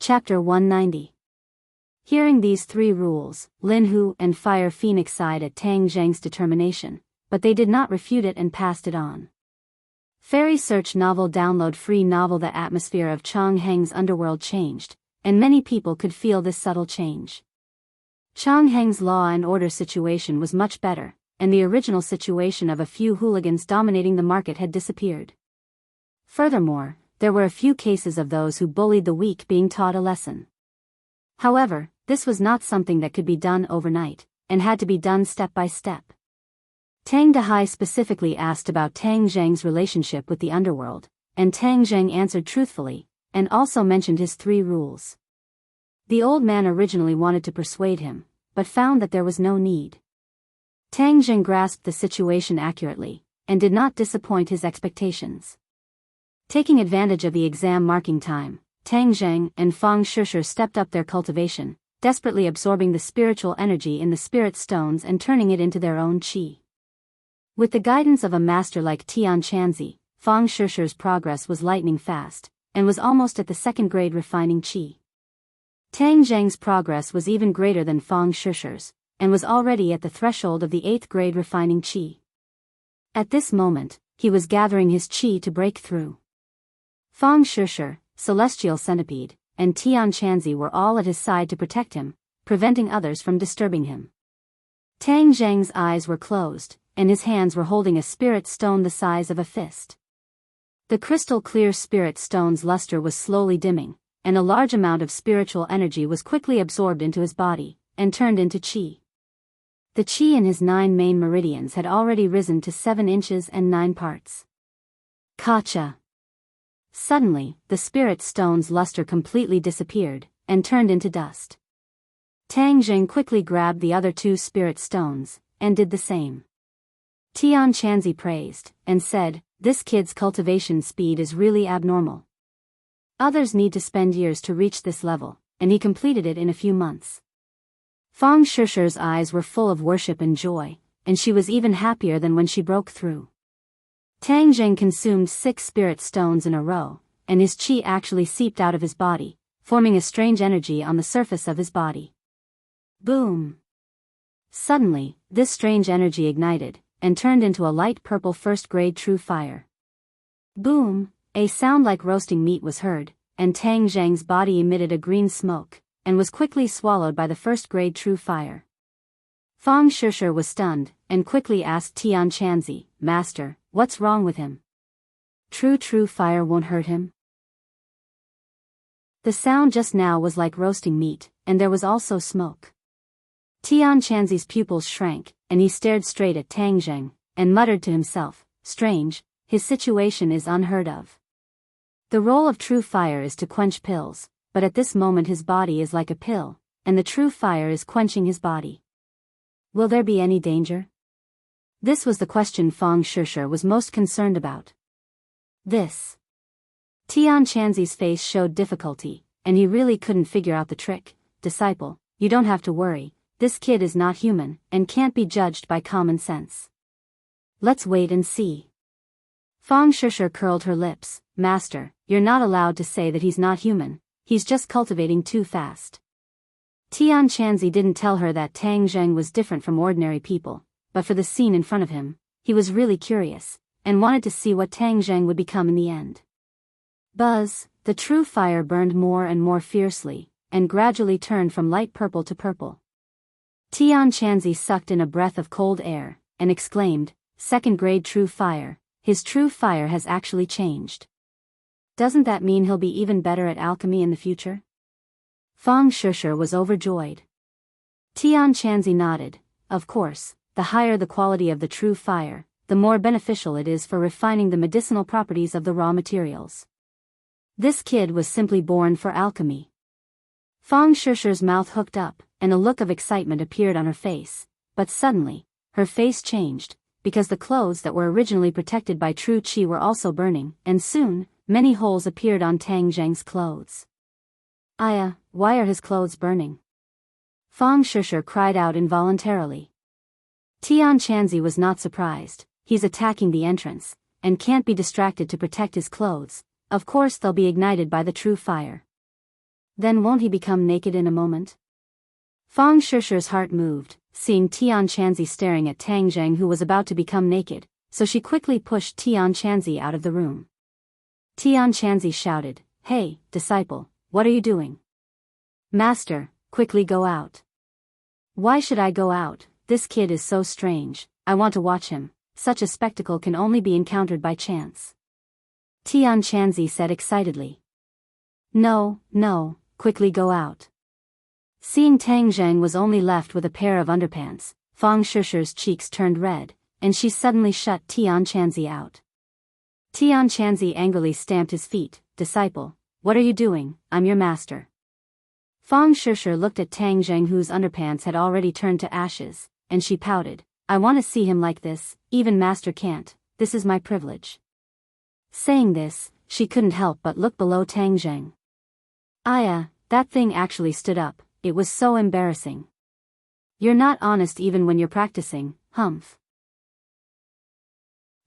Chapter 190. Hearing these 3 rules, Lin Hu and Fire Phoenix sighed at Tang Zheng's determination, but they did not refute it and passed it on. Fairy Search Novel Download Free Novel. The atmosphere of Changheng's underworld changed, and many people could feel this subtle change. Changheng's law and order situation was much better, and the original situation of a few hooligans dominating the market had disappeared. Furthermore, there were a few cases of those who bullied the weak being taught a lesson. However, this was not something that could be done overnight, and had to be done step by step. Tang Dehai specifically asked about Tang Zheng's relationship with the underworld, and Tang Zheng answered truthfully, and also mentioned his 3 rules. The old man originally wanted to persuade him, but found that there was no need. Tang Zheng grasped the situation accurately, and did not disappoint his expectations. Taking advantage of the exam marking time, Tang Zheng and Fang Shishir stepped up their cultivation, desperately absorbing the spiritual energy in the spirit stones and turning it into their own qi. With the guidance of a master like Tian Chanzi, Fang Shishir's progress was lightning fast, and was almost at the 2nd grade refining qi. Tang Zheng's progress was even greater than Fang Shishir's, and was already at the threshold of the 8th grade refining qi. At this moment, he was gathering his qi to break through. Fang Shishir, Celestial Centipede, and Tian Chanzi were all at his side to protect him, preventing others from disturbing him. Tang Zheng's eyes were closed, and his hands were holding a spirit stone the size of a fist. The crystal-clear spirit stone's luster was slowly dimming, and a large amount of spiritual energy was quickly absorbed into his body, and turned into qi. The qi in his 9 main meridians had already risen to 7 inches and 9 parts. Kacha. Suddenly, the spirit stone's luster completely disappeared, and turned into dust. Tang Zheng quickly grabbed the other 2 spirit stones, and did the same. Tian Chanzi praised, and said, "This kid's cultivation speed is really abnormal. Others need to spend years to reach this level, and he completed it in a few months." Fang Shishir's eyes were full of worship and joy, and she was even happier than when she broke through. Tang Zheng consumed 6 spirit stones in a row, and his qi actually seeped out of his body, forming a strange energy on the surface of his body. Boom! Suddenly, this strange energy ignited, and turned into a light purple 1st grade true fire. Boom! A sound like roasting meat was heard, and Tang Zheng's body emitted a green smoke, and was quickly swallowed by the 1st grade true fire. Fang Shishir was stunned, and quickly asked Tian Chanzi, "Master, what's wrong with him? True fire won't hurt him?" The sound just now was like roasting meat, and there was also smoke. Tian Chanzi's pupils shrank, and he stared straight at Tang Zheng, and muttered to himself, "Strange, his situation is unheard of. The role of true fire is to quench pills, but at this moment his body is like a pill, and the true fire is quenching his body. Will there be any danger?" This was the question Fang Shishir was most concerned about. This. Tian Chanzi's face showed difficulty, and he really couldn't figure out the trick. "Disciple, you don't have to worry, this kid is not human, and can't be judged by common sense. Let's wait and see." Fang Shishir curled her lips. "Master, you're not allowed to say that he's not human, he's just cultivating too fast." Tian Chanzi didn't tell her that Tang Zheng was different from ordinary people, but for the scene in front of him, he was really curious, and wanted to see what Tang Zheng would become in the end. Buzz, the true fire burned more and more fiercely, and gradually turned from light purple to purple. Tian Chanzi sucked in a breath of cold air, and exclaimed, "2nd grade true fire, his true fire has actually changed. Doesn't that mean he'll be even better at alchemy in the future?" Fang Shishir was overjoyed. Tian Chanzi nodded. "Of course, the higher the quality of the true fire, the more beneficial it is for refining the medicinal properties of the raw materials. This kid was simply born for alchemy." Fang Shishir's mouth hooked up, and a look of excitement appeared on her face, but suddenly, her face changed, because the clothes that were originally protected by true qi were also burning, and soon, many holes appeared on Tang Zheng's clothes. "Aya, why are his clothes burning?" Fang Shishir cried out involuntarily. Tian Chanzi was not surprised. He's attacking the entrance, and can't be distracted to protect his clothes. Of course they'll be ignited by the true fire. Then won't he become naked in a moment? Fang Shishi's heart moved, seeing Tian Chanzi staring at Tang Zheng, who was about to become naked, so she quickly pushed Tian Chanzi out of the room. Tian Chanzi shouted, "Hey, disciple, what are you doing?" "Master, quickly go out." "Why should I go out? This kid is so strange, I want to watch him. Such a spectacle can only be encountered by chance." Tian Chanzi said excitedly. No, quickly go out." Seeing Tang Zheng was only left with a pair of underpants, Fang Shishi's cheeks turned red, and she suddenly shut Tian Chanzi out. Tian Chanzi angrily stamped his feet. "Disciple, what are you doing? I'm your master." Fang Shishi looked at Tang Zheng, whose underpants had already turned to ashes, and she pouted. "I want to see him like this, even master can't, this is my privilege." Saying this, she couldn't help but look below Tang Zheng. Aya, that thing actually stood up, it was so embarrassing. "You're not honest even when you're practicing, humph."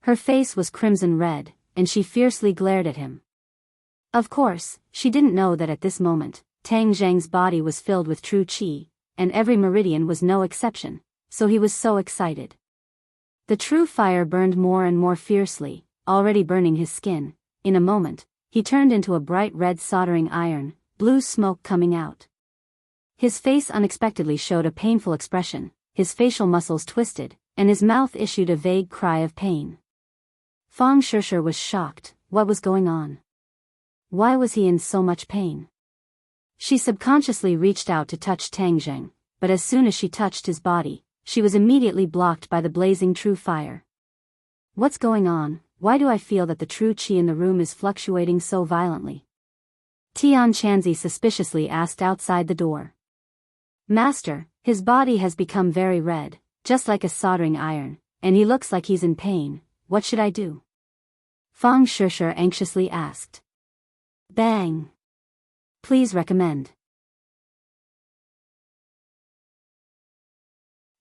Her face was crimson red, and she fiercely glared at him. Of course, she didn't know that at this moment, Tang Zheng's body was filled with true qi, and every meridian was no exception, so he was so excited. The true fire burned more and more fiercely, already burning his skin. In a moment, he turned into a bright red soldering iron, blue smoke coming out. His face unexpectedly showed a painful expression, his facial muscles twisted, and his mouth issued a vague cry of pain. Fang Shishi was shocked. What was going on? Why was he in so much pain? She subconsciously reached out to touch Tang Zheng, but as soon as she touched his body, she was immediately blocked by the blazing true fire. What's going on? Why do I feel that the true qi in the room is fluctuating so violently? Tian Chanzi suspiciously asked outside the door. "Master, his body has become very red, just like a soldering iron, and he looks like he's in pain. What should I do?" Fang Shishi anxiously asked. "Bang. Please recommend."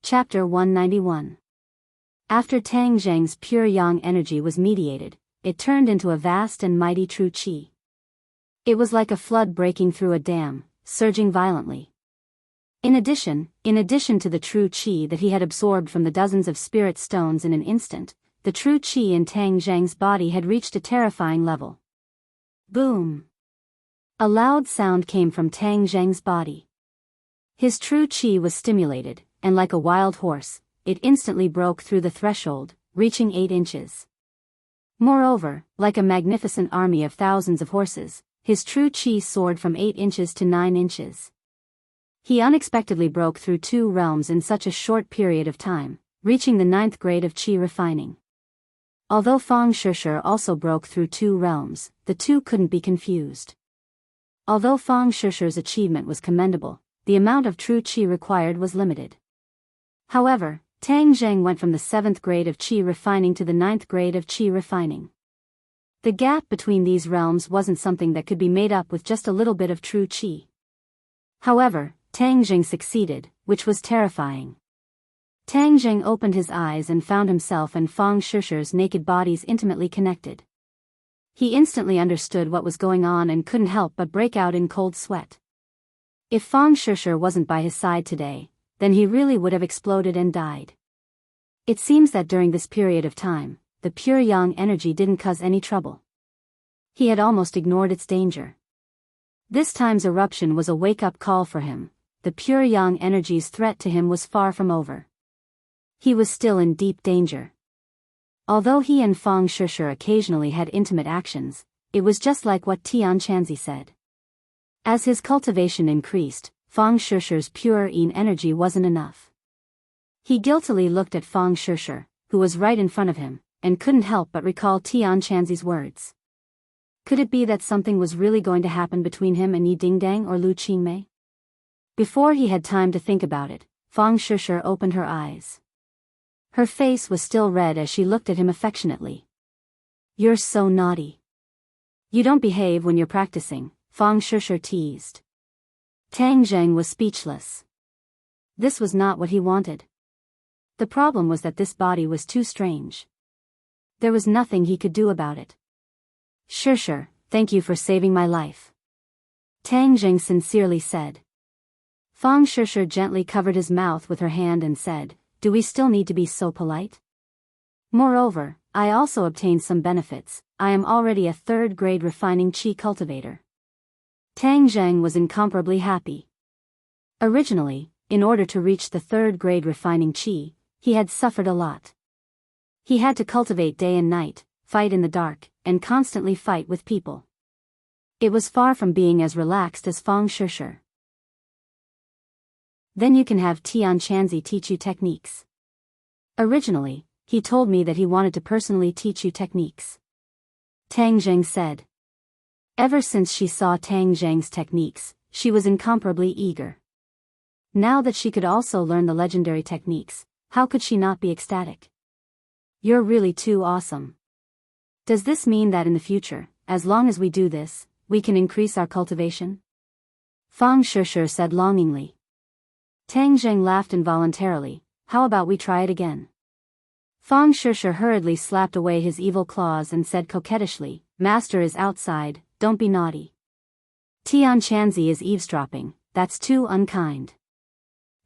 Chapter 191. After Tang Zheng's pure yang energy was mediated, it turned into a vast and mighty true qi. It was like a flood breaking through a dam, surging violently. In addition to the true qi that he had absorbed from the dozens of spirit stones in an instant, the true qi in Tang Zheng's body had reached a terrifying level. Boom! A loud sound came from Tang Zheng's body. His true qi was stimulated, and like a wild horse, it instantly broke through the threshold, reaching 8 inches. Moreover, like a magnificent army of thousands of horses, his true qi soared from 8 inches to 9 inches. He unexpectedly broke through 2 realms in such a short period of time, reaching the 9th grade of qi refining. Although Fang Shishi also broke through 2 realms, the two couldn't be confused. Although Fang Shishi's achievement was commendable, the amount of true qi required was limited. However, Tang Zheng went from the 7th grade of qi refining to the 9th grade of qi refining. The gap between these realms wasn't something that could be made up with just a little bit of true qi. However, Tang Zheng succeeded, which was terrifying. Tang Zheng opened his eyes and found himself and Fang Shishi's naked bodies intimately connected. He instantly understood what was going on and couldn't help but break out in cold sweat. If Fang Shishi wasn't by his side today, then he really would have exploded and died. It seems that during this period of time, the pure yang energy didn't cause any trouble. He had almost ignored its danger. This time's eruption was a wake-up call for him. The pure yang energy's threat to him was far from over. He was still in deep danger. Although he and Fang Shishi occasionally had intimate actions, it was just like what Tian Chanzi said. As his cultivation increased, Fang Shishi's pure yin energy wasn't enough. He guiltily looked at Fang Shishi, who was right in front of him, and couldn't help but recall Tian Chanzi's words. Could it be that something was really going to happen between him and Yi Dingdang or Lu Qingmei? Before he had time to think about it, Fang Shishi opened her eyes. Her face was still red as she looked at him affectionately. "You're so naughty. You don't behave when you're practicing," Fang Shishi teased. Tang Zheng was speechless. This was not what he wanted. The problem was that this body was too strange. There was nothing he could do about it. "Shishi, thank you for saving my life." Tang Jing sincerely said. Fang Shishir gently covered his mouth with her hand and said, do we still need to be so polite? Moreover, I also obtained some benefits. I am already a third-grade refining qi cultivator. Tang Zheng was incomparably happy. Originally, in order to reach the third-grade refining qi, he had suffered a lot. He had to cultivate day and night, fight in the dark, and constantly fight with people. It was far from being as relaxed as Fang Shishir. Then you can have Tian Chanzi teach you techniques. Originally, he told me that he wanted to personally teach you techniques. Tang Zheng said. Ever since she saw Tang Zheng's techniques, she was incomparably eager. Now that she could also learn the legendary techniques, how could she not be ecstatic? You're really too awesome. Does this mean that in the future, as long as we do this, we can increase our cultivation? Fang Shishir said longingly. Tang Zheng laughed involuntarily. How about we try it again? Fang Shishir hurriedly slapped away his evil claws and said coquettishly, Master is outside, don't be naughty. Tian Chanzi is eavesdropping, that's too unkind.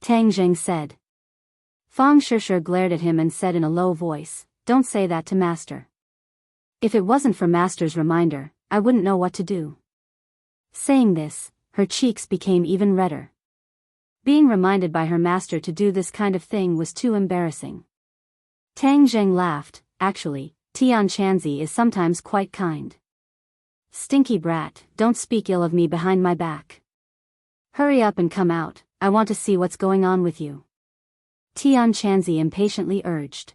Tang Zheng said. Fang Shishir glared at him and said in a low voice, don't say that to Master. If it wasn't for Master's reminder, I wouldn't know what to do. Saying this, her cheeks became even redder. Being reminded by her master to do this kind of thing was too embarrassing. Tang Zheng laughed. Actually, Tian Chanzi is sometimes quite kind. Stinky brat, don't speak ill of me behind my back. Hurry up and come out, I want to see what's going on with you. Tian Chanzi impatiently urged.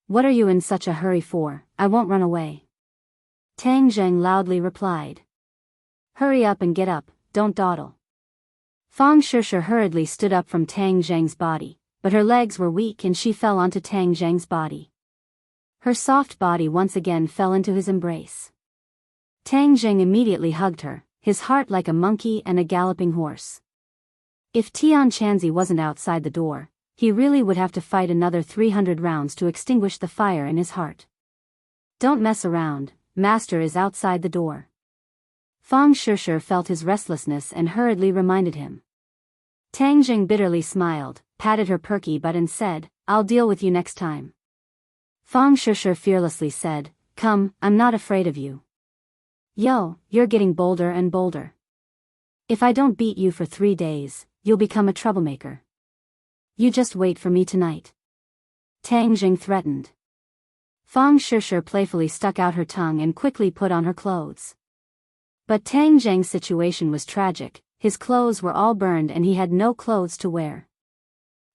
What are you in such a hurry for? I won't run away. Tang Zheng loudly replied. Hurry up and get up, don't dawdle. Fang Shishir hurriedly stood up from Tang Zheng's body, but her legs were weak and she fell onto Tang Zheng's body. Her soft body once again fell into his embrace. Tang Zheng immediately hugged her, his heart like a monkey and a galloping horse. If Tian Chanzi wasn't outside the door, he really would have to fight another 300 rounds to extinguish the fire in his heart. Don't mess around, Master is outside the door. Fang Shishir felt his restlessness and hurriedly reminded him. Tang Zheng bitterly smiled, patted her perky butt and said, I'll deal with you next time. Fang Shishir fearlessly said, come, I'm not afraid of you. Yo, you're getting bolder and bolder. If I don't beat you for 3 days, you'll become a troublemaker. You just wait for me tonight. Tang Zheng threatened. Fang Shishir playfully stuck out her tongue and quickly put on her clothes. But Tang Zheng's situation was tragic. His clothes were all burned and he had no clothes to wear.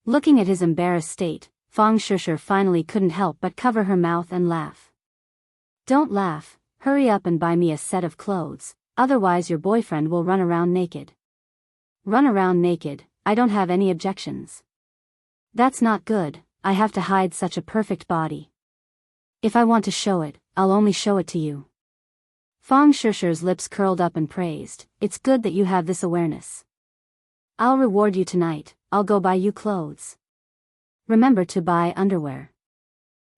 Looking at his embarrassed state, Fang Shishir finally couldn't help but cover her mouth and laugh. Don't laugh, hurry up and buy me a set of clothes, otherwise your boyfriend will run around naked. Run around naked, I don't have any objections. That's not good, I have to hide such a perfect body. If I want to show it, I'll only show it to you. Fang Shishir's lips curled up and praised, it's good that you have this awareness. I'll reward you tonight, I'll go buy you clothes. Remember to buy underwear.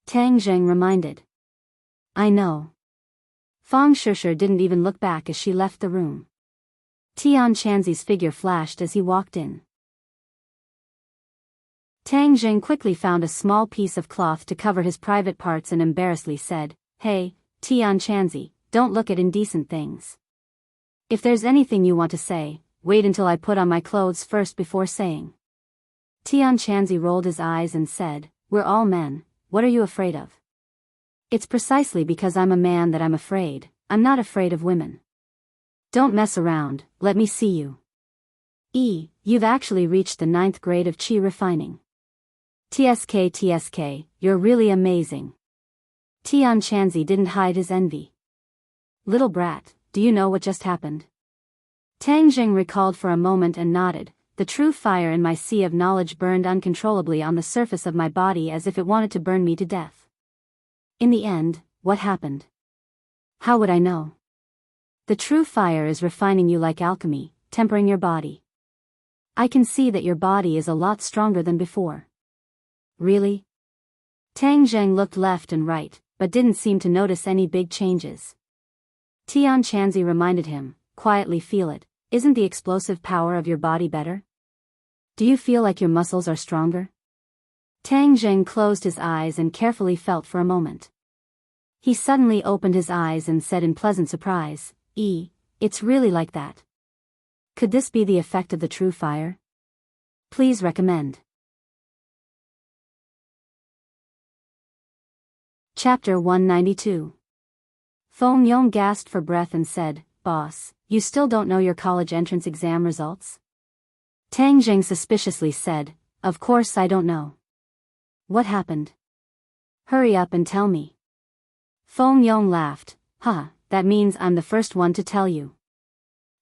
Tang Zheng reminded. I know. Fang Shishir didn't even look back as she left the room. Tian Chanzi's figure flashed as he walked in. Tang Zheng quickly found a small piece of cloth to cover his private parts and embarrassedly said, Hey, Tian Chanzi, don't look at indecent things. If there's anything you want to say, wait until I put on my clothes first before saying. Tian Chanzi rolled his eyes and said, We're all men, what are you afraid of? It's precisely because I'm a man that I'm afraid, I'm not afraid of women. Don't mess around, let me see you. You've actually reached the 9th grade of Qi refining. TSK, you're really amazing. Tian Chanzi didn't hide his envy. Little brat, do you know what just happened? Tang Zheng recalled for a moment and nodded. The true fire in my sea of knowledge burned uncontrollably on the surface of my body as if it wanted to burn me to death. In the end, what happened? How would I know? The true fire is refining you like alchemy, tempering your body. I can see that your body is a lot stronger than before. Really? Tang Zheng looked left and right, but didn't seem to notice any big changes. Tian Chanzi reminded him, quietly feel it, Isn't the explosive power of your body better? Do you feel like your muscles are stronger? Tang Zheng closed his eyes and carefully felt for a moment. He suddenly opened his eyes and said in pleasant surprise, It's really like that. Could this be the effect of the true fire? Please recommend. Chapter 192. Feng Yong gasped for breath and said, Boss, you still don't know your college entrance exam results? Tang Zheng suspiciously said, Of course I don't know. What happened? Hurry up and tell me. Feng Yong laughed, that means I'm the first one to tell you.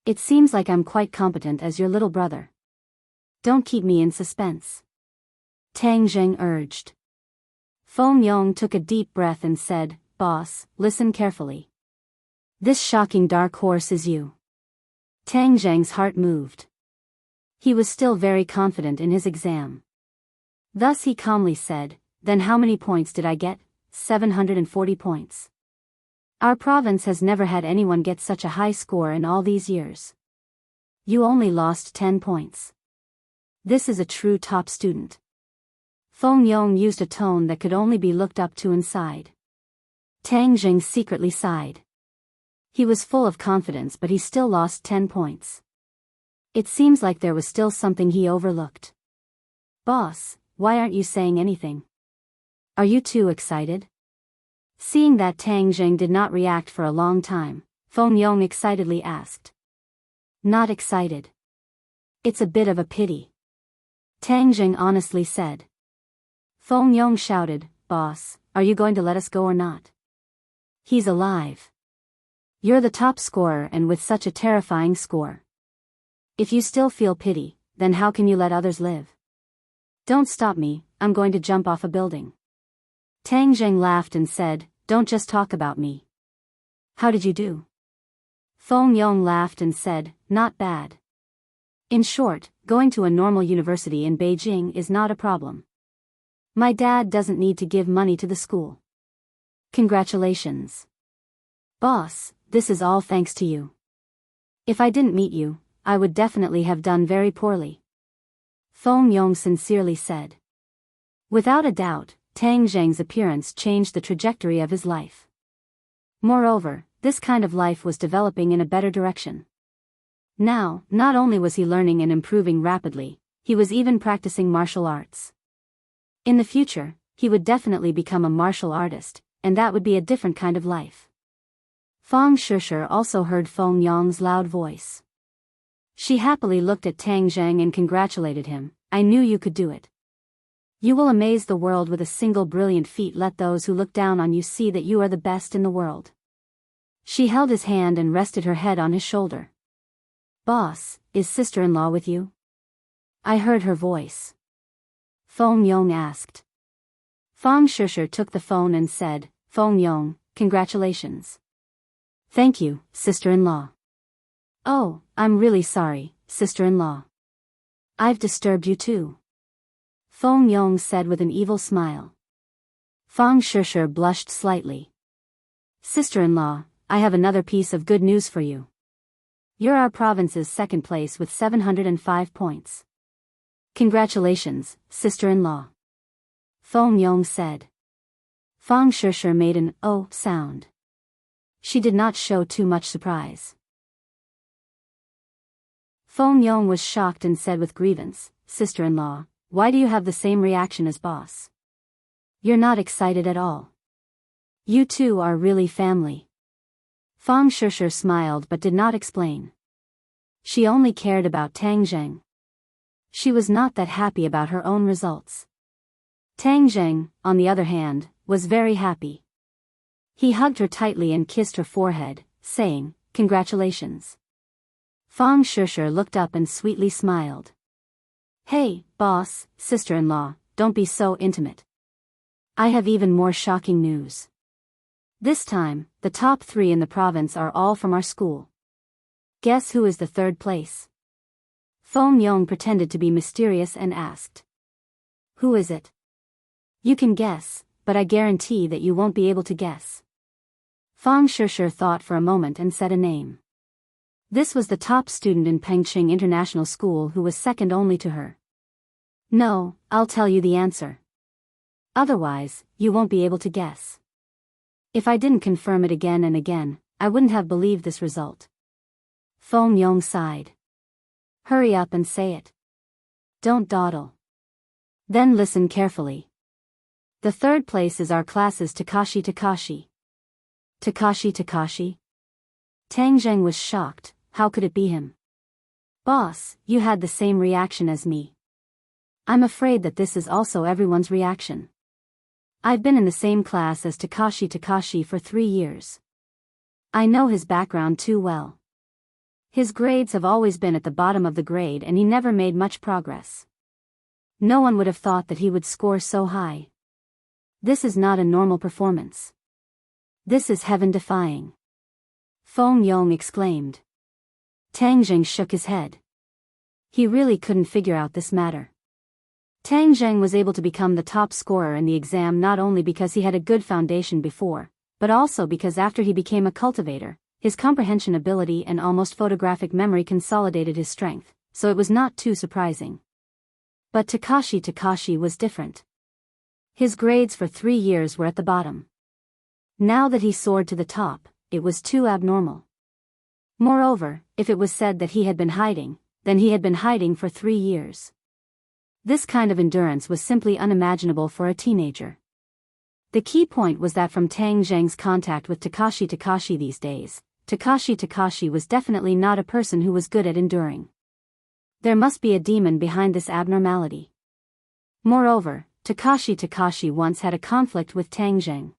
It seems like I'm quite competent as your little brother. Don't keep me in suspense. Tang Zheng urged. Feng Yong took a deep breath and said, Boss, listen carefully. This shocking dark horse is you. Tang Zheng's heart moved. He was still very confident in his exam. Thus he calmly said, Then how many points did I get? 740 points. Our province has never had anyone get such a high score in all these years. You only lost 10 points. This is a true top student. Feng Yong used a tone that could only be looked up to and sighed. Tang Zheng secretly sighed. He was full of confidence, but he still lost 10 points. It seems like there was still something he overlooked. Boss, why aren't you saying anything? Are you too excited? Seeing that Tang Zheng did not react for a long time, Feng Yong excitedly asked. Not excited. It's a bit of a pity. Tang Zheng honestly said. Feng Yong shouted, Boss, are you going to let us go or not? He's alive. You're the top scorer and with such a terrifying score. If you still feel pity, then how can you let others live? Don't stop me, I'm going to jump off a building. Tang Zheng laughed and said, Don't just talk about me. How did you do? Feng Yong laughed and said, Not bad. In short, going to a normal university in Beijing is not a problem. My dad doesn't need to give money to the school. Congratulations. Boss, this is all thanks to you. If I didn't meet you, I would definitely have done very poorly. Feng Yong sincerely said. Without a doubt, Tang Zheng's appearance changed the trajectory of his life. Moreover, this kind of life was developing in a better direction. Now, not only was he learning and improving rapidly, he was even practicing martial arts. In the future, he would definitely become a martial artist, and that would be a different kind of life. Fang Shishir also heard Feng Yong's loud voice. She happily looked at Tang Zheng and congratulated him. I knew you could do it. You will amaze the world with a single brilliant feat. Let those who look down on you see that you are the best in the world. She held his hand and rested her head on his shoulder. Boss, is sister-in-law with you? I heard her voice. Feng Yong asked. Fang Shishir took the phone and said, Feng Yong, congratulations. Thank you, sister-in-law. Oh, I'm really sorry, sister-in-law. I've disturbed you too. Feng Yong said with an evil smile. Fang Shishir blushed slightly. Sister-in-law, I have another piece of good news for you. You're our province's second place with 705 points. Congratulations, sister-in-law. Feng Yong said. Fang Shishir made an oh sound. She did not show too much surprise. Feng Yong was shocked and said with grievance, Sister-in-law, why do you have the same reaction as boss? You're not excited at all. You two are really family. Fang Shishir smiled but did not explain. She only cared about Tang Zheng. She was not that happy about her own results. Tang Zheng, on the other hand, was very happy. He hugged her tightly and kissed her forehead, saying, Congratulations. Fang Shishir looked up and sweetly smiled. Hey, boss, sister-in-law, don't be so intimate. I have even more shocking news. This time, the top 3 in the province are all from our school. Guess who is the third place? Feng Yong pretended to be mysterious and asked. Who is it? You can guess, but I guarantee that you won't be able to guess. Fang Shishir thought for a moment and said a name. This was the top student in Pengqing International School who was second only to her. No, I'll tell you the answer. Otherwise, you won't be able to guess. If I didn't confirm it again and again, I wouldn't have believed this result. Feng Yong sighed. Hurry up and say it. Don't dawdle. Then listen carefully. The third place is our class's Takashi Takashi. Takashi Takashi? Tang Zheng was shocked. How could it be him? Boss, you had the same reaction as me. I'm afraid that this is also everyone's reaction. I've been in the same class as Takashi Takashi for 3 years. I know his background too well. His grades have always been at the bottom of the grade and he never made much progress. No one would have thought that he would score so high. This is not a normal performance. This is heaven-defying. Feng Yong exclaimed. Tang Zheng shook his head. He really couldn't figure out this matter. Tang Zheng was able to become the top scorer in the exam not only because he had a good foundation before, but also because after he became a cultivator, his comprehension ability and almost photographic memory consolidated his strength, so it was not too surprising. But Takashi Takashi was different. His grades for 3 years were at the bottom. Now that he soared to the top, it was too abnormal. Moreover, if it was said that he had been hiding, then he had been hiding for 3 years. This kind of endurance was simply unimaginable for a teenager. The key point was that from Tang Zheng's contact with Takashi Takashi these days, Takashi Takashi was definitely not a person who was good at enduring. There must be a demon behind this abnormality. Moreover, Takashi Takashi once had a conflict with Tang Zheng.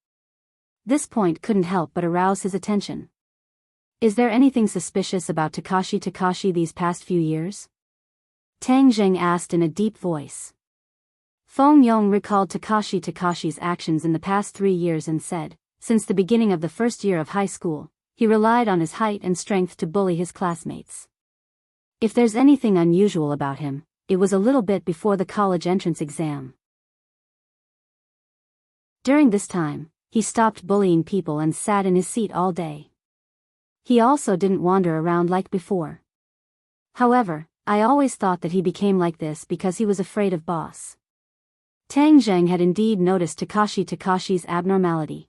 This point couldn't help but arouse his attention. Is there anything suspicious about Takashi Takashi these past few years? Tang Zheng asked in a deep voice. Feng Yong recalled Takashi Takashi's actions in the past 3 years and said, since the beginning of the first year of high school, he relied on his height and strength to bully his classmates. If there's anything unusual about him, it was a little bit before the college entrance exam. During this time, he stopped bullying people and sat in his seat all day. He also didn't wander around like before. However, I always thought that he became like this because he was afraid of boss. Tang Zheng had indeed noticed Takashi Takashi's abnormality.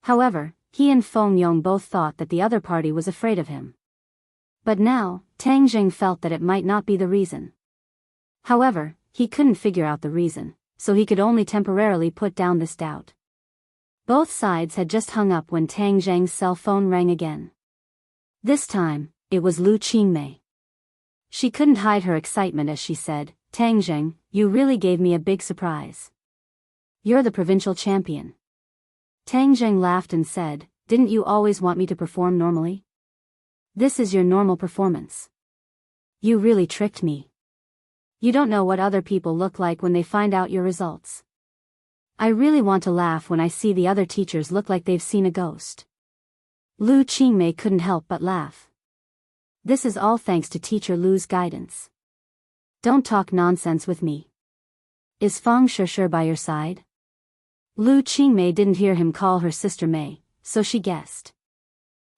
However, he and Feng Yong both thought that the other party was afraid of him. But now, Tang Zheng felt that it might not be the reason. However, he couldn't figure out the reason, so he could only temporarily put down this doubt. Both sides had just hung up when Tang Zheng's cell phone rang again. This time, it was Lu Qingmei. She couldn't hide her excitement as she said, Tang Zheng, you really gave me a big surprise. You're the provincial champion. Tang Zheng laughed and said, didn't you always want me to perform normally? This is your normal performance. You really tricked me. You don't know what other people look like when they find out your results. I really want to laugh when I see the other teachers look like they've seen a ghost. Lu Qingmei couldn't help but laugh. This is all thanks to teacher Lu's guidance. Don't talk nonsense with me. Is Fang Shishir by your side? Lu Qingmei didn't hear him call her sister Mei, so she guessed.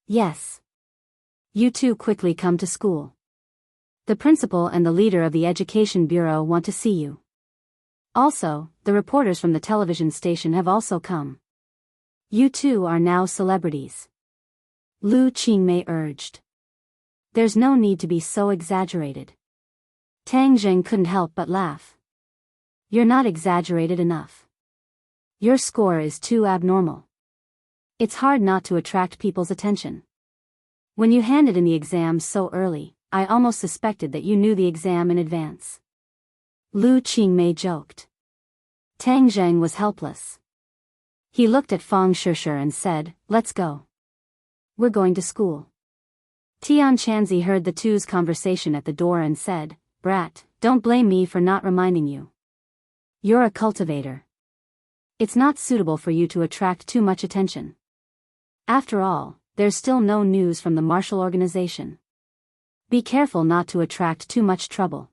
Yes. You two quickly come to school. The principal and the leader of the education bureau want to see you. Also, the reporters from the television station have also come. You two are now celebrities. Lu Qingmei urged. There's no need to be so exaggerated. Tang Zheng couldn't help but laugh. You're not exaggerated enough. Your score is too abnormal. It's hard not to attract people's attention. When you handed in the exam so early, I almost suspected that you knew the exam in advance. Lu Qingmei joked. Tang Zheng was helpless. He looked at Fang Shishir and said, let's go. We're going to school. Tian Chanzi heard the two's conversation at the door and said, Brat, don't blame me for not reminding you. You're a cultivator. It's not suitable for you to attract too much attention. After all, there's still no news from the martial organization. Be careful not to attract too much trouble.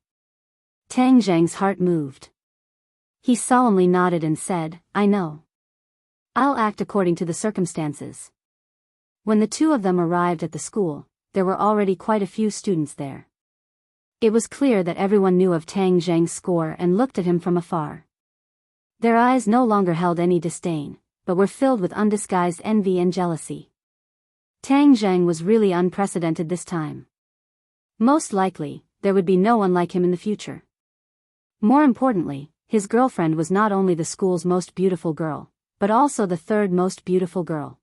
Tang Zheng's heart moved. He solemnly nodded and said, I know. I'll act according to the circumstances. When the two of them arrived at the school, there were already quite a few students there. It was clear that everyone knew of Tang Zheng's score and looked at him from afar. Their eyes no longer held any disdain, but were filled with undisguised envy and jealousy. Tang Zheng was really unprecedented this time. Most likely, there would be no one like him in the future. More importantly, his girlfriend was not only the school's most beautiful girl, but also the third most beautiful girl.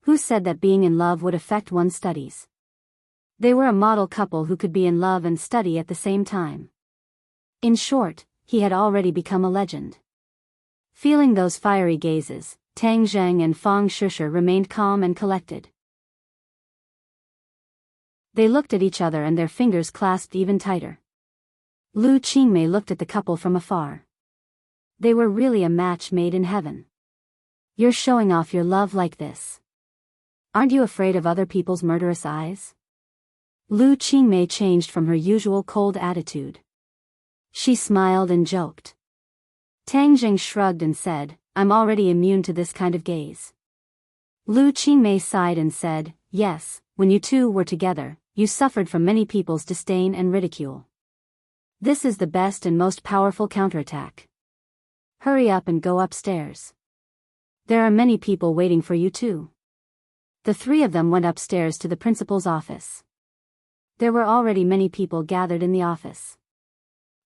Who said that being in love would affect one's studies? They were a model couple who could be in love and study at the same time. In short, he had already become a legend. Feeling those fiery gazes, Tang Zheng and Fang Shusher remained calm and collected. They looked at each other and their fingers clasped even tighter. Lu Qingmei looked at the couple from afar. They were really a match made in heaven. You're showing off your love like this. Aren't you afraid of other people's murderous eyes? Lu Qingmei changed from her usual cold attitude. She smiled and joked. Tang Zheng shrugged and said, I'm already immune to this kind of gaze. Lu Qingmei sighed and said, yes, when you two were together, you suffered from many people's disdain and ridicule. This is the best and most powerful counterattack. Hurry up and go upstairs. There are many people waiting for you too. The three of them went upstairs to the principal's office. There were already many people gathered in the office.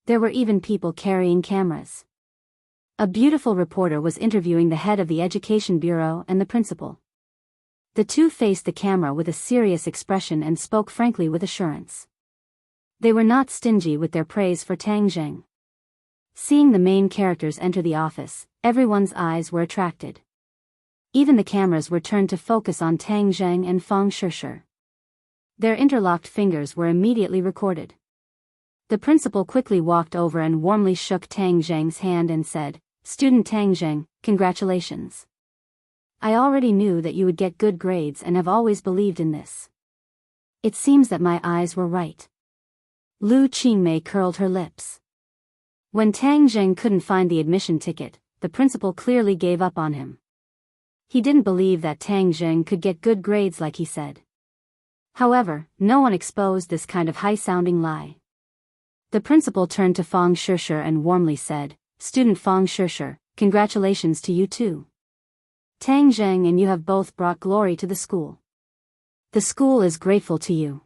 There were even people carrying cameras. A beautiful reporter was interviewing the head of the education bureau and the principal. The two faced the camera with a serious expression and spoke frankly with assurance. They were not stingy with their praise for Tang Zheng. Seeing the main characters enter the office, everyone's eyes were attracted. Even the cameras were turned to focus on Tang Zheng and Fang Shusher. Their interlocked fingers were immediately recorded. The principal quickly walked over and warmly shook Tang Zheng's hand and said, Student Tang Zheng, congratulations. I already knew that you would get good grades and have always believed in this. It seems that my eyes were right. Lu Qingmei curled her lips. When Tang Zheng couldn't find the admission ticket, the principal clearly gave up on him. He didn't believe that Tang Zheng could get good grades like he said. However, no one exposed this kind of high-sounding lie. The principal turned to Fang Shusher and warmly said, Student Fang Shusher, congratulations to you too. Tang Zheng and you have both brought glory to the school. The school is grateful to you.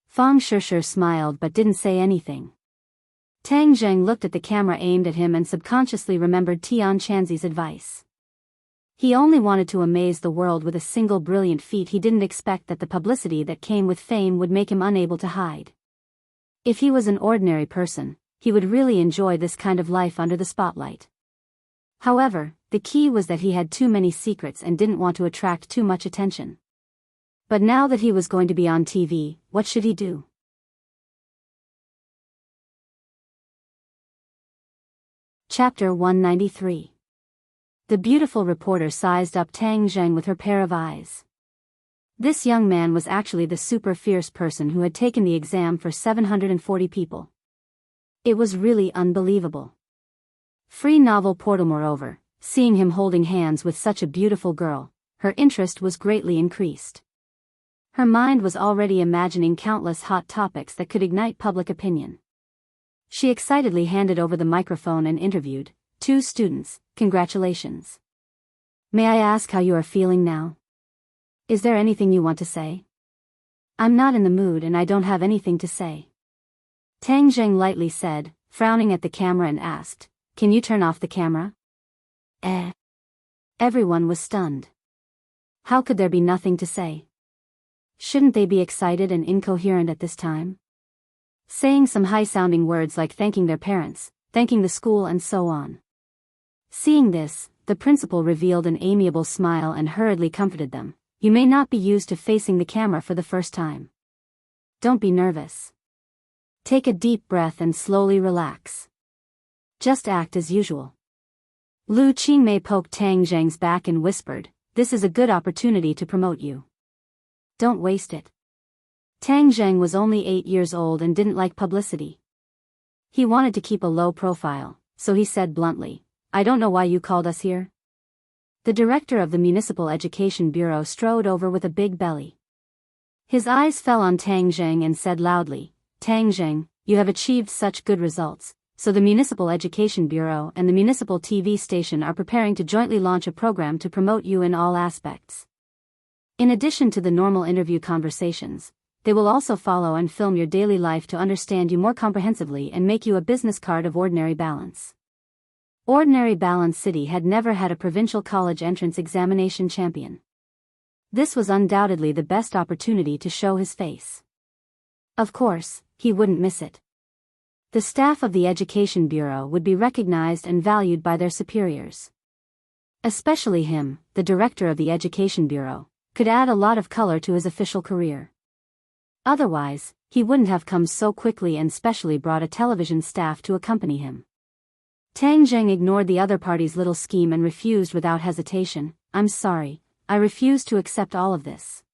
Fang Shusher smiled but didn't say anything. Tang Zheng looked at the camera aimed at him and subconsciously remembered Tian Chanzi's advice. He only wanted to amaze the world with a single brilliant feat. He didn't expect that the publicity that came with fame would make him unable to hide. If he was an ordinary person, he would really enjoy this kind of life under the spotlight. However, the key was that he had too many secrets and didn't want to attract too much attention. But now that he was going to be on TV, what should he do? Chapter 193. The beautiful reporter sized up Tang Zheng with her pair of eyes. This young man was actually the super fierce person who had taken the exam for 740 people. It was really unbelievable. Free novel portal. Moreover, seeing him holding hands with such a beautiful girl, her interest was greatly increased. Her mind was already imagining countless hot topics that could ignite public opinion. She excitedly handed over the microphone and interviewed, two students, congratulations. May I ask how you are feeling now? Is there anything you want to say? I'm not in the mood and I don't have anything to say. Tang Zheng lightly said, frowning at the camera and asked, Can you turn off the camera? Everyone was stunned. How could there be nothing to say? Shouldn't they be excited and incoherent at this time? Saying some high-sounding words like thanking their parents, thanking the school and so on. Seeing this, the principal revealed an amiable smile and hurriedly comforted them. You may not be used to facing the camera for the first time. Don't be nervous. Take a deep breath and slowly relax. Just act as usual. Lu Qingmei poked Tang Zheng's back and whispered, This is a good opportunity to promote you. Don't waste it. Tang Zheng was only 8 years old and didn't like publicity. He wanted to keep a low profile, so he said bluntly, I don't know why you called us here. The director of the Municipal Education Bureau strode over with a big belly. His eyes fell on Tang Zheng and said loudly, "Tang Zheng, you have achieved such good results, so the Municipal Education Bureau and the Municipal TV station are preparing to jointly launch a program to promote you in all aspects. In addition to the normal interview conversations, they will also follow and film your daily life to understand you more comprehensively and make you a business card of Ordinary Balance." Ordinary Balance City had never had a provincial college entrance examination champion. This was undoubtedly the best opportunity to show his face. Of course, he wouldn't miss it. The staff of the Education Bureau would be recognized and valued by their superiors. Especially him, the director of the Education Bureau, could add a lot of color to his official career. Otherwise, he wouldn't have come so quickly and specially brought a television staff to accompany him. Tang Zheng ignored the other party's little scheme and refused without hesitation, "I'm sorry, I refuse to accept all of this."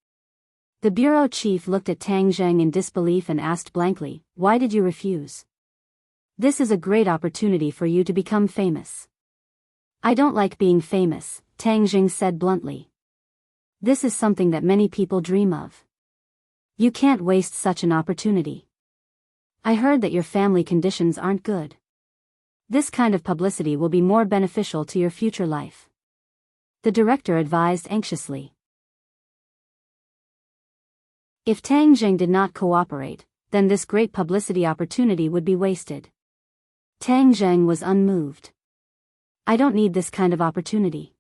The bureau chief looked at Tang Zheng in disbelief and asked blankly, "Why did you refuse? This is a great opportunity for you to become famous." "I don't like being famous," Tang Zheng said bluntly. "This is something that many people dream of. You can't waste such an opportunity. I heard that your family conditions aren't good. This kind of publicity will be more beneficial to your future life," the director advised anxiously. If Tang Zheng did not cooperate, then this great publicity opportunity would be wasted. Tang Zheng was unmoved. "I don't need this kind of opportunity.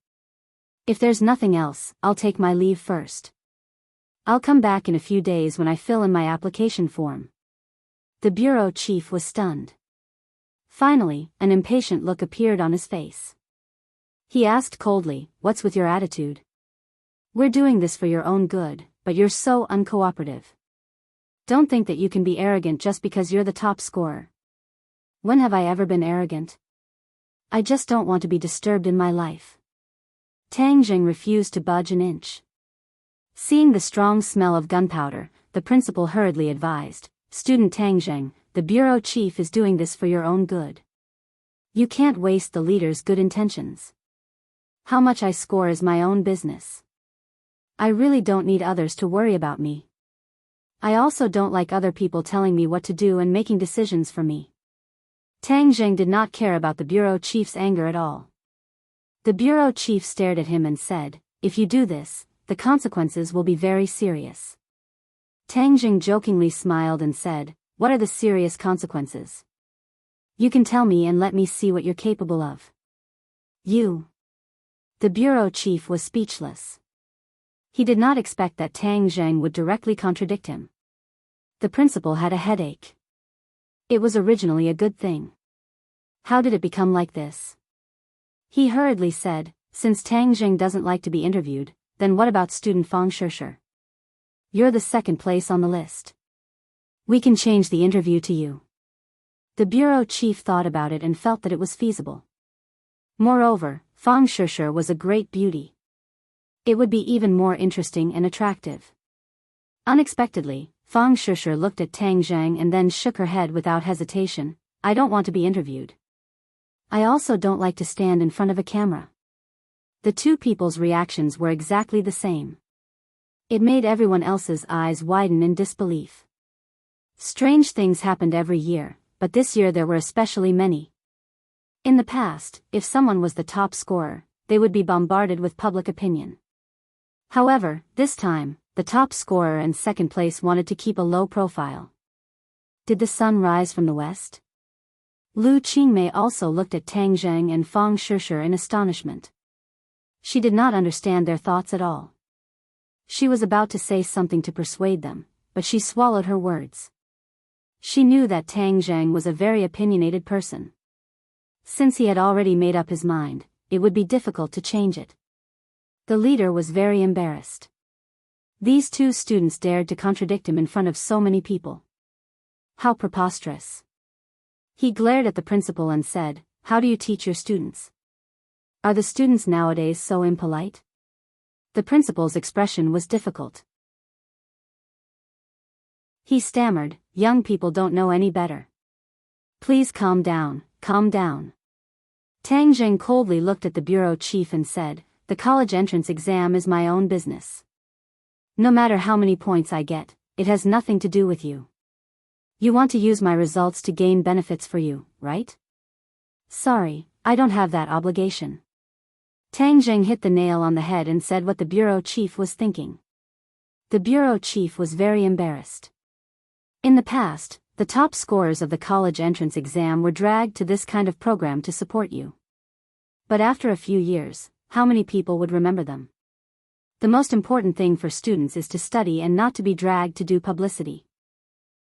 If there's nothing else, I'll take my leave first. I'll come back in a few days when I fill in my application form." The bureau chief was stunned. Finally, an impatient look appeared on his face. He asked coldly, "What's with your attitude? We're doing this for your own good, but you're so uncooperative. Don't think that you can be arrogant just because you're the top scorer." "When have I ever been arrogant? I just don't want to be disturbed in my life." Tang Zheng refused to budge an inch. Seeing the strong smell of gunpowder, the principal hurriedly advised, "Student Tang Zheng, the bureau chief is doing this for your own good. You can't waste the leader's good intentions. How much I score is my own business. I really don't need others to worry about me. I also don't like other people telling me what to do and making decisions for me." Tang Zheng did not care about the bureau chief's anger at all. The bureau chief stared at him and said, "If you do this, the consequences will be very serious." Tang Zheng jokingly smiled and said, "What are the serious consequences? You can tell me and let me see what you're capable of." "You." The bureau chief was speechless. He did not expect that Tang Zheng would directly contradict him. The principal had a headache. It was originally a good thing. How did it become like this? He hurriedly said, "Since Tang Zheng doesn't like to be interviewed, then what about student Fang Shishir? You're the second place on the list. We can change the interview to you." The bureau chief thought about it and felt that it was feasible. Moreover, Fang Shishir was a great beauty. It would be even more interesting and attractive. Unexpectedly, Fang Shishir looked at Tang Zheng and then shook her head without hesitation. "I don't want to be interviewed. I also don't like to stand in front of a camera." The two people's reactions were exactly the same. It made everyone else's eyes widen in disbelief. Strange things happened every year, but this year there were especially many. In the past, if someone was the top scorer, they would be bombarded with public opinion. However, this time, the top scorer and second place wanted to keep a low profile. Did the sun rise from the west? Lu Qingmei also looked at Tang Zheng and Fang Shishir in astonishment. She did not understand their thoughts at all. She was about to say something to persuade them, but she swallowed her words. She knew that Tang Zheng was a very opinionated person. Since he had already made up his mind, it would be difficult to change it. The leader was very embarrassed. These two students dared to contradict him in front of so many people. How preposterous. He glared at the principal and said, "How do you teach your students? Are the students nowadays so impolite?" The principal's expression was difficult. He stammered, "Young people don't know any better. Please calm down, calm down." Tang Zheng coldly looked at the bureau chief and said, "The college entrance exam is my own business. No matter how many points I get, it has nothing to do with you. You want to use my results to gain benefits for you, right? Sorry, I don't have that obligation. Tang Zheng hit the nail on the head and said what the bureau chief was thinking. The bureau chief was very embarrassed. In the past, the top scorers of the college entrance exam were dragged to this kind of program to support you. But after a few years, how many people would remember them? The most important thing for students is to study and not to be dragged to do publicity.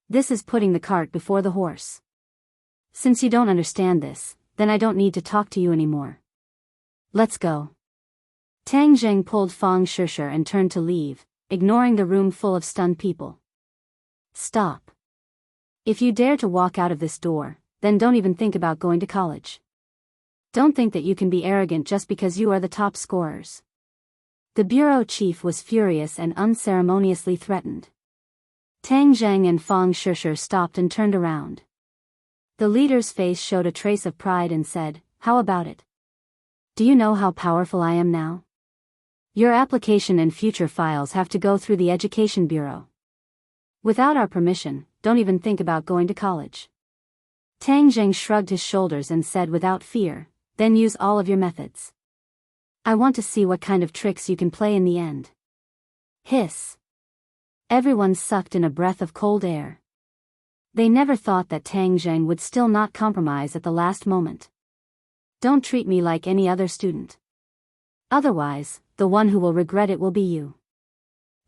This is putting the cart before the horse. Since you don't understand this, then I don't need to talk to you anymore. Let's go. Tang Zheng pulled Fang Shishir and turned to leave, ignoring the room full of stunned people. Stop. If you dare to walk out of this door, then don't even think about going to college. Don't think that you can be arrogant just because you are the top scorers. The bureau chief was furious and unceremoniously threatened. Tang Zheng and Fang Shishir stopped and turned around. The leader's face showed a trace of pride and said, "How about it? Do you know how powerful I am now? Your application and future files have to go through the Education Bureau. Without our permission, don't even think about going to college." Tang Zheng shrugged his shoulders and said without fear, "Then use all of your methods. I want to see what kind of tricks you can play in the end." Hiss. Everyone sucked in a breath of cold air. They never thought that Tang Zheng would still not compromise at the last moment. Don't treat me like any other student. Otherwise, the one who will regret it will be you.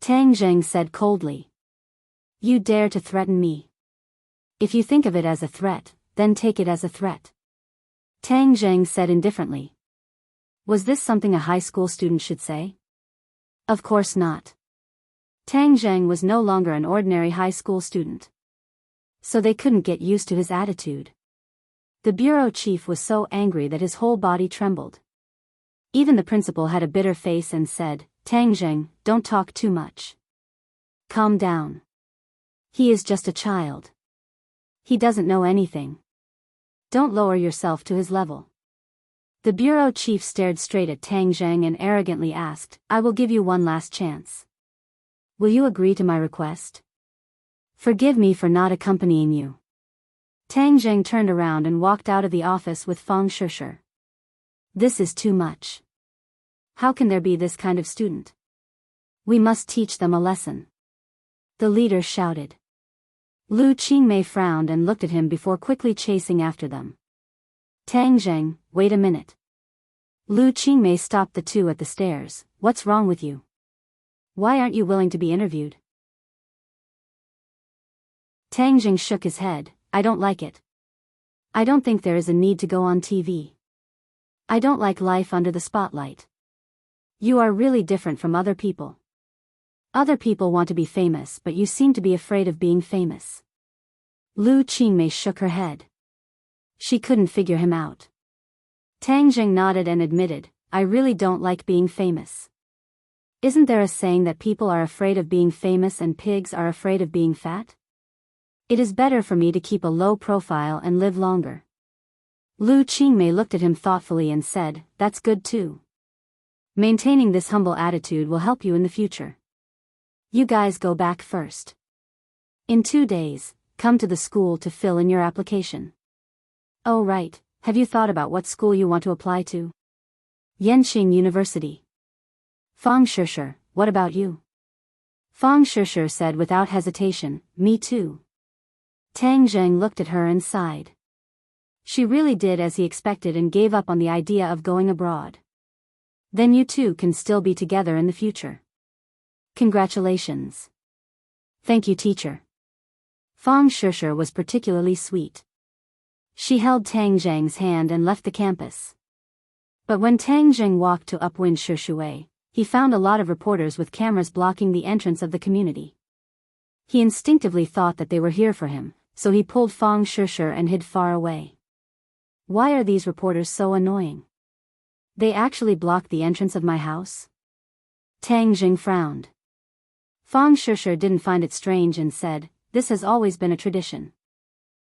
Tang Zheng said coldly. You dare to threaten me? If you think of it as a threat, then take it as a threat. Tang Zheng said indifferently. Was this something a high school student should say? Of course not. Tang Zheng was no longer an ordinary high school student. So they couldn't get used to his attitude. The bureau chief was so angry that his whole body trembled. Even the principal had a bitter face and said, Tang Zheng, don't talk too much. Calm down. He is just a child. He doesn't know anything. Don't lower yourself to his level. The bureau chief stared straight at Tang Zheng and arrogantly asked, I will give you one last chance. Will you agree to my request? Forgive me for not accompanying you. Tang Zheng turned around and walked out of the office with Fang Shishir. This is too much. How can there be this kind of student? We must teach them a lesson. The leader shouted. Lu Qingmei frowned and looked at him before quickly chasing after them. Tang Zheng, wait a minute. Lu Qingmei stopped the two at the stairs. What's wrong with you? Why aren't you willing to be interviewed? Tang Zheng shook his head. I don't like it. I don't think there is a need to go on TV. I don't like life under the spotlight. You are really different from other people. Other people want to be famous, but you seem to be afraid of being famous. Lu Qingmei shook her head. She couldn't figure him out. Tang Zheng nodded and admitted, I really don't like being famous. Isn't there a saying that people are afraid of being famous and pigs are afraid of being fat? It is better for me to keep a low profile and live longer. Lu Qingmei looked at him thoughtfully and said, that's good too. Maintaining this humble attitude will help you in the future. You guys go back first. In 2 days, come to the school to fill in your application. Oh right, have you thought about what school you want to apply to? Yenqing University. Fang Shishir, what about you? Fang Shishir said without hesitation, me too. Tang Zheng looked at her and sighed. She really did as he expected and gave up on the idea of going abroad. Then you two can still be together in the future. Congratulations. Thank you, teacher. Fang Shishir was particularly sweet. She held Tang Zheng's hand and left the campus. But when Tang Zheng walked to Upwind Shishui, he found a lot of reporters with cameras blocking the entrance of the community. He instinctively thought that they were here for him, so he pulled Fang Shishir and hid far away. Why are these reporters so annoying? They actually blocked the entrance of my house? Tang Zheng frowned. Fang Shishir didn't find it strange and said, this has always been a tradition.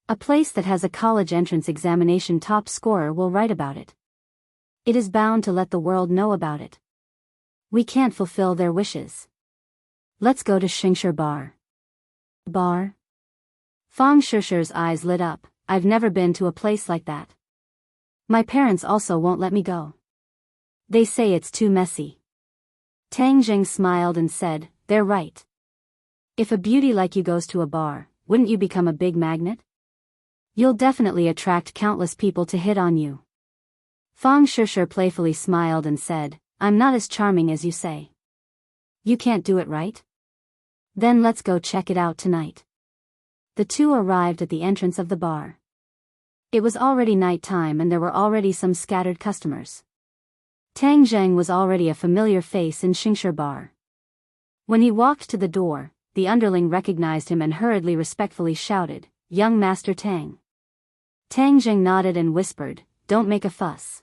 A place that has a college entrance examination top scorer will write about it. It is bound to let the world know about it. We can't fulfill their wishes. Let's go to Xingshi Bar. Bar? Fang Shishi's eyes lit up. I've never been to a place like that. My parents also won't let me go. They say it's too messy. Tang Jing smiled and said, they're right. If a beauty like you goes to a bar, wouldn't you become a big magnet? You'll definitely attract countless people to hit on you. Fang Shishi playfully smiled and said, I'm not as charming as you say. You can't do it, right? Then let's go check it out tonight. The two arrived at the entrance of the bar. It was already night time and there were already some scattered customers. Tang Zheng was already a familiar face in Xingshi Bar. When he walked to the door, the underling recognized him and hurriedly respectfully shouted, Young Master Tang. Tang Zheng nodded and whispered, Don't make a fuss.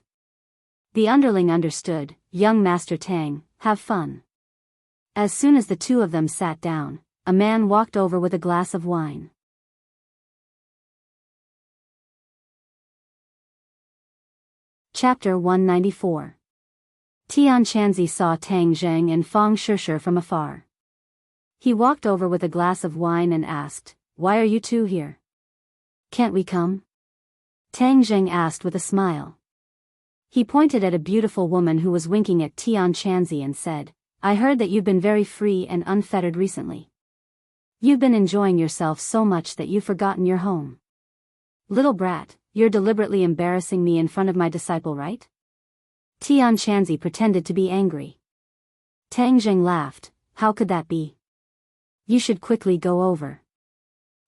The underling understood, Young Master Tang, have fun. As soon as the two of them sat down, a man walked over with a glass of wine. Chapter 194. Tian Chanzi saw Tang Zheng and Fang Shishi from afar. He walked over with a glass of wine and asked, Why are you two here? Can't we come? Tang Zheng asked with a smile. He pointed at a beautiful woman who was winking at Tian Chanzi and said, I heard that you've been very free and unfettered recently. You've been enjoying yourself so much that you've forgotten your home. Little brat, you're deliberately embarrassing me in front of my disciple, right? Tian Chanzi pretended to be angry. Tang Zheng laughed, How could that be? You should quickly go over.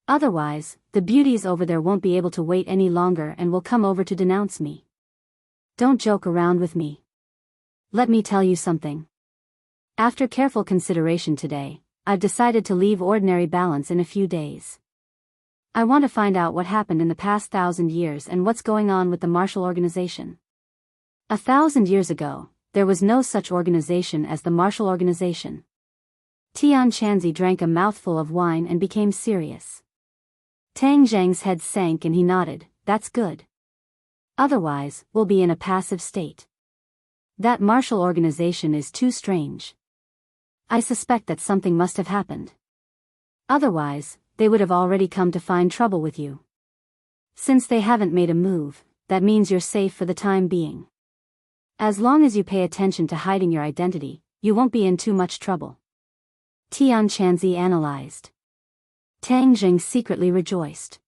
Otherwise, the beauties over there won't be able to wait any longer and will come over to denounce me. Don't joke around with me. Let me tell you something. After careful consideration today, I've decided to leave ordinary balance in a few days. I want to find out what happened in the past 1,000 years and what's going on with the martial organization. 1,000 years ago, there was no such organization as the martial organization. Tian Chanzi drank a mouthful of wine and became serious. Tang Zheng's head sank and he nodded, That's good. Otherwise, we'll be in a passive state. That martial organization is too strange. I suspect that something must have happened. Otherwise, they would have already come to find trouble with you. Since they haven't made a move, that means you're safe for the time being. As long as you pay attention to hiding your identity, you won't be in too much trouble. Tian Chanzi analyzed. Tang Zheng secretly rejoiced.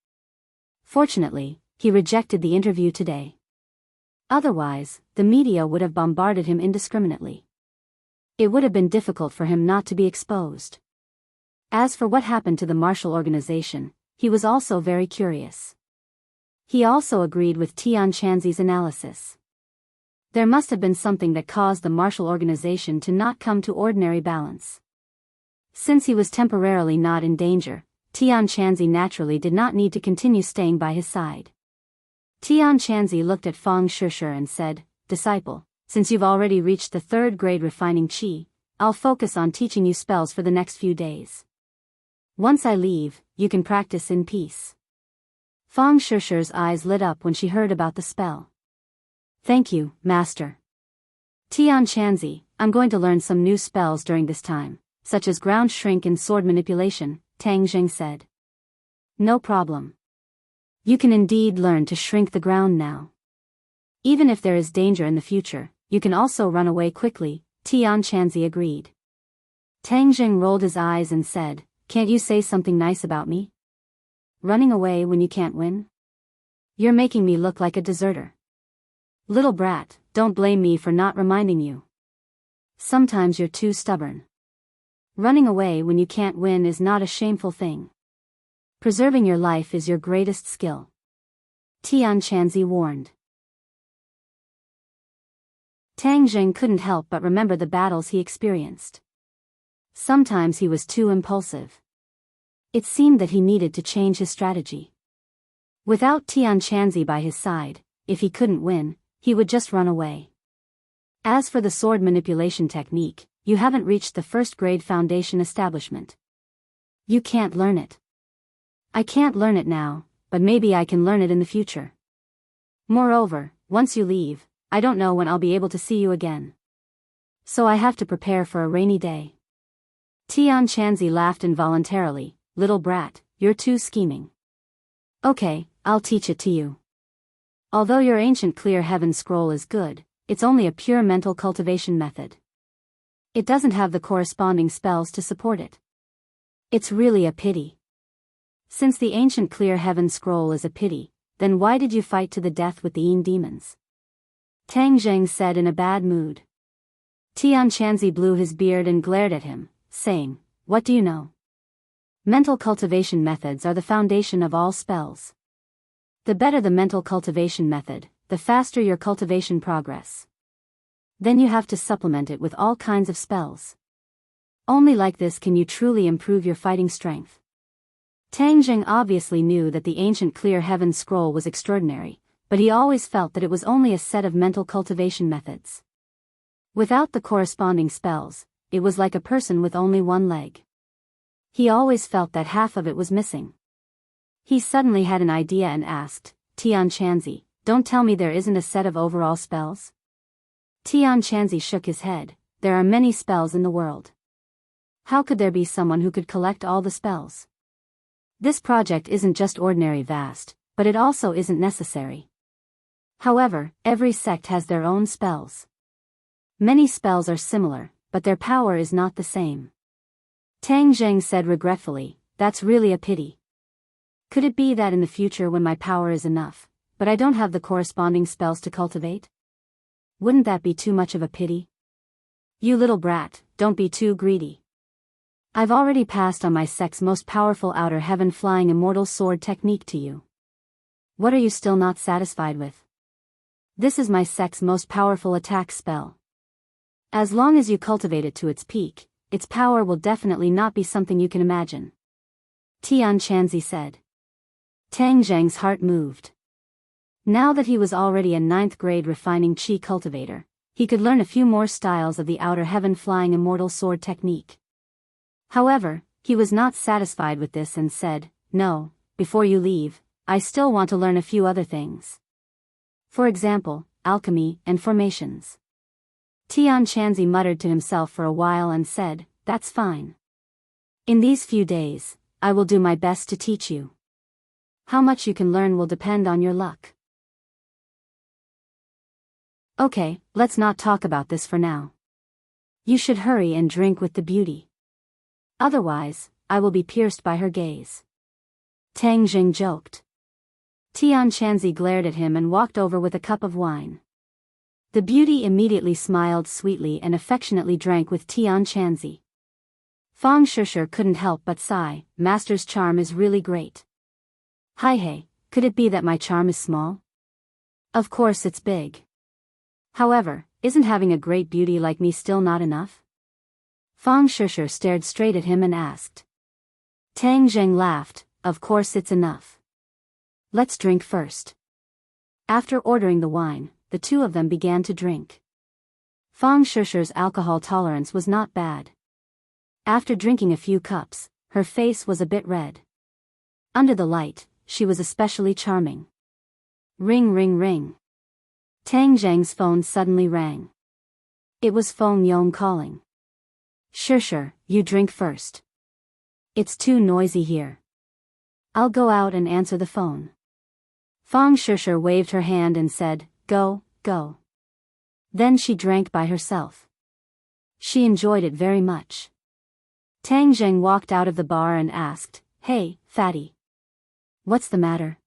Fortunately, he rejected the interview today. Otherwise, the media would have bombarded him indiscriminately. It would have been difficult for him not to be exposed. As for what happened to the martial organization, he was also very curious. He also agreed with Tian Chanzi's analysis. There must have been something that caused the martial organization to not come to ordinary balance. Since he was temporarily not in danger, Tian Chanzi naturally did not need to continue staying by his side. Tian Chanzi looked at Fang Shishi and said, Disciple, since you've already reached the 3rd grade refining qi, I'll focus on teaching you spells for the next few days. Once I leave, you can practice in peace. Fang Shishi's eyes lit up when she heard about the spell. Thank you, Master. Tian Chanzi, I'm going to learn some new spells during this time, such as ground shrink and sword manipulation, Tang Zheng said. No problem. You can indeed learn to shrink the ground now. Even if there is danger in the future, you can also run away quickly, Tian Chanzi agreed. Tang Zheng rolled his eyes and said, Can't you say something nice about me? Running away when you can't win? You're making me look like a deserter. Little brat, don't blame me for not reminding you. Sometimes you're too stubborn. Running away when you can't win is not a shameful thing. Preserving your life is your greatest skill. Tian Chanzi warned. Tang Zheng couldn't help but remember the battles he experienced. Sometimes he was too impulsive. It seemed that he needed to change his strategy. Without Tian Chanzi by his side, if he couldn't win, he would just run away. As for the sword manipulation technique, you haven't reached the 1st grade foundation establishment. You can't learn it. I can't learn it now, but maybe I can learn it in the future. Moreover, once you leave, I don't know when I'll be able to see you again. So I have to prepare for a rainy day. Tian Chanzi laughed involuntarily. Little brat, you're too scheming. Okay, I'll teach it to you. Although your ancient clear heaven scroll is good, it's only a pure mental cultivation method. It doesn't have the corresponding spells to support it. It's really a pity. Since the ancient clear heaven scroll is a pity, then why did you fight to the death with the Yin demons? Tang Zheng said in a bad mood. Tian Chanzi blew his beard and glared at him, saying, What do you know? Mental cultivation methods are the foundation of all spells. The better the mental cultivation method, the faster your cultivation progress. Then you have to supplement it with all kinds of spells. Only like this can you truly improve your fighting strength. Tang Zheng obviously knew that the ancient clear heaven scroll was extraordinary, but he always felt that it was only a set of mental cultivation methods. Without the corresponding spells, it was like a person with only one leg. He always felt that half of it was missing. He suddenly had an idea and asked, Tian Chanzi, don't tell me there isn't a set of overall spells? Tian Chanzi shook his head. There are many spells in the world. How could there be someone who could collect all the spells? This project isn't just ordinary vast, but it also isn't necessary. However, every sect has their own spells. Many spells are similar, but their power is not the same. Tang Zheng said regretfully, That's really a pity. Could it be that in the future when my power is enough, but I don't have the corresponding spells to cultivate? Wouldn't that be too much of a pity? You little brat, don't be too greedy. I've already passed on my sect's most powerful outer heaven flying immortal sword technique to you. What are you still not satisfied with? This is my sect's most powerful attack spell. As long as you cultivate it to its peak, its power will definitely not be something you can imagine. Tian Chanzi said. Tang Zheng's heart moved. Now that he was already a 9th grade refining chi cultivator, he could learn a few more styles of the outer heaven flying immortal sword technique. However, he was not satisfied with this and said, No, before you leave, I still want to learn a few other things. For example, alchemy and formations. Tian Chanzi muttered to himself for a while and said, That's fine. In these few days, I will do my best to teach you. How much you can learn will depend on your luck. Okay, let's not talk about this for now. You should hurry and drink with the beauty. Otherwise, I will be pierced by her gaze. Tang Zheng joked. Tian Chanzi glared at him and walked over with a cup of wine. The beauty immediately smiled sweetly and affectionately drank with Tian Chanzi. Fang Shishir couldn't help but sigh, Master's charm is really great. Hey, could it be that my charm is small? Of course it's big. However, isn't having a great beauty like me still not enough? Fang Shishir stared straight at him and asked. Tang Zheng laughed, Of course it's enough. Let's drink first. After ordering the wine, the two of them began to drink. Fang Shishir's alcohol tolerance was not bad. After drinking a few cups, her face was a bit red. Under the light, she was especially charming. Ring ring ring. Tang Zheng's phone suddenly rang. It was Feng Yong calling. Shishir, you drink first. It's too noisy here. I'll go out and answer the phone. Fang Shishir waved her hand and said, Go, go. Then she drank by herself. She enjoyed it very much. Tang Zheng walked out of the bar and asked, Hey, fatty. What's the matter?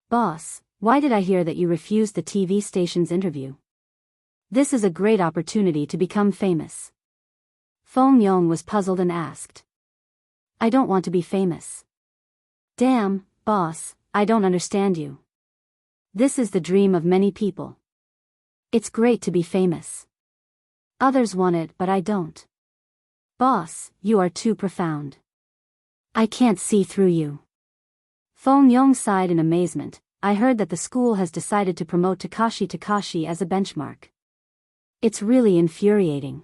Boss, why did I hear that you refused the TV station's interview? This is a great opportunity to become famous. Feng Yong was puzzled and asked. I don't want to be famous. Damn, boss, I don't understand you. This is the dream of many people. It's great to be famous. Others want it but I don't. Boss, you are too profound. I can't see through you. Feng Yong sighed in amazement. I heard that the school has decided to promote Takashi as a benchmark. It's really infuriating.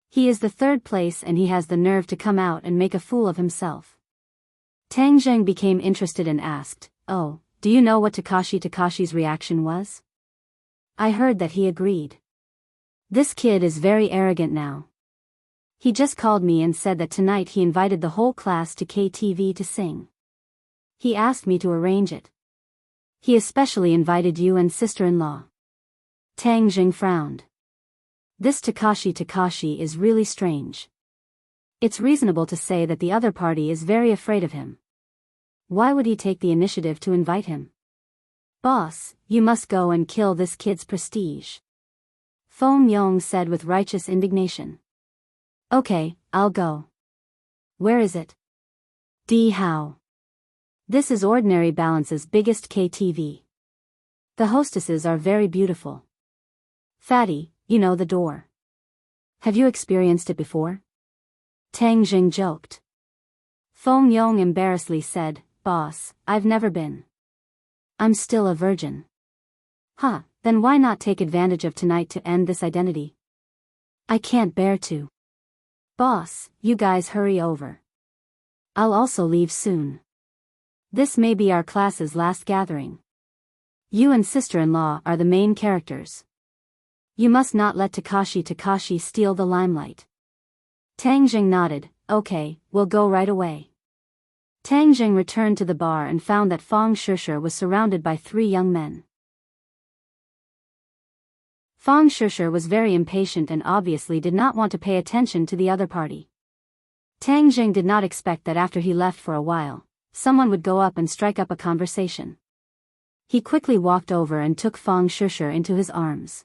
He is the 3rd place and he has the nerve to come out and make a fool of himself. Tang Zheng became interested and asked, Oh, do you know what Takashi's reaction was? I heard that he agreed. This kid is very arrogant now. He just called me and said that tonight he invited the whole class to KTV to sing. He asked me to arrange it. He especially invited you and sister-in-law. Tang Jing frowned. This Takashi is really strange. It's reasonable to say that the other party is very afraid of him. Why would he take the initiative to invite him? Boss, you must go and kill this kid's prestige. Feng Yong said with righteous indignation. Okay, I'll go. Where is it? Di Hao. This is Ordinary Balance's biggest KTV. The hostesses are very beautiful. Fatty, you know the door. Have you experienced it before? Tang Jing joked. Feng Yong embarrassedly said, Boss, I've never been. I'm still a virgin. Huh, then why not take advantage of tonight to end this identity? I can't bear to. Boss, you guys hurry over. I'll also leave soon. This may be our class's last gathering. You and sister-in-law are the main characters. You must not let Takashi steal the limelight. Tang Jing nodded, okay, we'll go right away. Tang Jing returned to the bar and found that Fang Shishir was surrounded by 3 young men. Fang Shishir was very impatient and obviously did not want to pay attention to the other party. Tang Jing did not expect that after he left for a while, someone would go up and strike up a conversation. He quickly walked over and took Fang Shishir into his arms.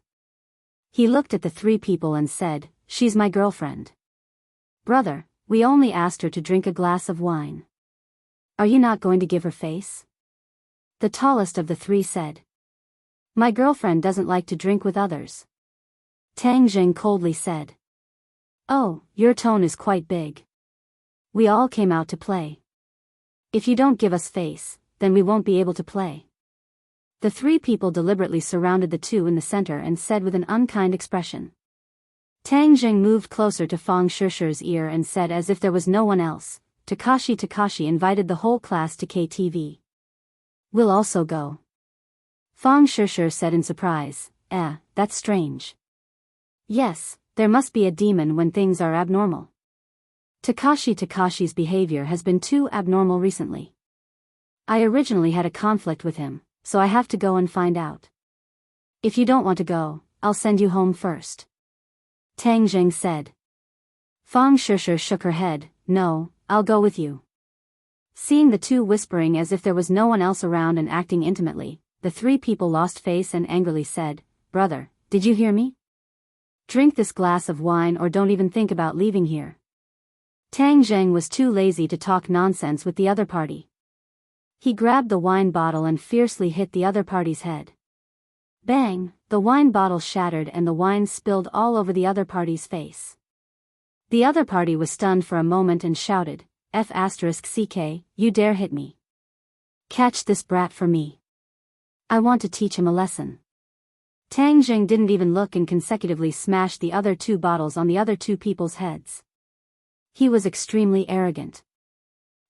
He looked at the 3 people and said, She's my girlfriend. Brother, we only asked her to drink a glass of wine. Are you not going to give her face? The tallest of the 3 said. My girlfriend doesn't like to drink with others. Tang Jing coldly said. Oh, your tone is quite big. We all came out to play. If you don't give us face, then we won't be able to play. The 3 people deliberately surrounded the 2 in the center and said with an unkind expression. Tang Jing moved closer to Fang Shishir's ear and said as if there was no one else, Takashi invited the whole class to KTV. We'll also go. Fang Shishir said in surprise, that's strange. Yes, there must be a demon when things are abnormal. Takashi's behavior has been too abnormal recently. I originally had a conflict with him, so I have to go and find out. If you don't want to go, I'll send you home first. Tang Jing said. Fang Shishir shook her head, no, I'll go with you. Seeing the 2 whispering as if there was no one else around and acting intimately, the 3 people lost face and angrily said, Brother, did you hear me? Drink this glass of wine or don't even think about leaving here. Tang Jing was too lazy to talk nonsense with the other party. He grabbed the wine bottle and fiercely hit the other party's head. Bang, the wine bottle shattered and the wine spilled all over the other party's face. The other party was stunned for a moment and shouted, F***CK, you dare hit me. Catch this brat for me. I want to teach him a lesson. Tang Jing didn't even look and consecutively smashed the other 2 bottles on the other 2 people's heads. He was extremely arrogant.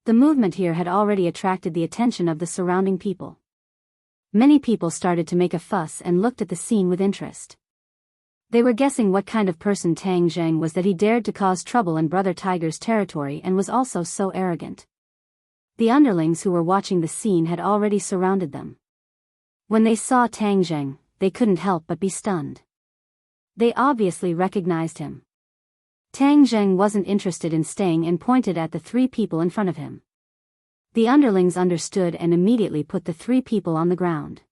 The movement here had already attracted the attention of the surrounding people. Many people started to make a fuss and looked at the scene with interest. They were guessing what kind of person Tang Jing was that he dared to cause trouble in Brother Tiger's territory and was also so arrogant. The underlings who were watching the scene had already surrounded them. When they saw Tang Jing, they couldn't help but be stunned. They obviously recognized him. Tang Jing wasn't interested in staying and pointed at the 3 people in front of him. The underlings understood and immediately put the 3 people on the ground.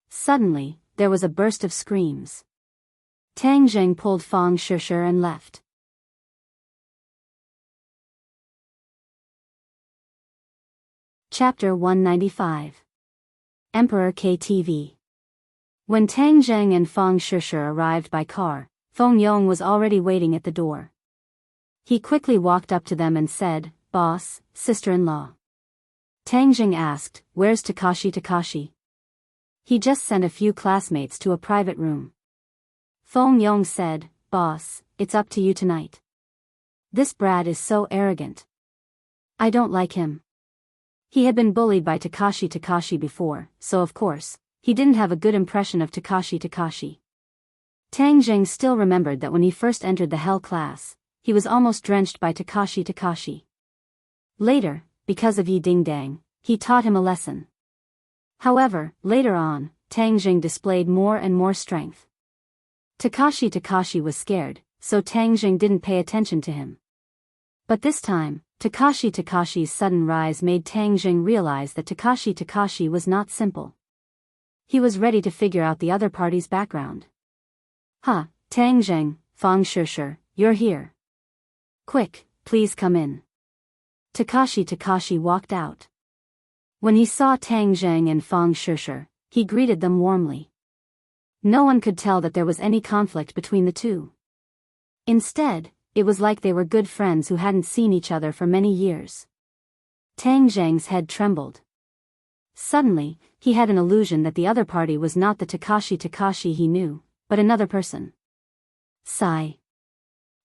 Suddenly, there was a burst of screams. Tang Jing pulled Fang Shishir and left. Chapter 195. Emperor KTV. When Tang Jing and Fang Shishir arrived by car, Feng Yong was already waiting at the door. He quickly walked up to them and said, Boss, sister-in-law. Tang Jing asked, Where's Takashi? He just sent a few classmates to a private room. Feng Yong said, Boss, it's up to you tonight. This brat is so arrogant. I don't like him. He had been bullied by Takashi before, so of course, he didn't have a good impression of Takashi. Tang Jing still remembered that when he first entered the Hell class, he was almost drenched by Takashi. Later, because of Yi Dingdang, he taught him a lesson. However, later on, Tang Jing displayed more and more strength. Takashi was scared, so Tang Jing didn't pay attention to him. But this time, Takashi's sudden rise made Tang Jing realize that Takashi was not simple. He was ready to figure out the other party's background. "Ha, Tang Jing, Fang Shishir, you're here. Quick, please come in." Takashi walked out. When he saw Tang Jing and Fang Shishir, he greeted them warmly. No one could tell that there was any conflict between the two. Instead, it was like they were good friends who hadn't seen each other for many years. Tang Jing's head trembled. Suddenly, he had an illusion that the other party was not the Takashi he knew, but another person. Sigh.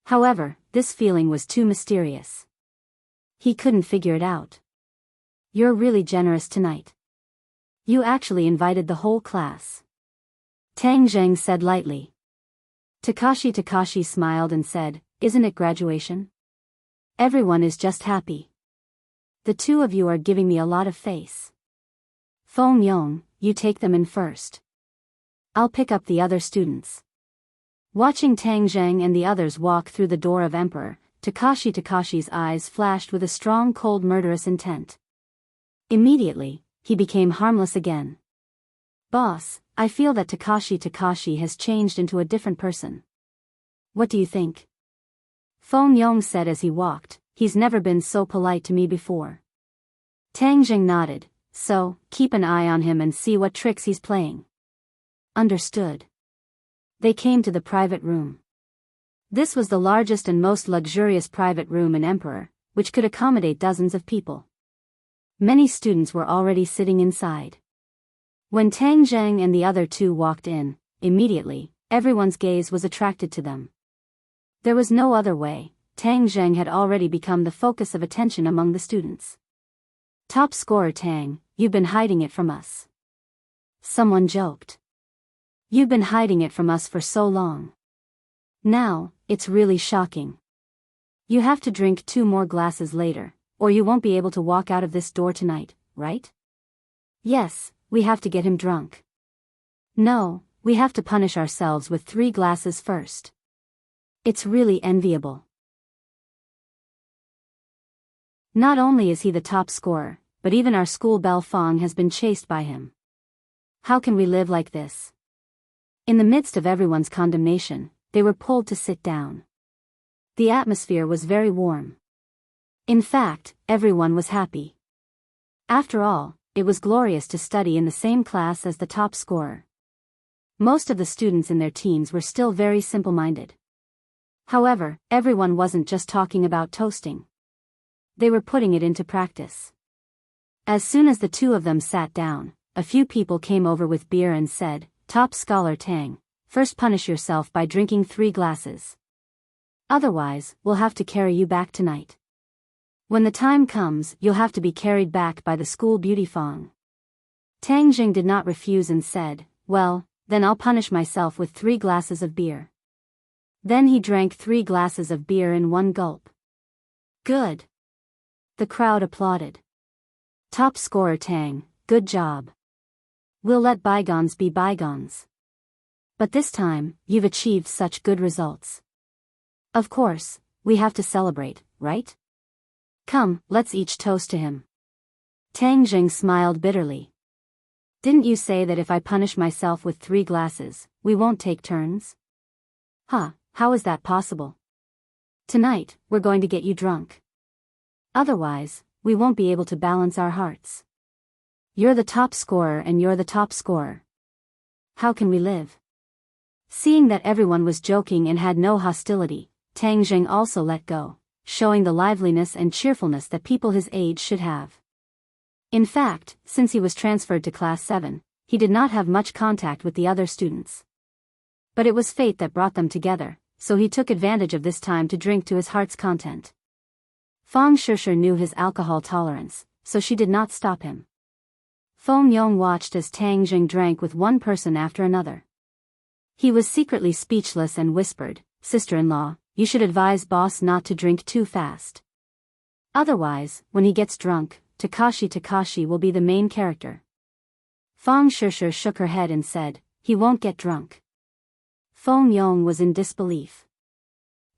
However, this feeling was too mysterious. He couldn't figure it out. "You're really generous tonight. You actually invited the whole class," Tang Jing said lightly. Takashi smiled and said, "Isn't it graduation? Everyone is just happy. The two of you are giving me a lot of face. Feng Yong, you take them in first. I'll pick up the other students." Watching Tang Jing and the others walk through the door of Emperor, Takashi's eyes flashed with a strong cold murderous intent. Immediately, he became harmless again. "Boss, I feel that Takashi has changed into a different person. What do you think?" Feng Yong said as he walked, "He's never been so polite to me before." Tang Jing nodded, "So, keep an eye on him and see what tricks he's playing." Understood. They came to the private room. This was the largest and most luxurious private room in Emperor, which could accommodate dozens of people. Many students were already sitting inside. When Tang Jing and the other two walked in, immediately, everyone's gaze was attracted to them. There was no other way, Tang Jing had already become the focus of attention among the students. "Top scorer Tang, you've been hiding it from us." Someone joked. "You've been hiding it from us for so long. Now, it's really shocking. You have to drink 2 more glasses later, or you won't be able to walk out of this door tonight, right?" "Yes, we have to get him drunk." "No, we have to punish ourselves with 3 glasses first. It's really enviable." Not only is he the top scorer, but even our school belle Fang has been chased by him. How can we live like this? In the midst of everyone's condemnation, they were pulled to sit down. The atmosphere was very warm. In fact, everyone was happy. After all, it was glorious to study in the same class as the top scorer. Most of the students in their teens were still very simple-minded. However, everyone wasn't just talking about toasting. They were putting it into practice. As soon as the two of them sat down, a few people came over with beer and said, "Top scholar Tang, first punish yourself by drinking 3 glasses. Otherwise, we'll have to carry you back tonight. When the time comes, you'll have to be carried back by the school beauty Fang." Tang Jing did not refuse and said, "Well, then I'll punish myself with 3 glasses of beer." Then he drank 3 glasses of beer in one gulp. "Good." The crowd applauded. "Top scorer Tang, good job. We'll let bygones be bygones. But this time, you've achieved such good results. Of course, we have to celebrate, right? Come, let's each toast to him." Tang Jing smiled bitterly. "Didn't you say that if I punish myself with 3 glasses, we won't take turns?" "Huh, how is that possible? Tonight, we're going to get you drunk. Otherwise, we won't be able to balance our hearts. You're the top scorer and you're the top scorer. How can we live?" Seeing that everyone was joking and had no hostility, Tang Jing also let go, showing the liveliness and cheerfulness that people his age should have. In fact, since he was transferred to Class 7, he did not have much contact with the other students. But it was fate that brought them together, so he took advantage of this time to drink to his heart's content. Fang Shishir knew his alcohol tolerance, so she did not stop him. Feng Yong watched as Tang Jing drank with one person after another. He was secretly speechless and whispered, "Sister-in-law, you should advise boss not to drink too fast. Otherwise, when he gets drunk, Takashi will be the main character. Fong Shishir shook her head and said, he won't get drunk. Fong Yong was in disbelief.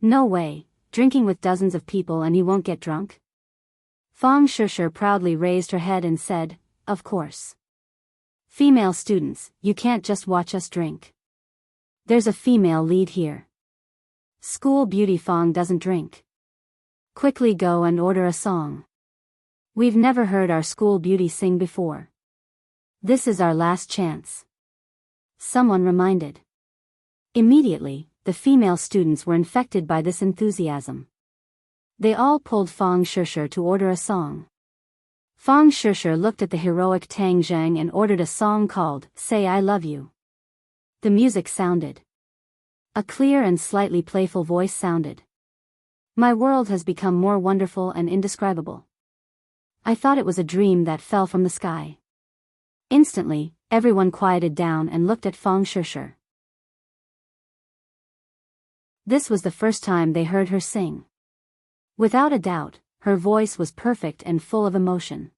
No way, drinking with dozens of people and he won't get drunk? Fong Shishir proudly raised her head and said, of course. Female students, you can't just watch us drink. There's a female lead here. School beauty Fong doesn't drink. Quickly go and order a song. We've never heard our school beauty sing before. This is our last chance. Someone reminded. Immediately, the female students were infected by this enthusiasm. They all pulled Fong Shishir to order a song. Fong Shishir looked at the heroic Tang Zhang and ordered a song called Say I Love You. The music sounded. A clear and slightly playful voice sounded. My world has become more wonderful and indescribable. I thought it was a dream that fell from the sky. Instantly, everyone quieted down and looked at Fong Shishir. This was the first time they heard her sing. Without a doubt, her voice was perfect and full of emotion.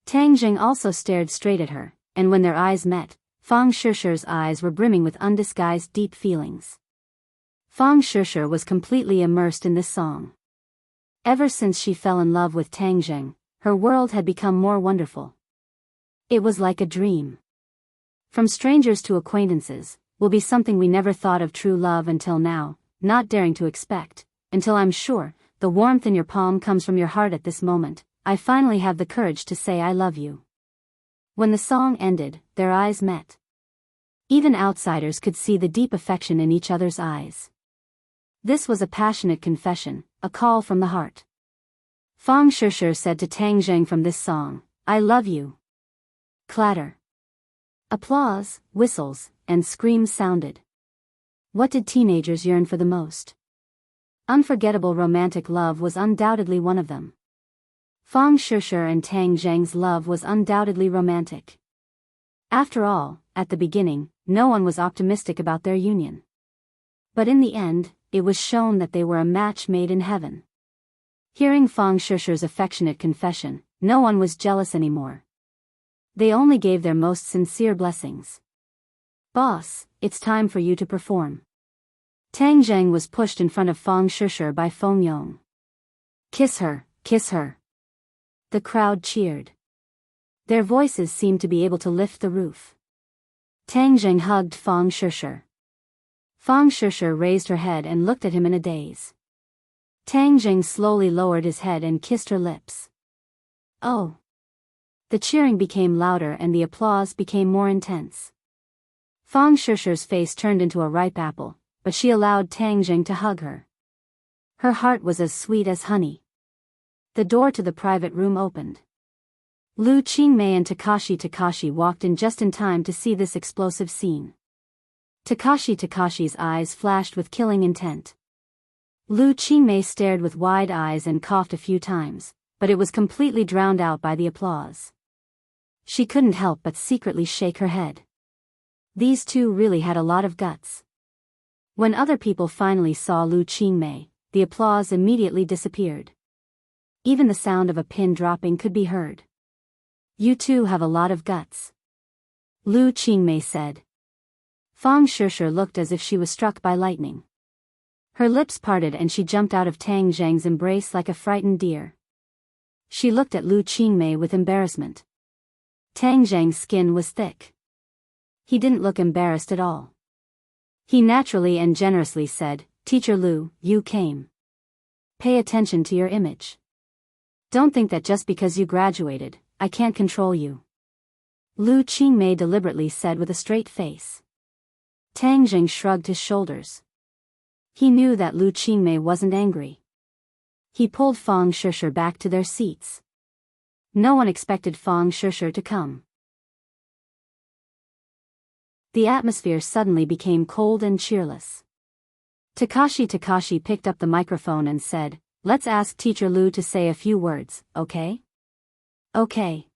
Tang Jing also stared straight at her, and when their eyes met, Fong Shishir's eyes were brimming with undisguised deep feelings. Fong Shishir was completely immersed in this song. Ever since she fell in love with Tang Jing, her world had become more wonderful. It was like a dream. From strangers to acquaintances, will be something we never thought of true love until now, not daring to expect, until I'm sure, the warmth in your palm comes from your heart at this moment, I finally have the courage to say I love you. When the song ended, their eyes met. Even outsiders could see the deep affection in each other's eyes. This was a passionate confession, a call from the heart. Fong Shishir said to Tang Zheng from this song, I love you. Clatter. Applause, whistles, and screams sounded. What did teenagers yearn for the most? Unforgettable romantic love was undoubtedly one of them. Fong Shishir and Tang Zheng's love was undoubtedly romantic. After all, at the beginning, no one was optimistic about their union. But in the end, it was shown that they were a match made in heaven. Hearing Fong Shishir's affectionate confession, no one was jealous anymore. They only gave their most sincere blessings. Boss, it's time for you to perform. Tang Zheng was pushed in front of Fong Shishir by Fong Yong. Kiss her, kiss her. The crowd cheered. Their voices seemed to be able to lift the roof. Tang Zheng hugged Fong Shishir. Fong Shishir raised her head and looked at him in a daze. Tang Zheng slowly lowered his head and kissed her lips. Oh! The cheering became louder and the applause became more intense. Fong Shishir's face turned into a ripe apple, but she allowed Tang Zheng to hug her. Her heart was as sweet as honey. The door to the private room opened. Lu Qingmei and Takashi walked in just in time to see this explosive scene. Takashi's eyes flashed with killing intent. Lu Qingmei stared with wide eyes and coughed a few times, but it was completely drowned out by the applause. She couldn't help but secretly shake her head. These two really had a lot of guts. When other people finally saw Lu Qingmei, the applause immediately disappeared. Even the sound of a pin dropping could be heard. You two have a lot of guts. Lu Qingmei said. Fong Shishir looked as if she was struck by lightning. Her lips parted and she jumped out of Tang Zheng's embrace like a frightened deer. She looked at Lu Qingmei with embarrassment. Tang Zheng's skin was thick. He didn't look embarrassed at all. He naturally and generously said, Teacher Lu, you came. Pay attention to your image. Don't think that just because you graduated, I can't control you. Lu Qingmei deliberately said with a straight face. Tang Zheng shrugged his shoulders. He knew that Lu Qingmei wasn't angry. He pulled Fong Shishir back to their seats. No one expected Fong Shishir to come. The atmosphere suddenly became cold and cheerless. Takashi picked up the microphone and said, Let's ask Teacher Lu to say a few words, okay? Okay.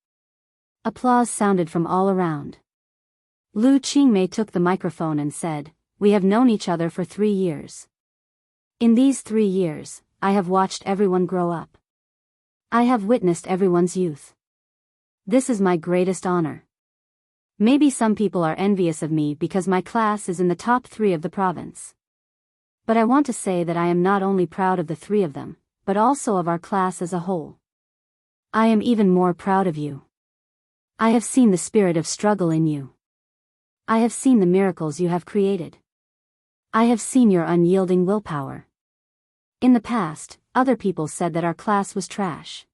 Applause sounded from all around. Lu Qingmei took the microphone and said, We have known each other for 3 years. In these 3 years, I have watched everyone grow up. I have witnessed everyone's youth. This is my greatest honor. Maybe some people are envious of me because my class is in the top 3 of the province. But I want to say that I am not only proud of the 3 of them, but also of our class as a whole. I am even more proud of you. I have seen the spirit of struggle in you. I have seen the miracles you have created. I have seen your unyielding willpower. In the past, other people said that our class was trash.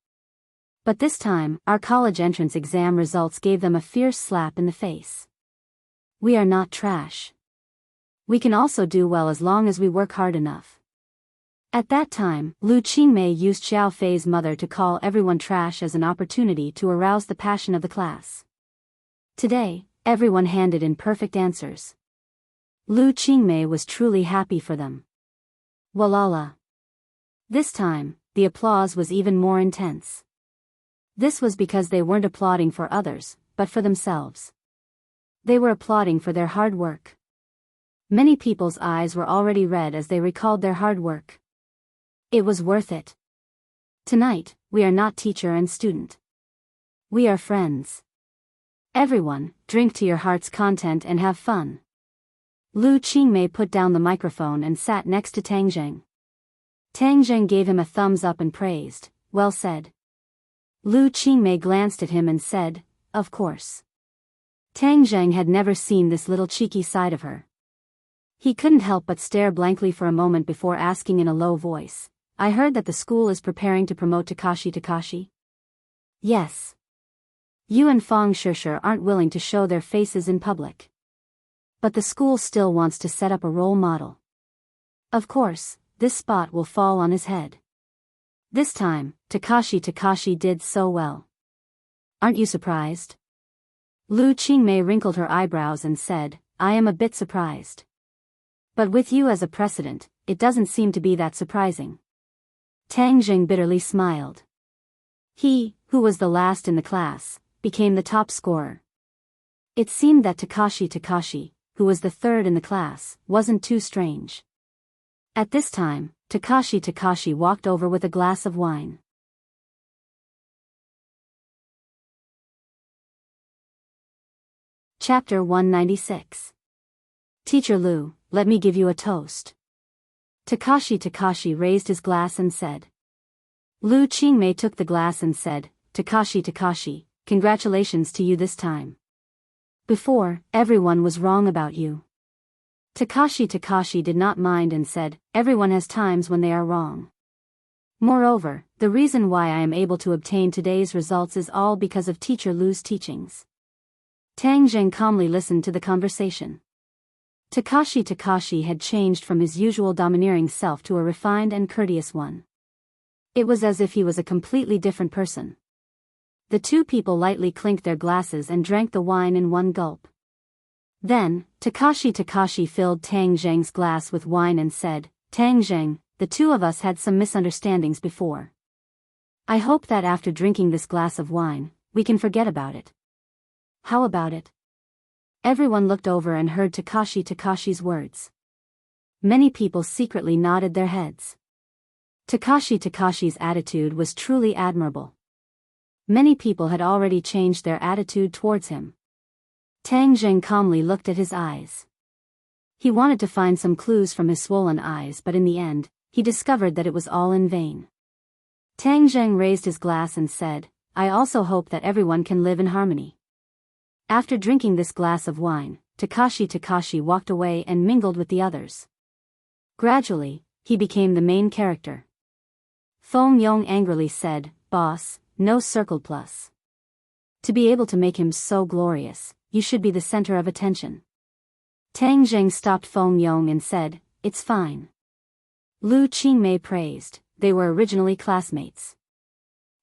But this time, our college entrance exam results gave them a fierce slap in the face. We are not trash. We can also do well as long as we work hard enough. At that time, Lu Qingmei used Xiao Fei's mother to call everyone trash as an opportunity to arouse the passion of the class. Today, everyone handed in perfect answers. Lu Qingmei was truly happy for them. Walala. This time, the applause was even more intense. This was because they weren't applauding for others, but for themselves. They were applauding for their hard work. Many people's eyes were already red as they recalled their hard work. It was worth it. Tonight, we are not teacher and student. We are friends. Everyone, drink to your heart's content and have fun. Lu Qingmei put down the microphone and sat next to Tang Zheng. Tang Zheng gave him a thumbs up and praised, "Well said." Lu Qingmei glanced at him and said, "Of course." Tang Zheng had never seen this little cheeky side of her. He couldn't help but stare blankly for a moment before asking in a low voice, "I heard that the school is preparing to promote Takashi." "Yes. You and Fang Shishir aren't willing to show their faces in public. But the school still wants to set up a role model. Of course, this spot will fall on his head. This time, Takashi did so well. Aren't you surprised?" Lu Qingmei wrinkled her eyebrows and said, "I am a bit surprised. But with you as a precedent, it doesn't seem to be that surprising." Tang Zheng bitterly smiled. He, who was the last in the class, became the top scorer. It seemed that Takashi, who was the 3rd in the class, wasn't too strange. At this time, Takashi walked over with a glass of wine. Chapter 196. Teacher Lu, let me give you a toast. Takashi raised his glass and said. Lu Qingmei took the glass and said, Takashi, congratulations to you this time. Before, everyone was wrong about you. Takashi did not mind and said, everyone has times when they are wrong. Moreover, the reason why I am able to obtain today's results is all because of Teacher Lu's teachings. Tang Zheng calmly listened to the conversation. Takashi had changed from his usual domineering self to a refined and courteous one. It was as if he was a completely different person. The two people lightly clinked their glasses and drank the wine in one gulp. Then, Takashi filled Tang Zheng's glass with wine and said, Tang Zheng, the two of us had some misunderstandings before. I hope that after drinking this glass of wine, we can forget about it. How about it? Everyone looked over and heard Takashi's words. Many people secretly nodded their heads. Takashi's attitude was truly admirable. Many people had already changed their attitude towards him. Tang Zheng calmly looked at his eyes. He wanted to find some clues from his swollen eyes, but in the end, he discovered that it was all in vain. Tang Zheng raised his glass and said, I also hope that everyone can live in harmony. After drinking this glass of wine, Takashi walked away and mingled with the others. Gradually, he became the main character. Feng Yong angrily said, Boss, no circled plus. To be able to make him so glorious, you should be the center of attention. Tang Zheng stopped Feng Yong and said, It's fine. Lu Qingmei praised, they were originally classmates.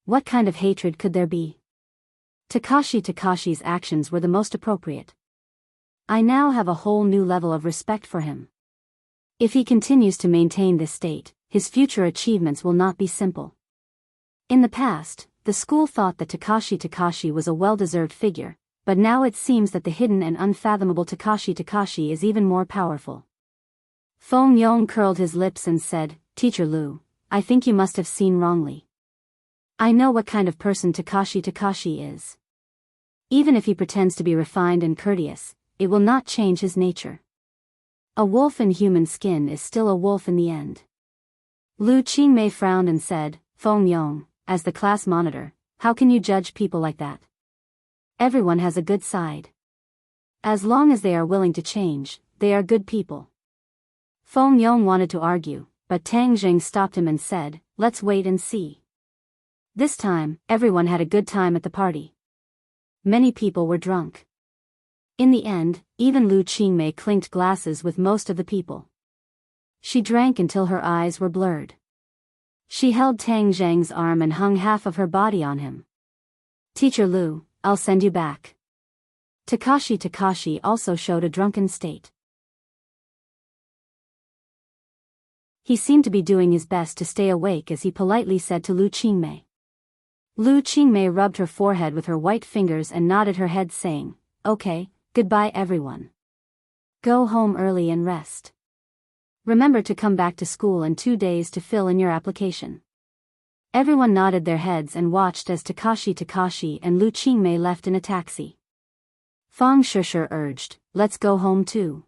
What kind of hatred could there be? Takashi's actions were the most appropriate. I now have a whole new level of respect for him. If he continues to maintain this state, his future achievements will not be simple. In the past, the school thought that Takashi was a well-deserved figure, but now it seems that the hidden and unfathomable Takashi is even more powerful. Feng Yong curled his lips and said, Teacher Lu, I think you must have seen wrongly. I know what kind of person Takashi is. Even if he pretends to be refined and courteous, it will not change his nature. A wolf in human skin is still a wolf in the end. Lu Qingmei frowned and said, Feng Yong, as the class monitor, how can you judge people like that? Everyone has a good side. As long as they are willing to change, they are good people. Feng Yong wanted to argue, but Tang Jing stopped him and said, let's wait and see. This time, everyone had a good time at the party. Many people were drunk. In the end, even Lu Qingmei clinked glasses with most of the people. She drank until her eyes were blurred. She held Tang Zhang's arm and hung half of her body on him. Teacher Lu, I'll send you back. Takashi also showed a drunken state. He seemed to be doing his best to stay awake as he politely said to Lu Qingmei. Lu Qingmei rubbed her forehead with her white fingers and nodded her head saying, okay, goodbye everyone. Go home early and rest. Remember to come back to school in 2 days to fill in your application. Everyone nodded their heads and watched as Takashi and Lu Qingmei left in a taxi. Fang Shusher urged, let's go home too.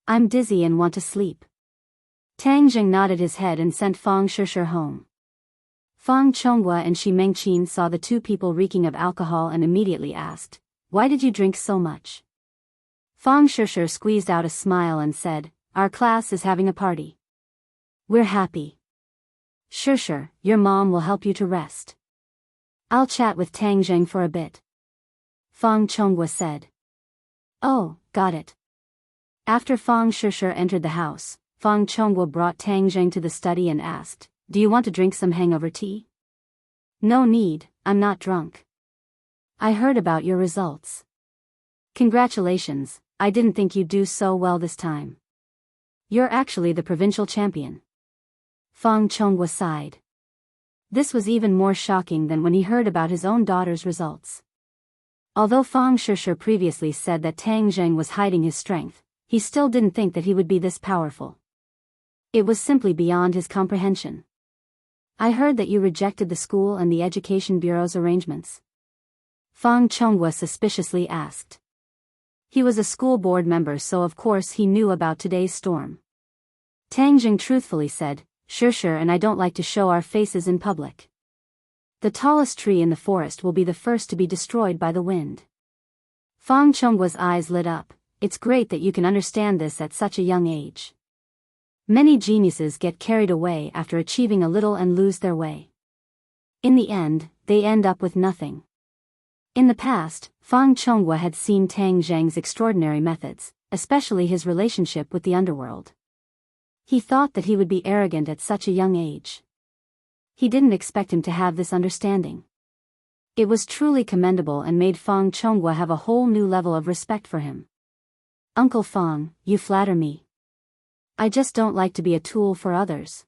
I'm dizzy and want to sleep. Tang Jing nodded his head and sent Fang Shusher home. Fang Chonghua and Shi Mengqin saw the two people reeking of alcohol and immediately asked, why did you drink so much? Fang Shusher squeezed out a smile and said, our class is having a party. We're happy. Shusher, your mom will help you to rest. I'll chat with Tang Jing for a bit. Fang Chonghua said. Oh, got it. After Fang Shusher entered the house, Fang Chonghua brought Tang Jing to the study and asked, do you want to drink some hangover tea? No need, I'm not drunk. I heard about your results. Congratulations, I didn't think you'd do so well this time. You're actually the provincial champion. Fang Chonghua sighed. This was even more shocking than when he heard about his own daughter's results. Although Fang Shusher previously said that Tang Jing was hiding his strength, he still didn't think that he would be this powerful. It was simply beyond his comprehension. I heard that you rejected the school and the Education Bureau's arrangements. Fang Chonghua suspiciously asked. He was a school board member, so of course he knew about today's storm. Tang Jing truthfully said, Sure, and I don't like to show our faces in public. The tallest tree in the forest will be the first to be destroyed by the wind. Fang Chonghua's eyes lit up. It's great that you can understand this at such a young age. Many geniuses get carried away after achieving a little and lose their way. In the end, they end up with nothing. In the past, Fang Chonghua had seen Tang Zhang's extraordinary methods, especially his relationship with the underworld. He thought that he would be arrogant at such a young age. He didn't expect him to have this understanding. It was truly commendable and made Fang Chonghua have a whole new level of respect for him. Uncle Fang, you flatter me. I just don't like to be a tool for others.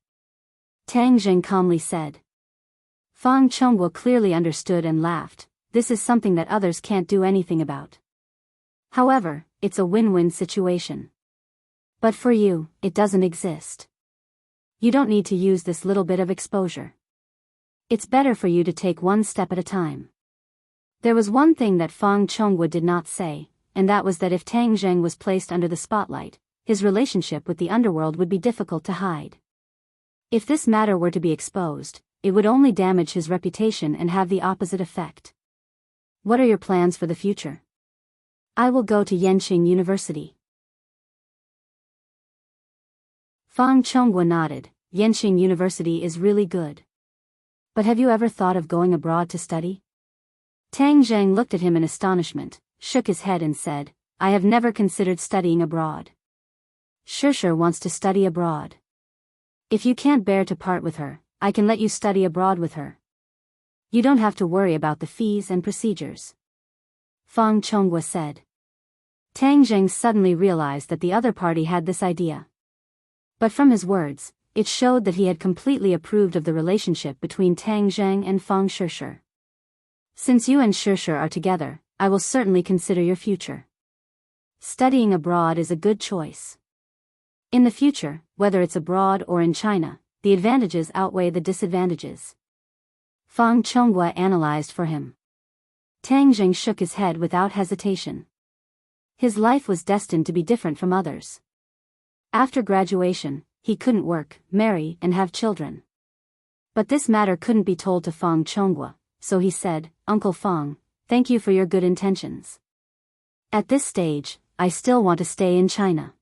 Tang Jing calmly said. Fang Chonghua clearly understood and laughed. This is something that others can't do anything about. However, it's a win-win situation. But for you, it doesn't exist. You don't need to use this little bit of exposure. It's better for you to take one step at a time. There was one thing that Fang Chonghua did not say, and that was that if Tang Zheng was placed under the spotlight, his relationship with the underworld would be difficult to hide. If this matter were to be exposed, it would only damage his reputation and have the opposite effect. What are your plans for the future? I will go to Yenqing University. Fang Chonghua nodded. Yenqing University is really good. But have you ever thought of going abroad to study? Tang Zheng looked at him in astonishment, shook his head and said, I have never considered studying abroad. Sure wants to study abroad. If you can't bear to part with her, I can let you study abroad with her. You don't have to worry about the fees and procedures. Fang Chonghua said. Tang Zheng suddenly realized that the other party had this idea. But from his words, it showed that he had completely approved of the relationship between Tang Zheng and Fang Shusher. Since you and Shusher are together, I will certainly consider your future. Studying abroad is a good choice. In the future, whether it's abroad or in China, the advantages outweigh the disadvantages. Fang Chonghua analyzed for him. Tang Jing shook his head without hesitation. His life was destined to be different from others. After graduation, he couldn't work, marry, and have children. But this matter couldn't be told to Fang Chonghua, so he said, "Uncle Fang, thank you for your good intentions. At this stage, I still want to stay in China."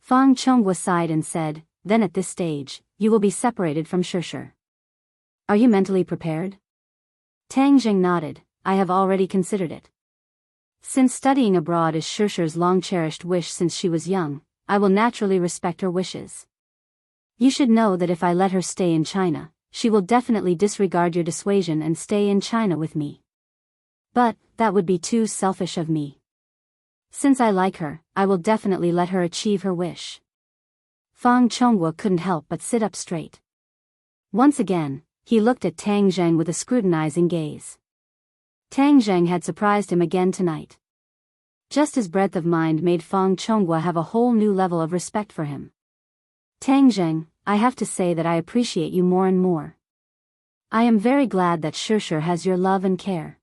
Fang Chonghua sighed and said, "Then at this stage, you will be separated from Shishir. Are you mentally prepared?" Tang Jing nodded. "I have already considered it. Since studying abroad is Shishir's long-cherished wish since she was young, I will naturally respect her wishes. You should know that if I let her stay in China, she will definitely disregard your dissuasion and stay in China with me. But, that would be too selfish of me. Since I like her, I will definitely let her achieve her wish." Fang Chonghua couldn't help but sit up straight. Once again, he looked at Tang Zheng with a scrutinizing gaze. Tang Zheng had surprised him again tonight. Just his breadth of mind made Fang Chonghua have a whole new level of respect for him. "Tang Zheng, I have to say that I appreciate you more and more. I am very glad that Shishir has your love and care.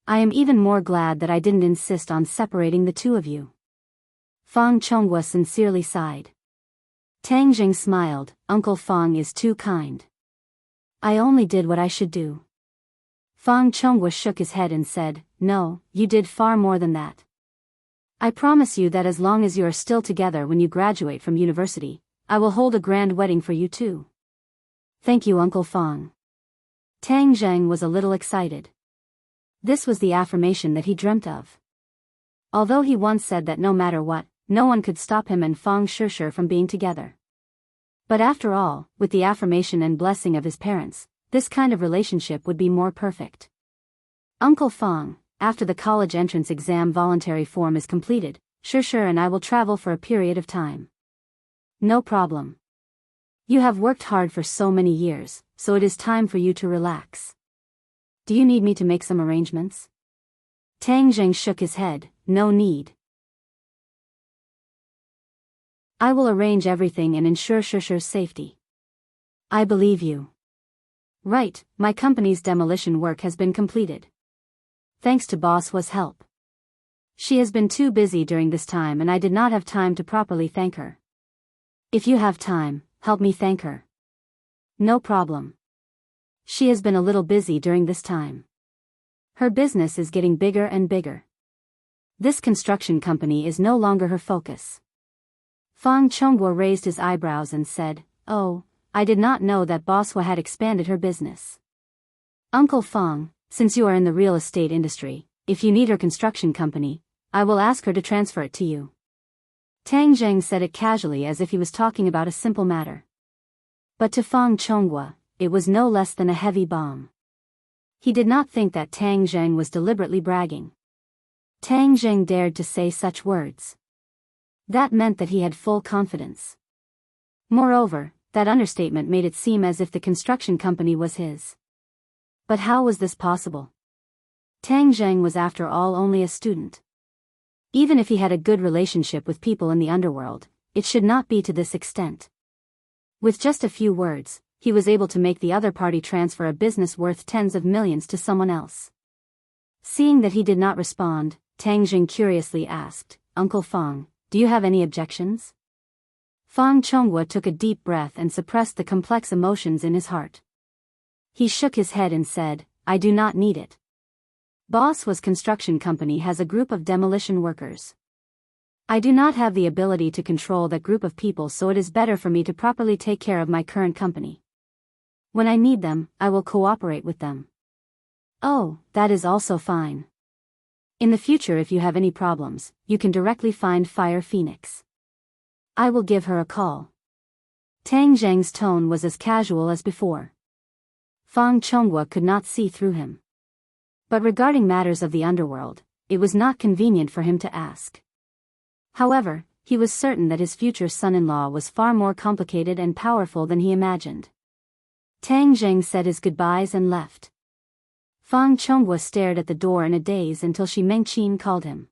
I am even more glad that I didn't insist on separating the two of you." Fang Chonghua sincerely sighed. Tang Jing smiled. "Uncle Fang is too kind. I only did what I should do." Fang Chonghua shook his head and said, "No, you did far more than that. I promise you that as long as you are still together when you graduate from university, I will hold a grand wedding for you too." "Thank you, Uncle Fang." Tang Zheng was a little excited. This was the affirmation that he dreamt of. Although he once said that no matter what, no one could stop him and Fang Shishir from being together. But after all, with the affirmation and blessing of his parents, this kind of relationship would be more perfect. "Uncle Fang, after the college entrance exam voluntary form is completed, Shishir and I will travel for a period of time." "No problem. You have worked hard for so many years, so it is time for you to relax. Do you need me to make some arrangements?" Tang Zheng shook his head. "No need. I will arrange everything and ensure Shishir's safety." "I believe you." "Right, my company's demolition work has been completed. Thanks to Boss Hua's help. She has been too busy during this time and I did not have time to properly thank her. If you have time, help me thank her." "No problem. She has been a little busy during this time. Her business is getting bigger and bigger. This construction company is no longer her focus." Fang Chonghua raised his eyebrows and said, "Oh, I did not know that Boss Hua had expanded her business." "Uncle Fang, since you are in the real estate industry, if you need her construction company, I will ask her to transfer it to you." Tang Zheng said it casually as if he was talking about a simple matter. But to Fang Chonghua, it was no less than a heavy bomb. He did not think that Tang Zheng was deliberately bragging. Tang Zheng dared to say such words. That meant that he had full confidence. Moreover, that understatement made it seem as if the construction company was his. But how was this possible? Tang Zheng was after all only a student. Even if he had a good relationship with people in the underworld, it should not be to this extent. With just a few words, he was able to make the other party transfer a business worth tens of millions to someone else. Seeing that he did not respond, Tang Jing curiously asked, "Uncle Fang, do you have any objections?" Fang Chonghua took a deep breath and suppressed the complex emotions in his heart. He shook his head and said, "I do not need it. Boss Hua's construction company has a group of demolition workers. I do not have the ability to control that group of people, so it is better for me to properly take care of my current company. When I need them, I will cooperate with them." "Oh, that is also fine. In the future, if you have any problems, you can directly find Fire Phoenix. I will give her a call." Tang Zheng's tone was as casual as before. Fang Chonghua could not see through him. But regarding matters of the underworld, it was not convenient for him to ask. However, he was certain that his future son-in-law was far more complicated and powerful than he imagined. Tang Zheng said his goodbyes and left. Fang Chonghua stared at the door in a daze until Shi Mengqin called him.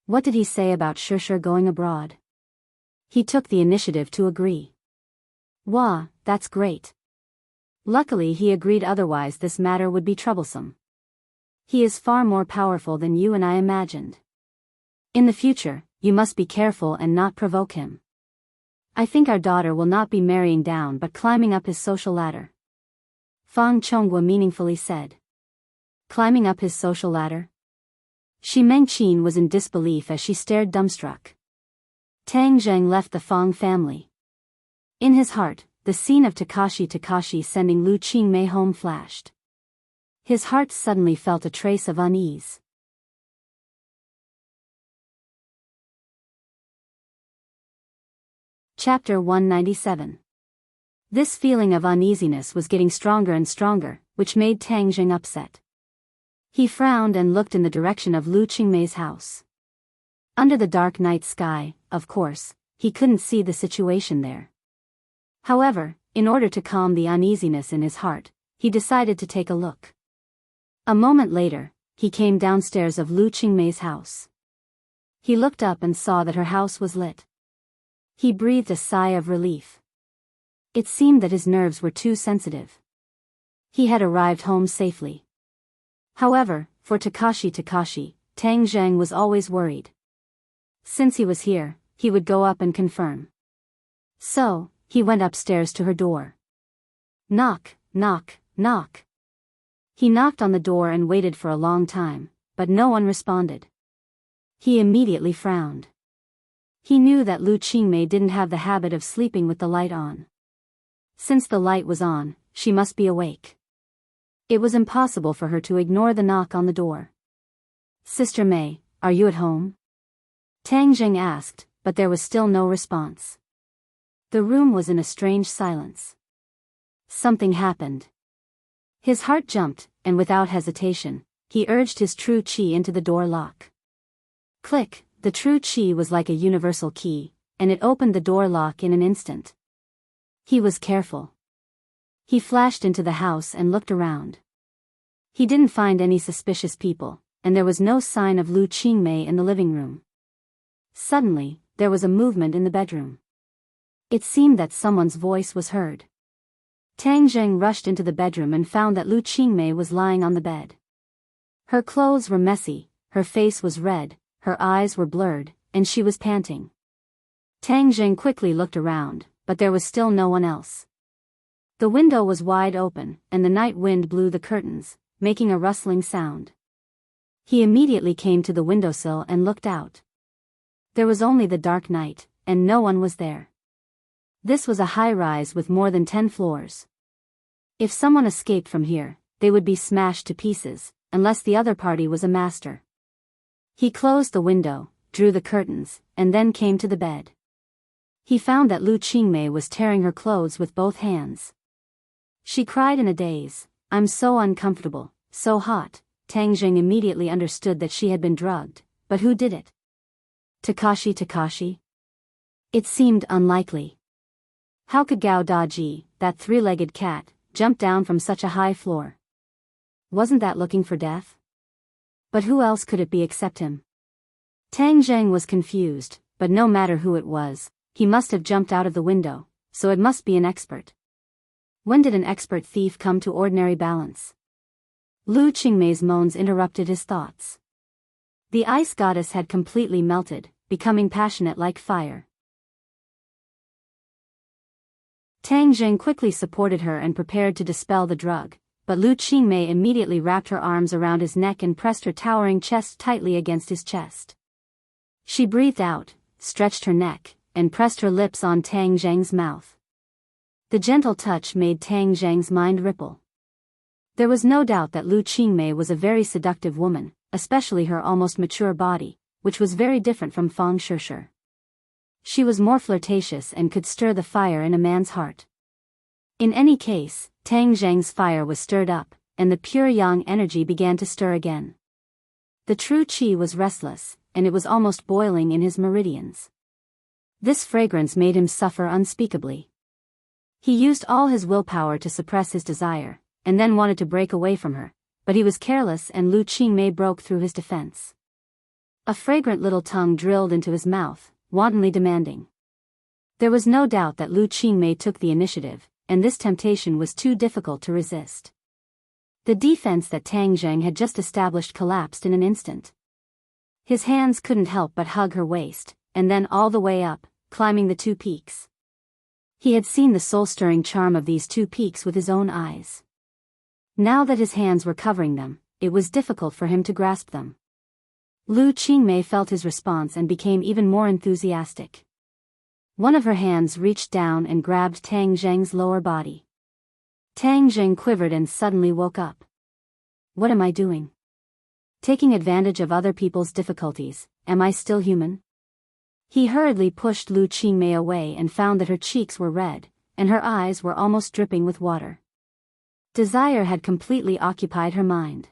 What did he say about Shishir going abroad? He took the initiative to agree. Wah, that's great. Luckily he agreed, otherwise this matter would be troublesome. He is far more powerful than you and I imagined. In the future, you must be careful and not provoke him. I think our daughter will not be marrying down but climbing up his social ladder. Fang Chonghua meaningfully said. Climbing up his social ladder? Shi Mengqin was in disbelief as she stared dumbstruck. Tang Zheng left the Fang family. In his heart, the scene of Takashi sending Lu Qingmei home flashed. His heart suddenly felt a trace of unease. Chapter 197. This feeling of uneasiness was getting stronger and stronger, which made Tang Zheng upset. He frowned and looked in the direction of Lu Qingmei's house. Under the dark night sky, of course, he couldn't see the situation there. However, in order to calm the uneasiness in his heart, he decided to take a look. A moment later, he came downstairs of Lu Qingmei's house. He looked up and saw that her house was lit. He breathed a sigh of relief. It seemed that his nerves were too sensitive. He had arrived home safely. However, for Takashi, Tang Zheng was always worried. Since he was here, he would go up and confirm. So, he went upstairs to her door. Knock, knock, knock. He knocked on the door and waited for a long time, but no one responded. He immediately frowned. He knew that Lu Qingmei didn't have the habit of sleeping with the light on. Since the light was on, she must be awake. It was impossible for her to ignore the knock on the door. Sister Mei, are you at home? Tang Zheng asked, but there was still no response. The room was in a strange silence. Something happened. His heart jumped, and without hesitation, he urged his true qi into the door lock. Click, the true qi was like a universal key, and it opened the door lock in an instant. He was careful. He flashed into the house and looked around. He didn't find any suspicious people, and there was no sign of Lu Qingmei in the living room. Suddenly, there was a movement in the bedroom. It seemed that someone's voice was heard. Tang Zheng rushed into the bedroom and found that Lu Qingmei was lying on the bed. Her clothes were messy, her face was red, her eyes were blurred, and she was panting. Tang Zheng quickly looked around, but there was still no one else. The window was wide open, and the night wind blew the curtains, making a rustling sound. He immediately came to the windowsill and looked out. There was only the dark night, and no one was there. This was a high-rise with more than 10 floors. If someone escaped from here, they would be smashed to pieces, unless the other party was a master. He closed the window, drew the curtains, and then came to the bed. He found that Lu Qingmei was tearing her clothes with both hands. She cried in a daze, "I'm so uncomfortable, so hot." Tang Zheng immediately understood that she had been drugged, but who did it? Takashi? It seemed unlikely. How could Gao Daji, that three-legged cat, jump down from such a high floor? Wasn't that looking for death? But who else could it be except him? Tang Zheng was confused, but no matter who it was, he must have jumped out of the window, so it must be an expert. When did an expert thief come to ordinary balance? Lu Qingmei's moans interrupted his thoughts. The ice goddess had completely melted, becoming passionate like fire. Tang Zheng quickly supported her and prepared to dispel the drug, but Lu Qingmei immediately wrapped her arms around his neck and pressed her towering chest tightly against his chest. She breathed out, stretched her neck, and pressed her lips on Tang Zheng's mouth. The gentle touch made Tang Zheng's mind ripple. There was no doubt that Lu Qingmei was a very seductive woman, especially her almost mature body, which was very different from Fang Shishir. She was more flirtatious and could stir the fire in a man's heart. In any case, Tang Zheng's fire was stirred up, and the pure yang energy began to stir again. The true qi was restless, and it was almost boiling in his meridians. This fragrance made him suffer unspeakably. He used all his willpower to suppress his desire, and then wanted to break away from her, but he was careless and Lu Qingmei broke through his defense. A fragrant little tongue drilled into his mouth, wantonly demanding. There was no doubt that Lu Qingmei took the initiative, and this temptation was too difficult to resist. The defense that Tang Zheng had just established collapsed in an instant. His hands couldn't help but hug her waist, and then all the way up, climbing the 2 peaks. He had seen the soul-stirring charm of these 2 peaks with his own eyes. Now that his hands were covering them, it was difficult for him to grasp them. Lu Qingmei felt his response and became even more enthusiastic. One of her hands reached down and grabbed Tang Zheng's lower body. Tang Zheng quivered and suddenly woke up. What am I doing? Taking advantage of other people's difficulties, am I still human? He hurriedly pushed Lu Qingmei away and found that her cheeks were red, and her eyes were almost dripping with water. Desire had completely occupied her mind.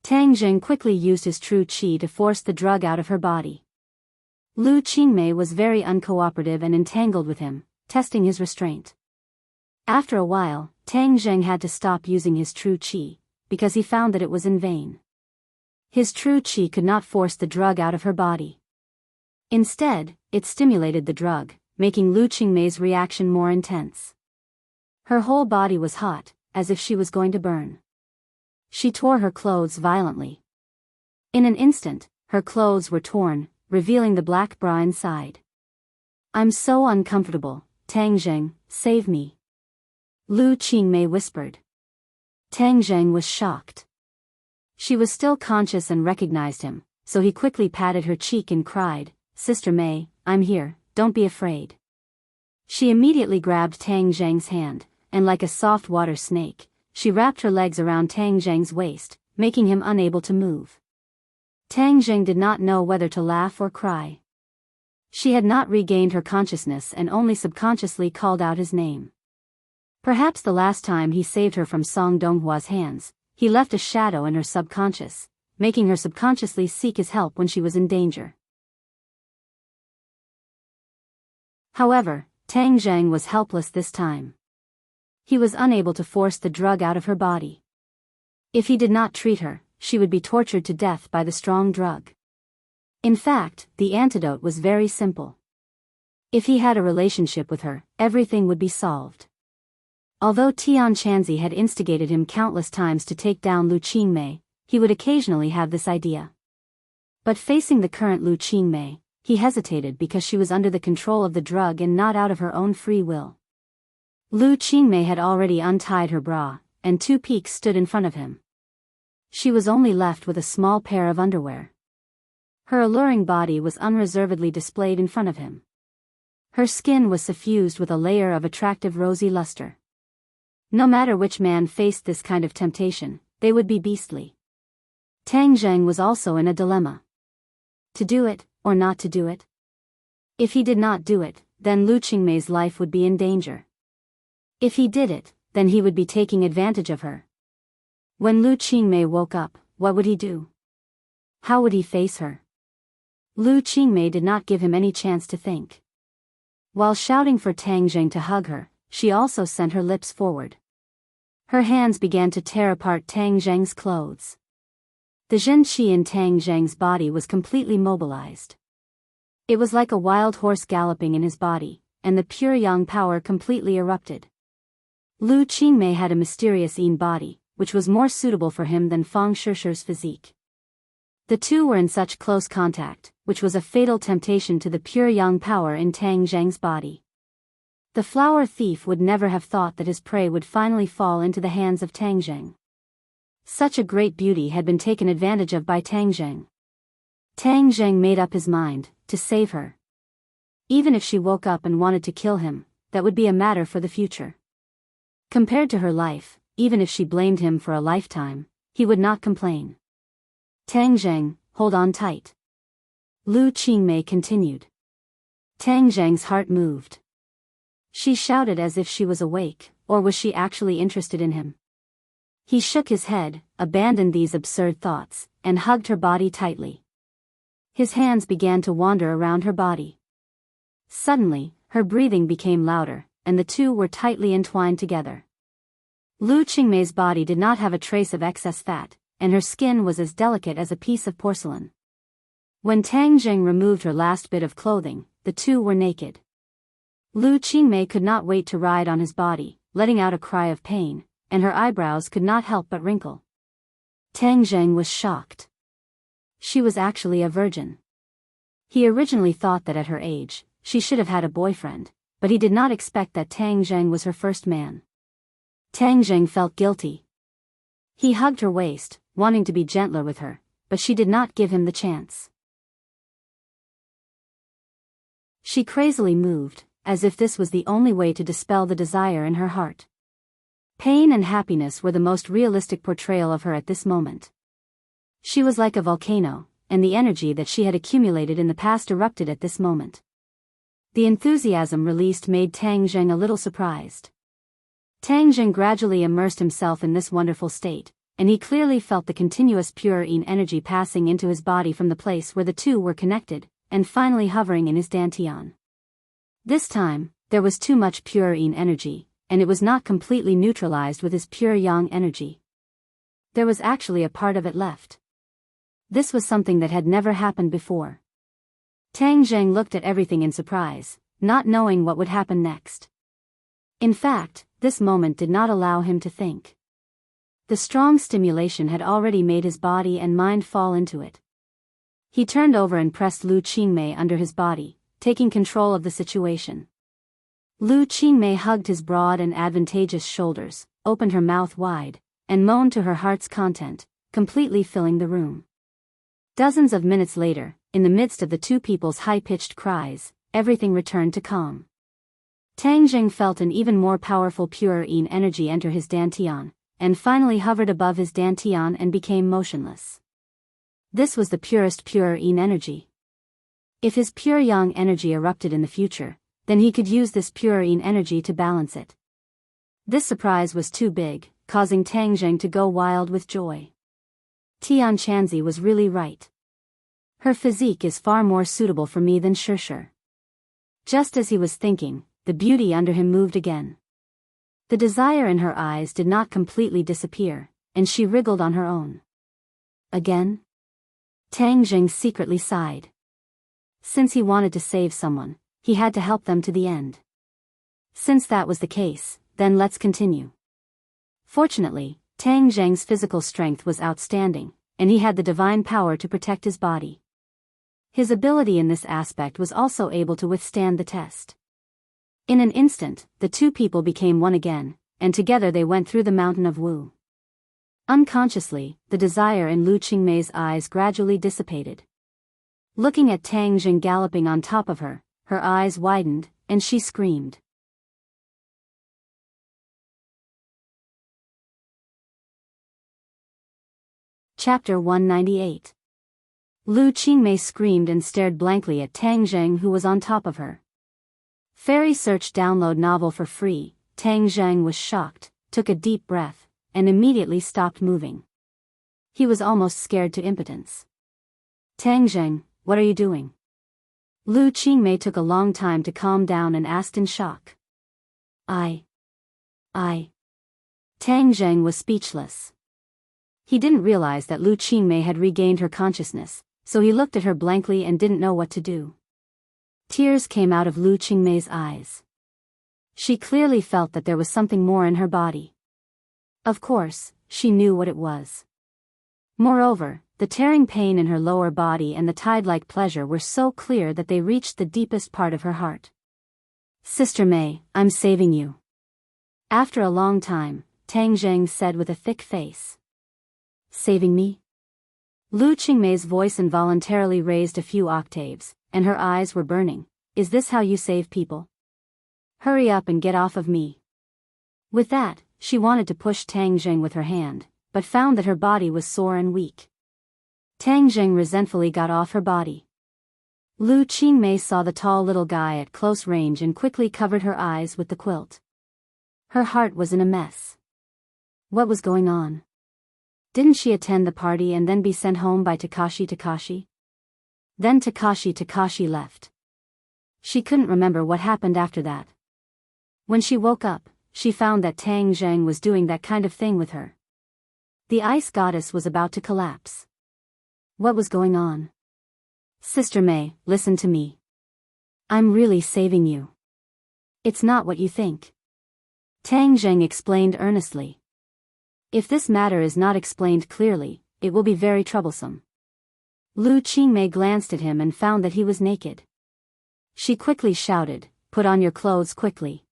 Tang Zheng quickly used his true qi to force the drug out of her body. Lu Qingmei was very uncooperative and entangled with him, testing his restraint. After a while, Tang Zheng had to stop using his true qi, because he found that it was in vain. His true qi could not force the drug out of her body. Instead, it stimulated the drug, making Lu Qingmei's reaction more intense. Her whole body was hot, as if she was going to burn. She tore her clothes violently. In an instant, her clothes were torn, revealing the black bra inside. I'm so uncomfortable, Tang Zheng, save me. Lu Qingmei whispered. Tang Zheng was shocked. She was still conscious and recognized him, so he quickly patted her cheek and cried, Sister Mei, I'm here, don't be afraid. She immediately grabbed Tang Zheng's hand, and like a soft water snake, she wrapped her legs around Tang Zheng's waist, making him unable to move. Tang Zheng did not know whether to laugh or cry. She had not regained her consciousness and only subconsciously called out his name. Perhaps the last time he saved her from Song Donghua's hands, he left a shadow in her subconscious, making her subconsciously seek his help when she was in danger. However, Tang Zheng was helpless this time. He was unable to force the drug out of her body. If he did not treat her, she would be tortured to death by the strong drug. In fact, the antidote was very simple. If he had a relationship with her, everything would be solved. Although Tian Chanzi had instigated him countless times to take down Lu Qingmei, he would occasionally have this idea. But facing the current Lu Qingmei, he hesitated because she was under the control of the drug and not out of her own free will. Lu Qingmei had already untied her bra, and 2 peaks stood in front of him. She was only left with a small pair of underwear. Her alluring body was unreservedly displayed in front of him. Her skin was suffused with a layer of attractive rosy luster. No matter which man faced this kind of temptation, they would be beastly. Tang Zheng was also in a dilemma. To do it, or not to do it? If he did not do it, then Lu Qingmei's life would be in danger. If he did it, then he would be taking advantage of her. When Lu Qingmei woke up, what would he do? How would he face her? Lu Qingmei did not give him any chance to think. While shouting for Tang Zheng to hug her, she also sent her lips forward. Her hands began to tear apart Tang Zheng's clothes. The Zhen Qi in Tang Zheng's body was completely mobilized. It was like a wild horse galloping in his body, and the pure yang power completely erupted. Lu Qingmei had a mysterious yin body, which was more suitable for him than Fang Shishir's physique. The two were in such close contact, which was a fatal temptation to the pure yang power in Tang Zheng's body. The flower thief would never have thought that his prey would finally fall into the hands of Tang Zheng. Such a great beauty had been taken advantage of by Tang Zheng. Tang Zheng made up his mind to save her. Even if she woke up and wanted to kill him, that would be a matter for the future. Compared to her life, even if she blamed him for a lifetime, he would not complain. Tang Zheng, hold on tight. Lu Qingmei continued. Tang Zheng's heart moved. She shouted as if she was awake, or was she actually interested in him? He shook his head, abandoned these absurd thoughts, and hugged her body tightly. His hands began to wander around her body. Suddenly, her breathing became louder, and the two were tightly entwined together. Lu Qingmei's body did not have a trace of excess fat, and her skin was as delicate as a piece of porcelain. When Tang Zheng removed her last bit of clothing, the two were naked. Lu Qingmei could not wait to ride on his body, letting out a cry of pain, and her eyebrows could not help but wrinkle. Tang Zheng was shocked. She was actually a virgin. He originally thought that at her age, she should have had a boyfriend, but he did not expect that Tang Zheng was her first man. Tang Zheng felt guilty. He hugged her waist, wanting to be gentler with her, but she did not give him the chance. She crazily moved, as if this was the only way to dispel the desire in her heart. Pain and happiness were the most realistic portrayal of her at this moment. She was like a volcano, and the energy that she had accumulated in the past erupted at this moment. The enthusiasm released made Tang Zheng a little surprised. Tang Zheng gradually immersed himself in this wonderful state, and he clearly felt the continuous pure yin energy passing into his body from the place where the two were connected, and finally hovering in his dantian. This time, there was too much pure yin energy, and it was not completely neutralized with his pure yang energy. There was actually a part of it left. This was something that had never happened before. Tang Zheng looked at everything in surprise, not knowing what would happen next. In fact, this moment did not allow him to think. The strong stimulation had already made his body and mind fall into it. He turned over and pressed Lu Qingmei under his body, taking control of the situation. Lu Qingmei hugged his broad and advantageous shoulders, opened her mouth wide, and moaned to her heart's content, completely filling the room. Dozens of minutes later, in the midst of the two people's high-pitched cries, everything returned to calm. Tang Zheng felt an even more powerful pure yin energy enter his dantian, and finally hovered above his dantian and became motionless. This was the purest pure yin energy. If his pure yang energy erupted in the future, then he could use this pure yin energy to balance it. This surprise was too big, causing Tang Zheng to go wild with joy. Tian Chanzi was really right. Her physique is far more suitable for me than Shishir. Just as he was thinking, the beauty under him moved again. The desire in her eyes did not completely disappear, and she wriggled on her own. Again? Tang Zheng secretly sighed. Since he wanted to save someone, he had to help them to the end. Since that was the case, then let's continue. Fortunately, Tang Zheng's physical strength was outstanding, and he had the divine power to protect his body. His ability in this aspect was also able to withstand the test. In an instant, the two people became one again, and together they went through the mountain of Wu. Unconsciously, the desire in Lu Qingmei's eyes gradually dissipated. Looking at Tang Zheng galloping on top of her, her eyes widened, and she screamed. Chapter 198. Lu Qingmei screamed and stared blankly at Tang Zheng, who was on top of her. Fairy Search download novel for free. Tang Zheng was shocked, took a deep breath, and immediately stopped moving. He was almost scared to impotence. Tang Zheng, what are you doing? Lu Qingmei took a long time to calm down and asked in shock. I. Tang Zheng was speechless. He didn't realize that Lu Qingmei had regained her consciousness, so he looked at her blankly and didn't know what to do. Tears came out of Lu Qingmei's eyes. She clearly felt that there was something more in her body. Of course, she knew what it was. Moreover, the tearing pain in her lower body and the tide-like pleasure were so clear that they reached the deepest part of her heart. Sister Mei, I'm saving you. After a long time, Tang Zheng said with a thick face. Saving me? Lu Qingmei's voice involuntarily raised a few octaves, and her eyes were burning. Is this how you save people? Hurry up and get off of me. With that, she wanted to push Tang Zheng with her hand, but found that her body was sore and weak. Tang Zheng resentfully got off her body. Lu Qingmei saw the tall little guy at close range and quickly covered her eyes with the quilt. Her heart was in a mess. What was going on? Didn't she attend the party and then be sent home by Takashi? Then Takashi left. She couldn't remember what happened after that. When she woke up, she found that Tang Zheng was doing that kind of thing with her. The ice goddess was about to collapse. What was going on? Sister Mei, listen to me. I'm really saving you. It's not what you think. Tang Zheng explained earnestly. If this matter is not explained clearly, it will be very troublesome. Lu Qingmei glanced at him and found that he was naked. She quickly shouted, "Put on your clothes quickly."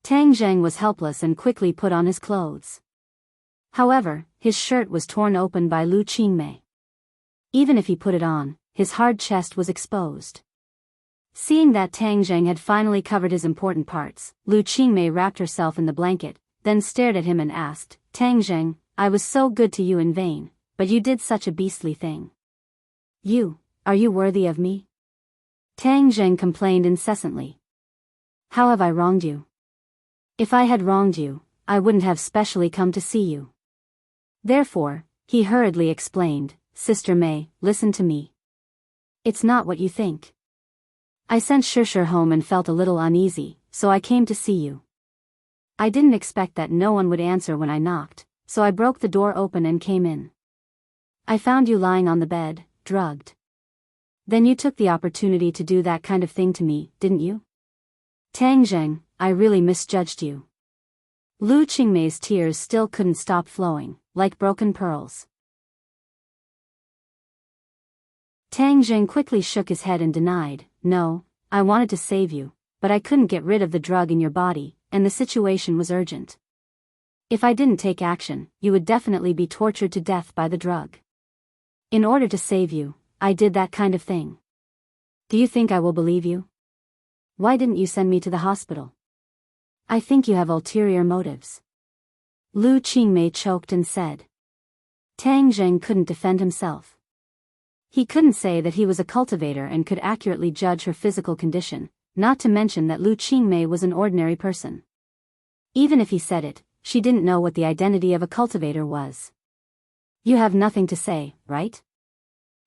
Tang Zheng was helpless and quickly put on his clothes. However, his shirt was torn open by Lu Qingmei. Even if he put it on, his hard chest was exposed. Seeing that Tang Zheng had finally covered his important parts, Lu Qingmei wrapped herself in the blanket, then stared at him and asked, "Tang Zheng, I was so good to you in vain, but you did such a beastly thing. Are you worthy of me?" Tang Zheng complained incessantly. "How have I wronged you? If I had wronged you, I wouldn't have specially come to see you." Therefore, he hurriedly explained, "Sister May, listen to me. It's not what you think. I sent Shishir home and felt a little uneasy, so I came to see you. I didn't expect that no one would answer when I knocked, so I broke the door open and came in. I found you lying on the bed, drugged. Then you took the opportunity to do that kind of thing to me, didn't you? Tang Zheng, I really misjudged you." Lu Qingmei's tears still couldn't stop flowing, like broken pearls. Tang Zheng quickly shook his head and denied, "No, I wanted to save you, but I couldn't get rid of the drug in your body, and the situation was urgent. If I didn't take action, you would definitely be tortured to death by the drug. In order to save you, I did that kind of thing. Do you think I will believe you? Why didn't you send me to the hospital? I think you have ulterior motives." Lu Qingmei choked and said. Tang Zheng couldn't defend himself. He couldn't say that he was a cultivator and could accurately judge her physical condition, not to mention that Lu Qingmei was an ordinary person. Even if he said it, she didn't know what the identity of a cultivator was. "You have nothing to say, right?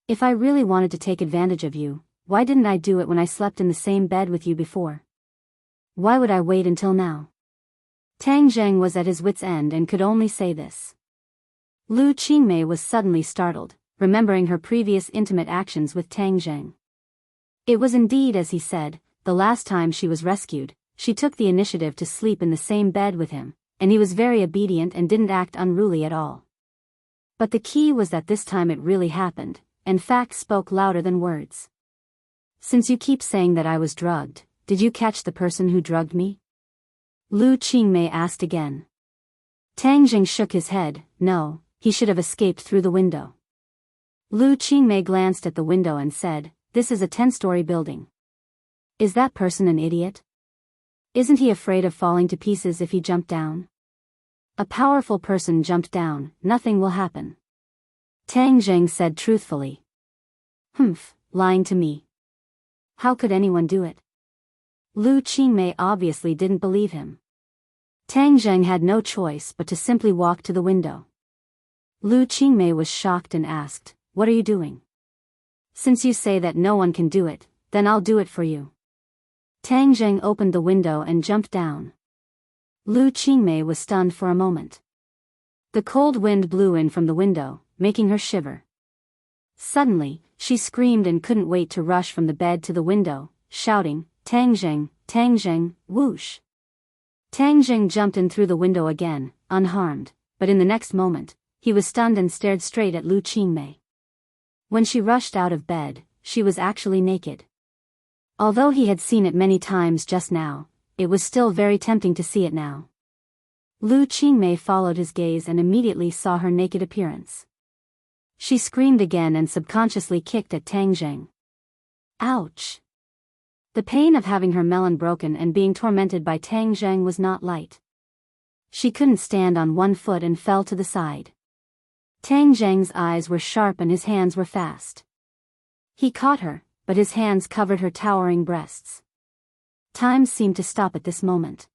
If I really wanted to take advantage of you, why didn't I do it when I slept in the same bed with you before? Why would I wait until now?" Tang Zheng was at his wit's end and could only say this. Lu Qingmei was suddenly startled, remembering her previous intimate actions with Tang Zheng. It was indeed as he said, the last time she was rescued, she took the initiative to sleep in the same bed with him, and he was very obedient and didn't act unruly at all. But the key was that this time it really happened, and facts spoke louder than words. "Since you keep saying that I was drugged, did you catch the person who drugged me?" Lu Qingmei asked again. Tang Zheng shook his head, "No, he should have escaped through the window." Lu Qingmei glanced at the window and said, "This is a 10-story building. Is that person an idiot? Isn't he afraid of falling to pieces if he jumped down? A powerful person jumped down, nothing will happen." Tang Zheng said truthfully. "Humph, lying to me. How could anyone do it?" Lu Qingmei obviously didn't believe him. Tang Zheng had no choice but to simply walk to the window. Lu Qingmei was shocked and asked, "What are you doing? Since you say that no one can do it, then I'll do it for you." Tang Zheng opened the window and jumped down. Lu Qingmei was stunned for a moment. The cold wind blew in from the window, making her shiver. Suddenly, she screamed and couldn't wait to rush from the bed to the window, shouting, Tang Zheng, whoosh." Tang Zheng jumped in through the window again, unharmed, but in the next moment, he was stunned and stared straight at Lu Qingmei. When she rushed out of bed, she was actually naked. Although he had seen it many times just now, it was still very tempting to see it now. Lu Qingmei followed his gaze and immediately saw her naked appearance. She screamed again and subconsciously kicked at Tang Zheng. Ouch! The pain of having her melon broken and being tormented by Tang Zheng was not light. She couldn't stand on one foot and fell to the side. Tang Zheng's eyes were sharp and his hands were fast. He caught her, but his hands covered her towering breasts. Time seemed to stop at this moment.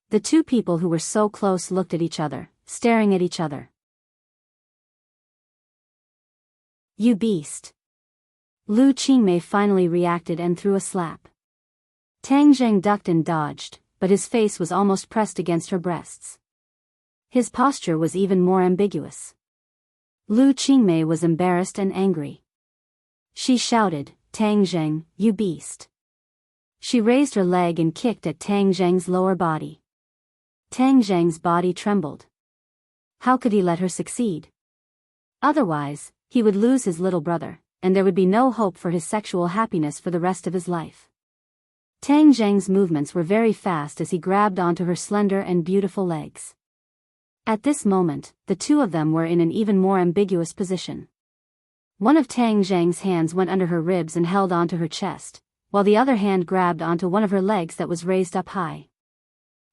The two people who were so close looked at each other, staring at each other. "You beast!" Lu Qingmei finally reacted and threw a slap. Tang Zheng ducked and dodged, but his face was almost pressed against her breasts. His posture was even more ambiguous. Lu Qingmei was embarrassed and angry. She shouted, "Tang Zheng, you beast! She raised her leg and kicked at Tang Zheng's lower body. Tang Zheng's body trembled. How could he let her succeed? Otherwise, he would lose his little brother, and there would be no hope for his sexual happiness for the rest of his life. Tang Zheng's movements were very fast as he grabbed onto her slender and beautiful legs. At this moment, the two of them were in an even more ambiguous position. One of Tang Zheng's hands went under her ribs and held onto her chest, while the other hand grabbed onto one of her legs that was raised up high.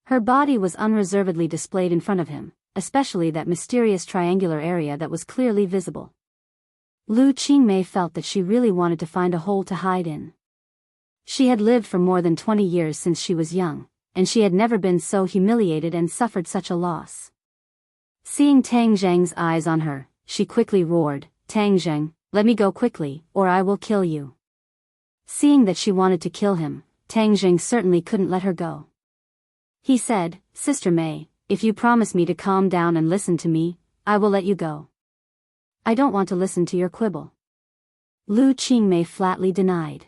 Her body was unreservedly displayed in front of him, especially that mysterious triangular area that was clearly visible. Lu Qingmei felt that she really wanted to find a hole to hide in. She had lived for more than 20 years since she was young, and she had never been so humiliated and suffered such a loss. Seeing Tang Zheng's eyes on her, she quickly roared, "Tang Zheng, let me go quickly, or I will kill you." Seeing that she wanted to kill him, Tang Zheng certainly couldn't let her go. He said, "Sister Mei, if you promise me to calm down and listen to me, I will let you go." "I don't want to listen to your quibble." Lu Qingmei flatly denied.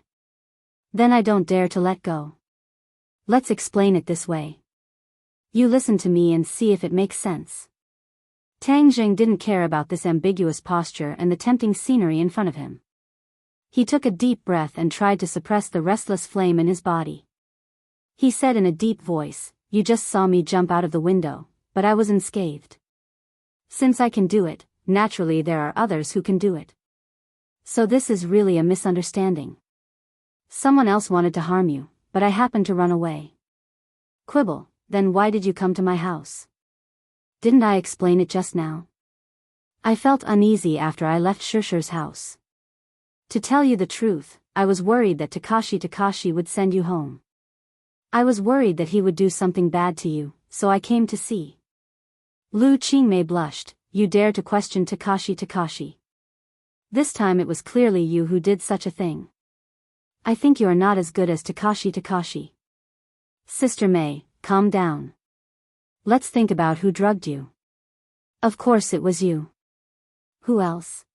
"Then I don't dare to let go. Let's explain it this way. You listen to me and see if it makes sense." Tang Zheng didn't care about this ambiguous posture and the tempting scenery in front of him. He took a deep breath and tried to suppress the restless flame in his body. He said in a deep voice, "You just saw me jump out of the window, but I was unscathed. Since I can do it, naturally there are others who can do it. So this is really a misunderstanding. Someone else wanted to harm you, but I happened to run away." "Quibble, then why did you come to my house? Didn't I explain it just now? I felt uneasy after I left Shishir's house. To tell you the truth, I was worried that Takashi would send you home. I was worried that he would do something bad to you, so I came to see." Lu Qingmei blushed. "You dare to question Takashi? This time it was clearly you who did such a thing. I think you are not as good as Takashi. Sister Mei, calm down. Let's think about who drugged you. Of course it was you. Who else?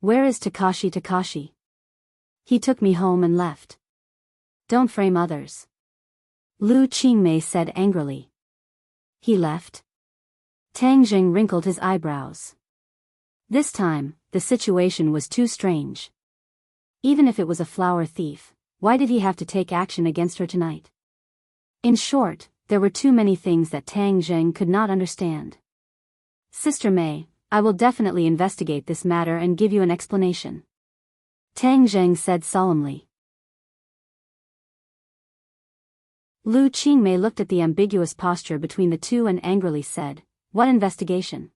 Where is Takashi? He took me home and left. Don't frame others." Lu Qingmei said angrily. "He left?" Tang Zheng wrinkled his eyebrows. This time, the situation was too strange. Even if it was a flower thief, why did he have to take action against her tonight? In short, there were too many things that Tang Zheng could not understand. "Sister Mei, I will definitely investigate this matter and give you an explanation," Tang Zheng said solemnly. Lu Qingmei looked at the ambiguous posture between the two and angrily said, "What investigation?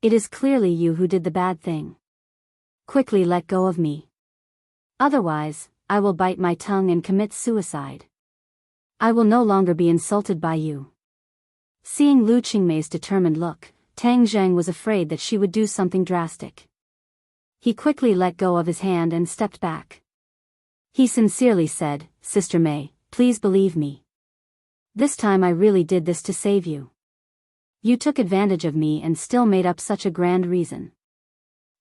It is clearly you who did the bad thing. Quickly let go of me. Otherwise, I will bite my tongue and commit suicide. I will no longer be insulted by you." Seeing Lu Qingmei's determined look, Tang Zheng was afraid that she would do something drastic. He quickly let go of his hand and stepped back. He sincerely said, "Sister Mei, please believe me. This time I really did this to save you. You took advantage of me and still made up such a grand reason.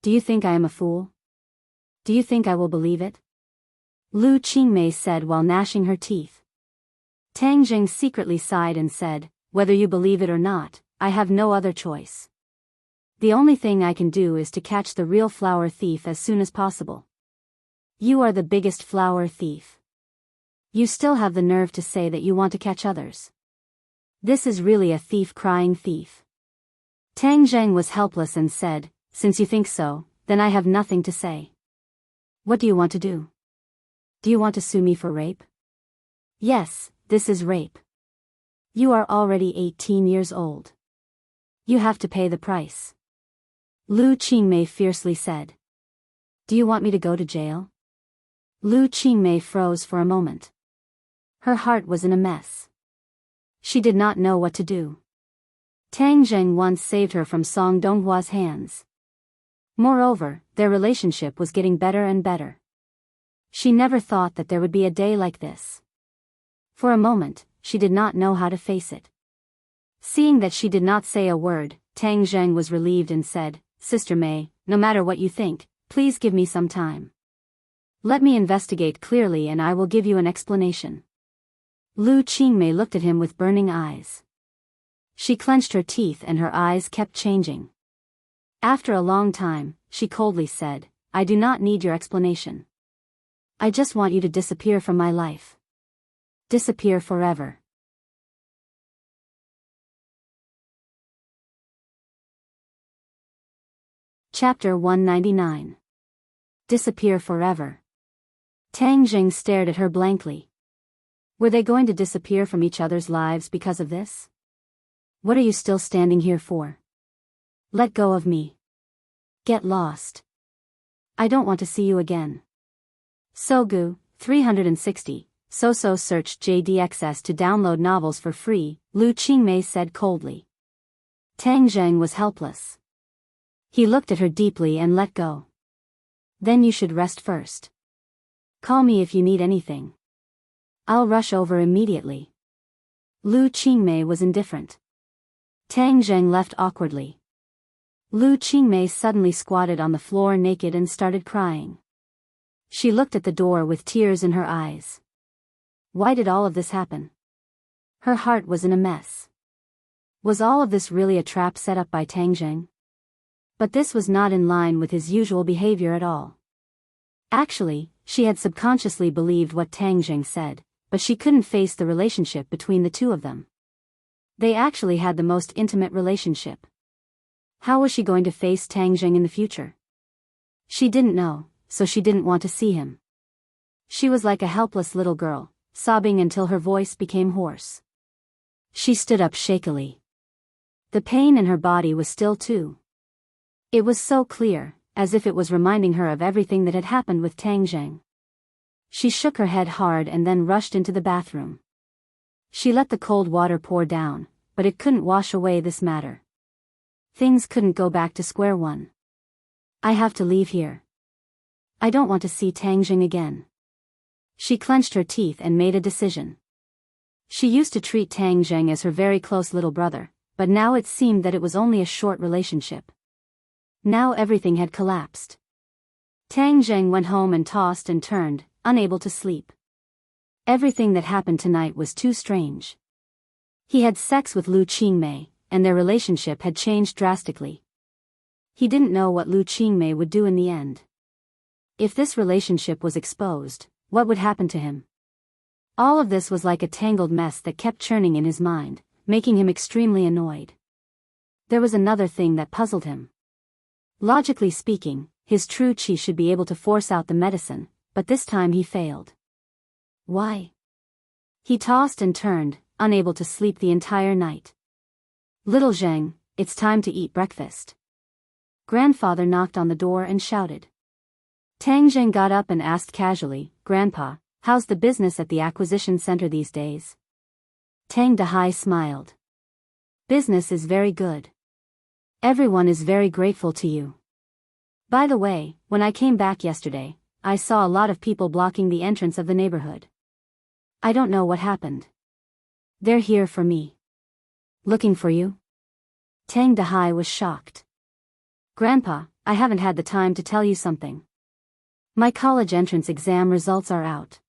Do you think I am a fool? Do you think I will believe it?" Lu Qingmei said while gnashing her teeth. Tang Zheng secretly sighed and said, "Whether you believe it or not, I have no other choice. The only thing I can do is to catch the real flower thief as soon as possible. You are the biggest flower thief. You still have the nerve to say that you want to catch others. This is really a thief crying thief." Tang Zheng was helpless and said, "Since you think so, then I have nothing to say. What do you want to do? Do you want to sue me for rape?" "Yes, this is rape. You are already 18 years old. You have to pay the price," Lu Qingmei fiercely said. "Do you want me to go to jail?" Lu Qingmei froze for a moment. Her heart was in a mess. She did not know what to do. Tang Zheng once saved her from Song Donghua's hands. Moreover, their relationship was getting better and better. She never thought that there would be a day like this. For a moment, she did not know how to face it. Seeing that she did not say a word, Tang Zheng was relieved and said, "Sister Mei, no matter what you think, please give me some time. Let me investigate clearly and I will give you an explanation. Lu Qingmei looked at him with burning eyes. She clenched her teeth and her eyes kept changing. After a long time, she coldly said, I do not need your explanation. I just want you to disappear from my life. Disappear forever. Chapter 199. Disappear forever. Tang Jing stared at her blankly. Were they going to disappear from each other's lives because of this? What are you still standing here for? Let go of me. Get lost. I don't want to see you again. Sogu, 360, So search JDXS to download novels for free, Lu Qingmei said coldly. Tang Zheng was helpless. He looked at her deeply and let go. Then you should rest first. Call me if you need anything. I'll rush over immediately. Lu Qingmei was indifferent. Tang Zheng left awkwardly. Lu Qingmei suddenly squatted on the floor naked and started crying. She looked at the door with tears in her eyes. Why did all of this happen? Her heart was in a mess. Was all of this really a trap set up by Tang Zheng? But this was not in line with his usual behavior at all. Actually, she had subconsciously believed what Tang Zheng said, but she couldn't face the relationship between the two of them. They actually had the most intimate relationship. How was she going to face Tang Zheng in the future? She didn't know, so she didn't want to see him. She was like a helpless little girl, sobbing until her voice became hoarse. She stood up shakily. The pain in her body was still too. It was so clear, as if it was reminding her of everything that had happened with Tang Zheng. She shook her head hard and then rushed into the bathroom. She let the cold water pour down, but it couldn't wash away this matter. Things couldn't go back to square one. I have to leave here. I don't want to see Tang Zheng again. She clenched her teeth and made a decision. She used to treat Tang Zheng as her very close little brother, but now it seemed that it was only a short relationship. Now everything had collapsed. Tang Zheng went home and tossed and turned, unable to sleep. Everything that happened tonight was too strange. He had sex with Lu Qingmei, and their relationship had changed drastically. He didn't know what Lu Qingmei would do in the end. If this relationship was exposed, what would happen to him? All of this was like a tangled mess that kept churning in his mind, making him extremely annoyed. There was another thing that puzzled him. Logically speaking, his true qi should be able to force out the medicine, but this time he failed. Why? He tossed and turned, unable to sleep the entire night. Little Zheng, it's time to eat breakfast. Grandfather knocked on the door and shouted. Tang Zheng got up and asked casually, Grandpa, how's the business at the acquisition center these days? Tang Dahai smiled. Business is very good. Everyone is very grateful to you. By the way, when I came back yesterday, I saw a lot of people blocking the entrance of the neighborhood. I don't know what happened. They're here for me. Looking for you? Tang Dahai was shocked. Grandpa, I haven't had the time to tell you something. My college entrance exam results are out.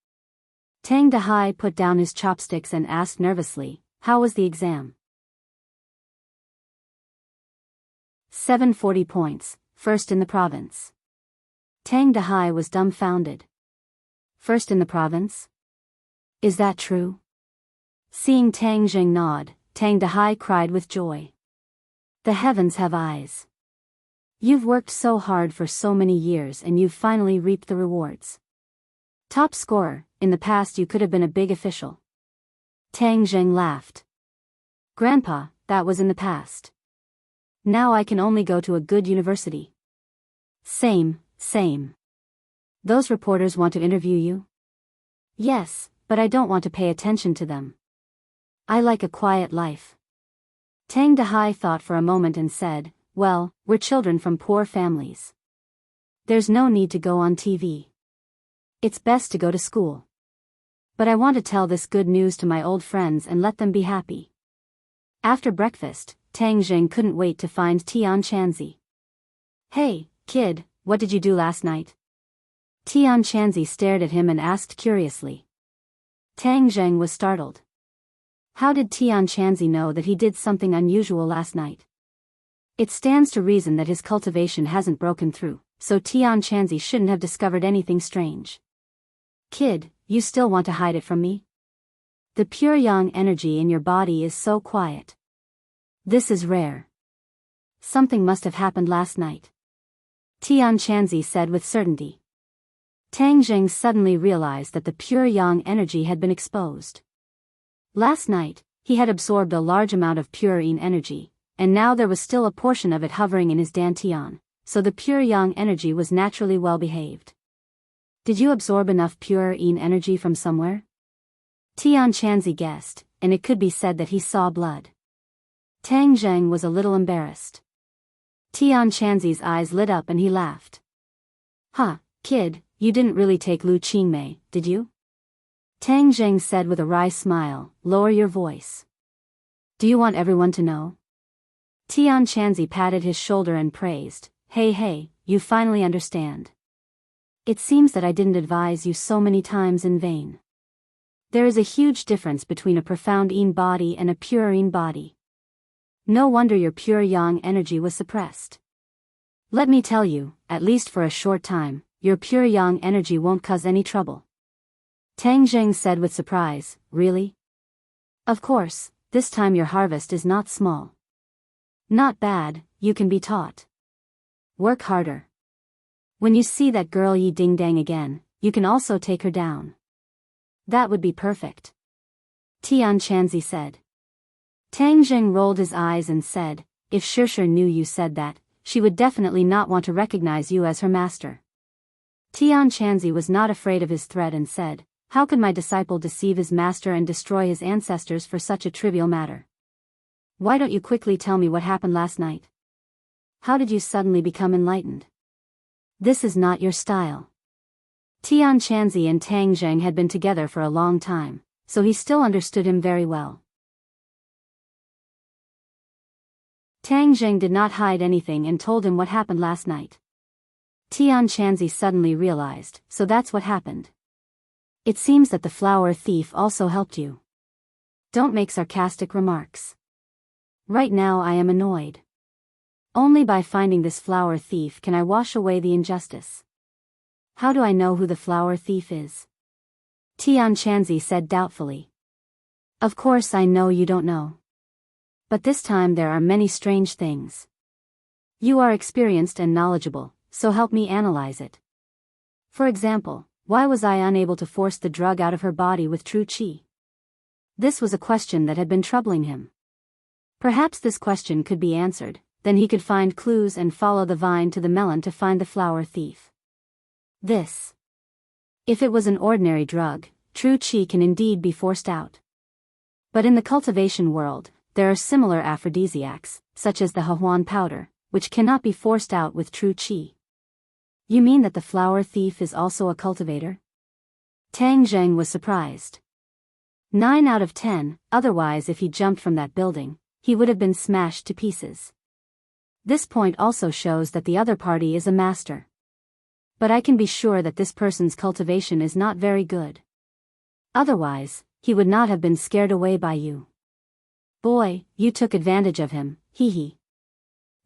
Tang Dahai put down his chopsticks and asked nervously, how was the exam? 740 points, first in the province. Tang Dahai was dumbfounded. First in the province? Is that true? Seeing Tang Zheng nod, Tang Dahai cried with joy. The heavens have eyes. You've worked so hard for so many years and you've finally reaped the rewards. Top scorer, in the past you could have been a big official. Tang Zheng laughed. Grandpa, that was in the past. Now I can only go to a good university. Same. Those reporters want to interview you? Yes, but I don't want to pay attention to them. I like a quiet life. Tang Dahai thought for a moment and said, well, we're children from poor families. There's no need to go on TV. It's best to go to school. But I want to tell this good news to my old friends and let them be happy. After breakfast, Tang Zheng couldn't wait to find Tian Chanzi. Hey, kid, what did you do last night? Tian Chanzi stared at him and asked curiously. Tang Zheng was startled. How did Tian Chanzi know that he did something unusual last night? It stands to reason that his cultivation hasn't broken through, so Tian Chanzi shouldn't have discovered anything strange. Kid, you still want to hide it from me? The pure yang energy in your body is so quiet. This is rare. Something must have happened last night. Tian Chanzi said with certainty. Tang Zheng suddenly realized that the pure yang energy had been exposed. Last night, he had absorbed a large amount of pure yin energy, and now there was still a portion of it hovering in his dantian, so the pure yang energy was naturally well behaved. Did you absorb enough pure yin energy from somewhere? Tian Chanzi guessed, and it could be said that he saw blood. Tang Zheng was a little embarrassed. Tian Chanzi's eyes lit up and he laughed. Huh, kid, you didn't really take Lu Qingmei, did you? Tang Zheng said with a wry smile, lower your voice. Do you want everyone to know? Tian Chanzi patted his shoulder and praised, hey, you finally understand. It seems that I didn't advise you so many times in vain. There is a huge difference between a profound yin body and a pure yin body. No wonder your pure yang energy was suppressed. Let me tell you, at least for a short time, your pure yang energy won't cause any trouble. Tang Zheng said with surprise, really? Of course, this time your harvest is not small. Not bad, you can be taught. Work harder. When you see that girl Yi Ding Dang again, you can also take her down. That would be perfect. Tian Chanzi said. Tang Zheng rolled his eyes and said, if Shishir knew you said that, she would definitely not want to recognize you as her master. Tian Chanzi was not afraid of his threat and said, how could my disciple deceive his master and destroy his ancestors for such a trivial matter? Why don't you quickly tell me what happened last night? How did you suddenly become enlightened? This is not your style. Tian Chanzi and Tang Zheng had been together for a long time, so he still understood him very well. Tang Zheng did not hide anything and told him what happened last night. Tian Chanzi suddenly realized, so that's what happened. It seems that the flower thief also helped you. Don't make sarcastic remarks. Right now I am annoyed. Only by finding this flower thief can I wash away the injustice. How do I know who the flower thief is? Tian Chanzi said doubtfully. Of course I know you don't know. But this time there are many strange things. You are experienced and knowledgeable, so help me analyze it. For example, why was I unable to force the drug out of her body with true qi? This was a question that had been troubling him. Perhaps this question could be answered, then he could find clues and follow the vine to the melon to find the flower thief. This. If it was an ordinary drug, true qi can indeed be forced out. But in the cultivation world, there are similar aphrodisiacs, such as the Hehuan powder, which cannot be forced out with true qi. You mean that the flower thief is also a cultivator? Tang Zheng was surprised. 9 out of 10, otherwise if he jumped from that building, he would have been smashed to pieces. This point also shows that the other party is a master. But I can be sure that this person's cultivation is not very good. Otherwise, he would not have been scared away by you. Boy, you took advantage of him, hee.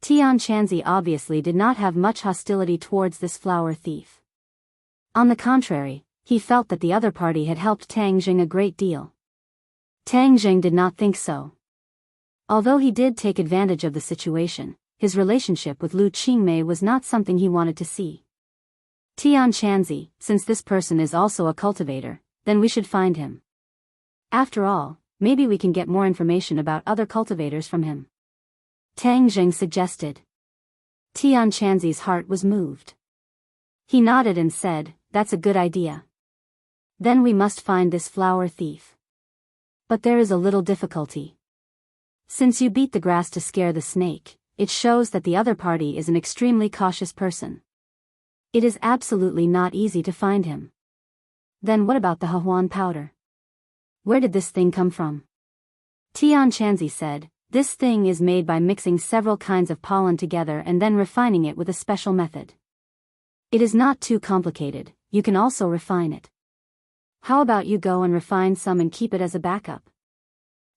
Tian Chanzi obviously did not have much hostility towards this flower thief. On the contrary, he felt that the other party had helped Tang Zheng a great deal. Tang Zheng did not think so. Although he did take advantage of the situation, his relationship with Lu Qingmei was not something he wanted to see. Tian Chanzi, since this person is also a cultivator, then we should find him. After all, maybe we can get more information about other cultivators from him. Tang Zheng suggested. Tian Chanzi's heart was moved. He nodded and said, that's a good idea. Then we must find this flower thief. But there is a little difficulty. Since you beat the grass to scare the snake, it shows that the other party is an extremely cautious person. It is absolutely not easy to find him. Then what about the Hehuan powder? Where did this thing come from? Tian Chanzi said, this thing is made by mixing several kinds of pollen together and then refining it with a special method. It is not too complicated, you can also refine it. How about you go and refine some and keep it as a backup?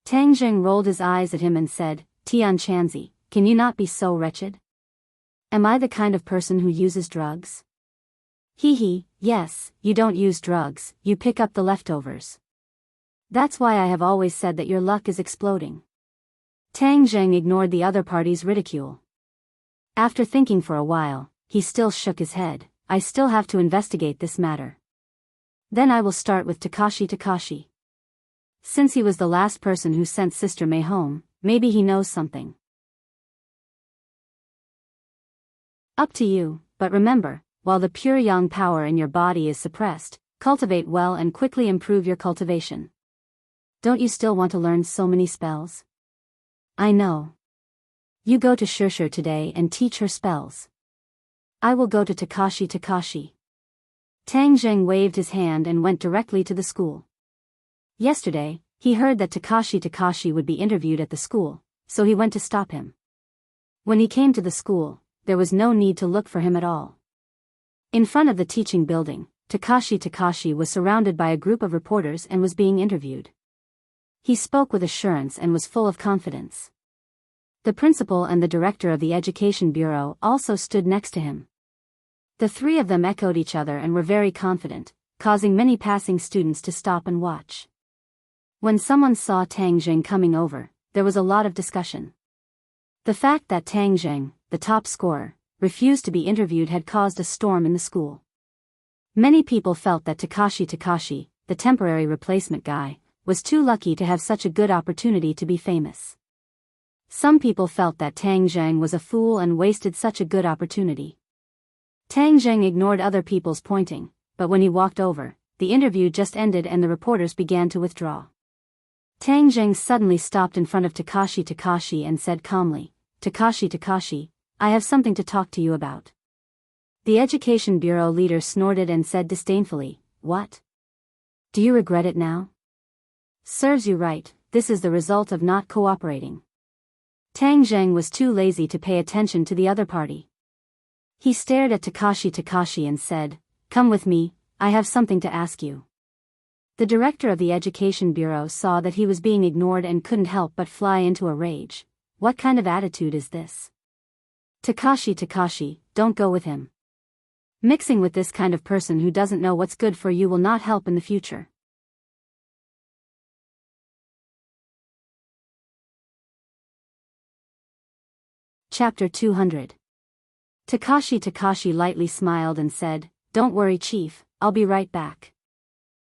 Tang Zheng rolled his eyes at him and said, Tian Chanzi, can you not be so wretched? Am I the kind of person who uses drugs? Hee, yes, you don't use drugs, you pick up the leftovers. That's why I have always said that your luck is exploding. Tang Zheng ignored the other party's ridicule. After thinking for a while, he still shook his head. I still have to investigate this matter. Then I will start with Takashi. Since he was the last person who sent Sister Mei home, maybe he knows something. Up to you, but remember, while the pure yang power in your body is suppressed, cultivate well and quickly improve your cultivation. Don't you still want to learn so many spells? I know. You go to Shirshir today and teach her spells. I will go to Takashi. Tang Zheng waved his hand and went directly to the school. Yesterday, he heard that Takashi would be interviewed at the school, so he went to stop him. When he came to the school, there was no need to look for him at all. In front of the teaching building, Takashi was surrounded by a group of reporters and was being interviewed. He spoke with assurance and was full of confidence. The principal and the director of the Education Bureau also stood next to him. The three of them echoed each other and were very confident, causing many passing students to stop and watch. When someone saw Tang Zheng coming over, there was a lot of discussion. The fact that Tang Zheng, the top scorer, refused to be interviewed had caused a storm in the school. Many people felt that Takashi, the temporary replacement guy, was too lucky to have such a good opportunity to be famous. Some people felt that Tang Zheng was a fool and wasted such a good opportunity. Tang Zheng ignored other people's pointing, but when he walked over, the interview just ended and the reporters began to withdraw. Tang Zheng suddenly stopped in front of Takashi and said calmly, Takashi, I have something to talk to you about. The Education Bureau leader snorted and said disdainfully, What? Do you regret it now? Serves you right, this is the result of not cooperating. Tang Zheng was too lazy to pay attention to the other party. He stared at Takashi and said, Come with me, I have something to ask you. The director of the Education Bureau saw that he was being ignored and couldn't help but fly into a rage. What kind of attitude is this? Takashi, don't go with him. Mixing with this kind of person who doesn't know what's good for you will not help in the future. Chapter 200. Takashi lightly smiled and said, Don't worry, Chief, I'll be right back.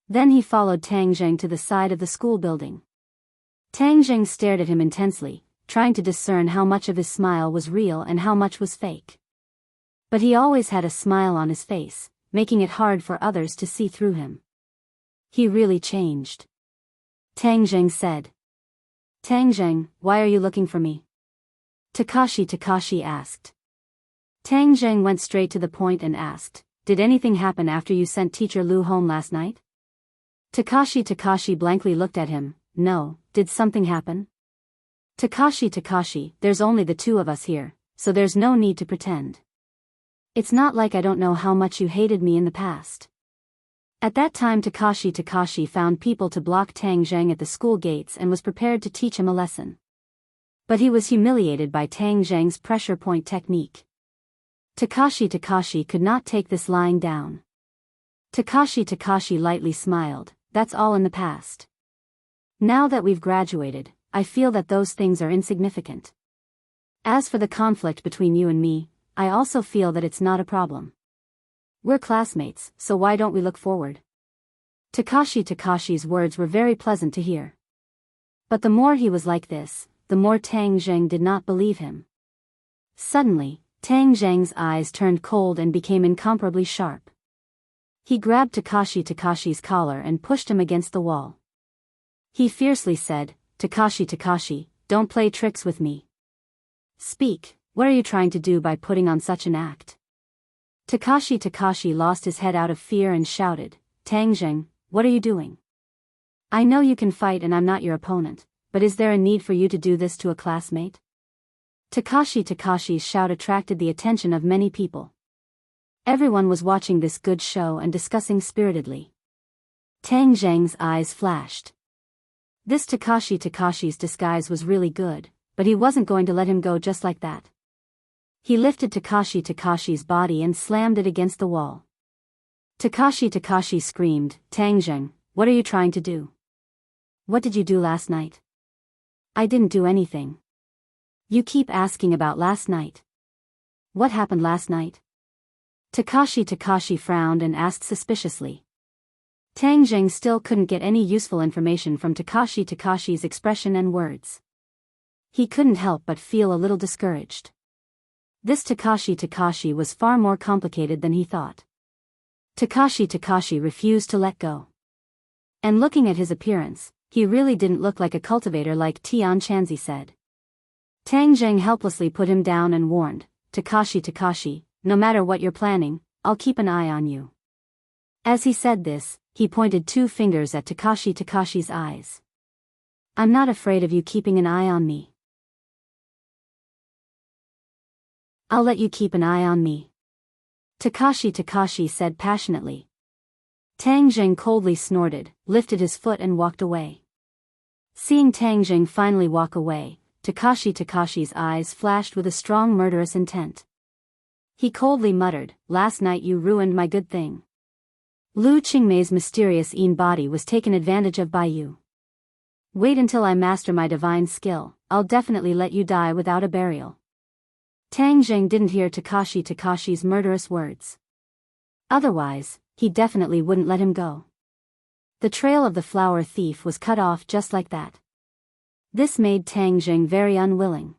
Then he followed Tang Zheng to the side of the school building. Tang Zheng stared at him intensely, trying to discern how much of his smile was real and how much was fake. But he always had a smile on his face, making it hard for others to see through him. He really changed. Tang Zheng said. Tang Zheng, why are you looking for me? Takashi asked. Tang Zheng went straight to the point and asked, Did anything happen after you sent Teacher Lu home last night? Takashi blankly looked at him. No, did something happen? Takashi, there's only the two of us here, so there's no need to pretend. It's not like I don't know how much you hated me in the past. At that time Takashi found people to block Tang Zheng at the school gates and was prepared to teach him a lesson. But he was humiliated by Tang Zheng's pressure point technique. Takashi could not take this lying down. Takashi lightly smiled, That's all in the past. Now that we've graduated, I feel that those things are insignificant. As for the conflict between you and me, I also feel that it's not a problem. We're classmates, so why don't we look forward? Takashi's words were very pleasant to hear. But the more he was like this, the more Tang Zheng did not believe him. Suddenly, Tang Zheng's eyes turned cold and became incomparably sharp. He grabbed Takashi's collar and pushed him against the wall. He fiercely said, Takashi, don't play tricks with me. Speak, what are you trying to do by putting on such an act? Takashi lost his head out of fear and shouted, Tang Zheng, what are you doing? I know you can fight and I'm not your opponent, but is there a need for you to do this to a classmate? Takashi's shout attracted the attention of many people. Everyone was watching this good show and discussing spiritedly. Tang Zheng's eyes flashed. This Takashi's disguise was really good, but he wasn't going to let him go just like that. He lifted Takashi's body and slammed it against the wall. Takashi screamed, "Tang Zheng, what are you trying to do? What did you do last night?" "I didn't do anything." "You keep asking about last night. What happened last night?" Takashi frowned and asked suspiciously. Tang Zheng still couldn't get any useful information from Takashi's expression and words. He couldn't help but feel a little discouraged. This Takashi was far more complicated than he thought. Takashi refused to let go. And looking at his appearance, he really didn't look like a cultivator like Tian Chanzi said. Tang Zheng helplessly put him down and warned, Takashi, no matter what you're planning, I'll keep an eye on you." As he said this, he pointed 2 fingers at Takashi's eyes. "I'm not afraid of you keeping an eye on me. I'll let you keep an eye on me," Takashi said passionately. Tang Zheng coldly snorted, lifted his foot and walked away. Seeing Tang Zheng finally walk away, Takashi's eyes flashed with a strong murderous intent. He coldly muttered, "Last night you ruined my good thing. Lu Qingmei's mysterious Yin body was taken advantage of by you. Wait until I master my divine skill, I'll definitely let you die without a burial." Tang Zheng didn't hear Takashi's murderous words. Otherwise, he definitely wouldn't let him go. The trail of the flower thief was cut off just like that. This made Tang Zheng very unwilling.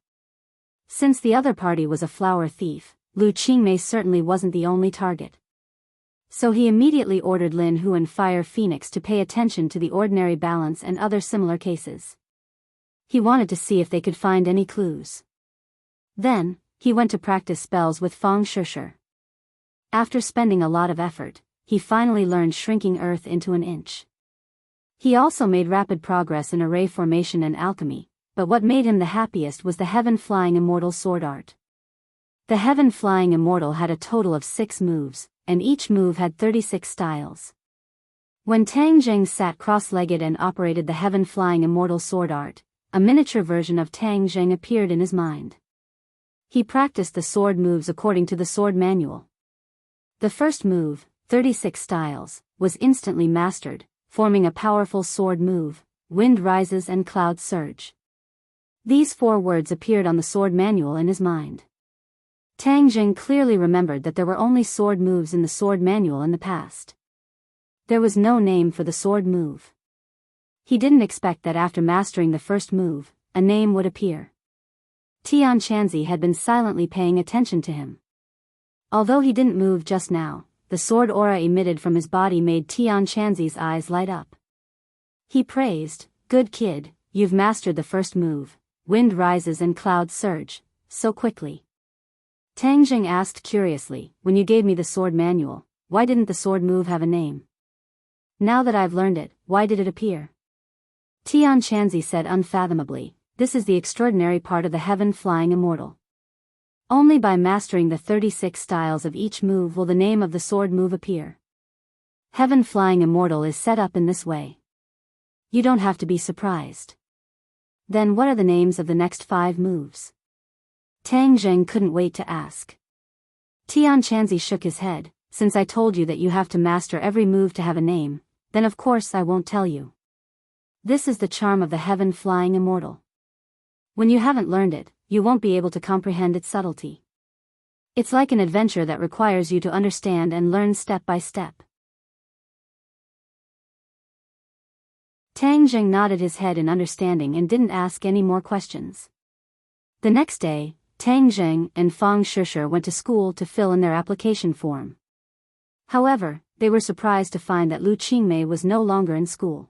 Since the other party was a flower thief, Lu Qingmei certainly wasn't the only target. So he immediately ordered Lin Hu and Fire Phoenix to pay attention to the ordinary balance and other similar cases. He wanted to see if they could find any clues. Then, he went to practice spells with Fang Shishir. After spending a lot of effort, he finally learned shrinking earth into an inch. He also made rapid progress in array formation and alchemy, but what made him the happiest was the heaven-flying immortal sword art. The heaven-flying immortal had a total of 6 moves, and each move had 36 styles. When Tang Zheng sat cross-legged and operated the heaven-flying immortal sword art, a miniature version of Tang Zheng appeared in his mind. He practiced the sword moves according to the sword manual. The first move, 36 styles, was instantly mastered, forming a powerful sword move, Wind Rises and Cloud Surge. These 4 words appeared on the sword manual in his mind. Tang Zheng clearly remembered that there were only sword moves in the sword manual in the past. There was no name for the sword move. He didn't expect that after mastering the first move, a name would appear. Tian Chanzi had been silently paying attention to him. Although he didn't move just now, the sword aura emitted from his body made Tian Chanzi's eyes light up. He praised, "Good kid, you've mastered the first move, Wind Rises and Cloud Surge, so quickly." Tang Zheng asked curiously, "When you gave me the sword manual, why didn't the sword move have a name? Now that I've learned it, why did it appear?" Tian Chanzi said unfathomably, "This is the extraordinary part of the heaven-flying immortal. Only by mastering the 36 styles of each move will the name of the sword move appear. Heaven-flying immortal is set up in this way. You don't have to be surprised." "Then what are the names of the next 5 moves?" Tang Zheng couldn't wait to ask. Tian Chanzi shook his head, "Since I told you that you have to master every move to have a name, then of course I won't tell you. This is the charm of the heaven-flying immortal. When you haven't learned it, you won't be able to comprehend its subtlety. It's like an adventure that requires you to understand and learn step by step." Tang Zheng nodded his head in understanding and didn't ask any more questions. The next day, Tang Zheng and Fang Shishir went to school to fill in their application form. However, they were surprised to find that Lu Qingmei was no longer in school.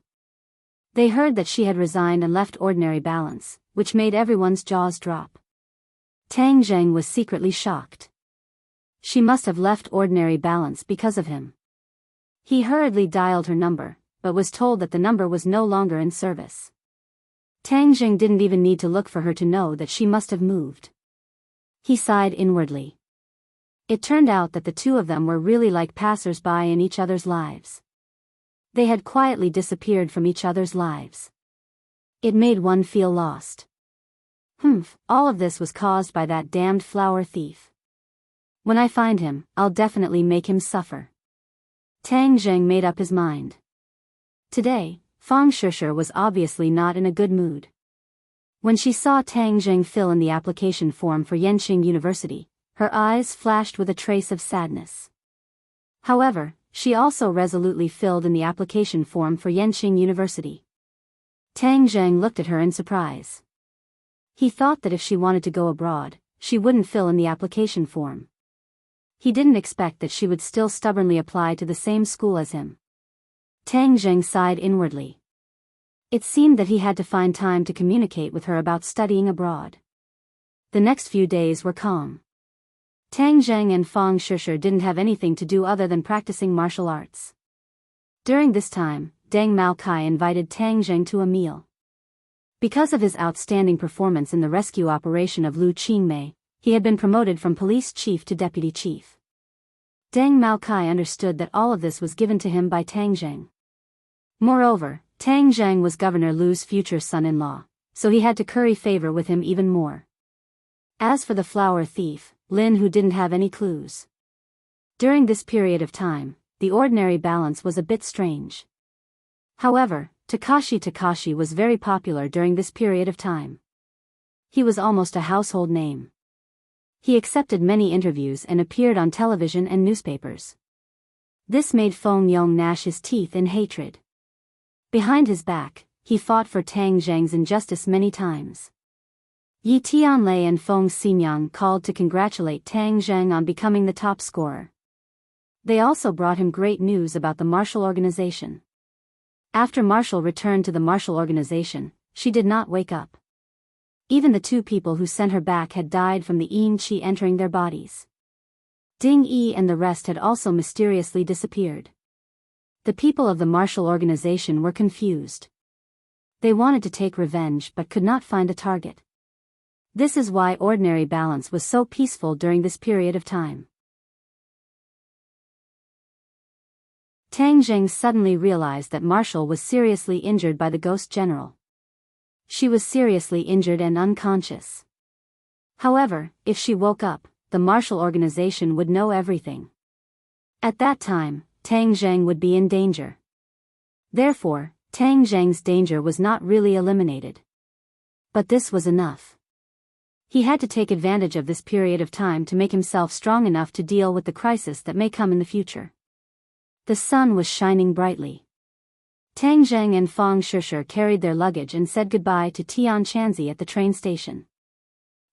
They heard that she had resigned and left ordinary balance, which made everyone's jaws drop. Tang Zheng was secretly shocked. She must have left ordinary balance because of him. He hurriedly dialed her number, but was told that the number was no longer in service. Tang Zheng didn't even need to look for her to know that she must have moved. He sighed inwardly. It turned out that the two of them were really like passers-by in each other's lives. They had quietly disappeared from each other's lives. It made one feel lost. All of this was caused by that damned flower thief. When I find him, I'll definitely make him suffer. Tang Zheng made up his mind. Today, Fang Shishir was obviously not in a good mood. When she saw Tang Zheng fill in the application form for Yenqing University, her eyes flashed with a trace of sadness. However, she also resolutely filled in the application form for Yenqing University. Tang Zheng looked at her in surprise. He thought that if she wanted to go abroad, she wouldn't fill in the application form. He didn't expect that she would still stubbornly apply to the same school as him. Tang Zheng sighed inwardly. It seemed that he had to find time to communicate with her about studying abroad. The next few days were calm. Tang Zheng and Fang Shishir didn't have anything to do other than practicing martial arts. During this time, Deng Maokai invited Tang Zheng to a meal. Because of his outstanding performance in the rescue operation of Lu Qingmei, he had been promoted from police chief to deputy chief. Deng Maokai understood that all of this was given to him by Tang Zheng. Moreover, Tang Zheng was Governor Lu's future son-in-law, so he had to curry favor with him even more. As for the flower thief, Lin Hu didn't have any clues. During this period of time, the ordinary balance was a bit strange. However, Takashi was very popular during this period of time. He was almost a household name. He accepted many interviews and appeared on television and newspapers. This made Feng Yong gnash his teeth in hatred. Behind his back, he fought for Tang Zheng's injustice many times. Yi Tianlei and Feng Ximyang called to congratulate Tang Zheng on becoming the top scorer. They also brought him great news about the martial organization. After Marshall returned to the martial organization, she did not wake up. Even the two people who sent her back had died from the yin qi entering their bodies. Ding Yi and the rest had also mysteriously disappeared. The people of the martial organization were confused. They wanted to take revenge but could not find a target. This is why ordinary balance was so peaceful during this period of time. Tang Zheng suddenly realized that Marshall was seriously injured by the ghost general. She was seriously injured and unconscious. However, if she woke up, the martial organization would know everything. At that time, Tang Zheng would be in danger. Therefore, Tang Zheng's danger was not really eliminated. But this was enough. He had to take advantage of this period of time to make himself strong enough to deal with the crisis that may come in the future. The sun was shining brightly. Tang Zheng and Fang Shishir carried their luggage and said goodbye to Tian Chanzi at the train station.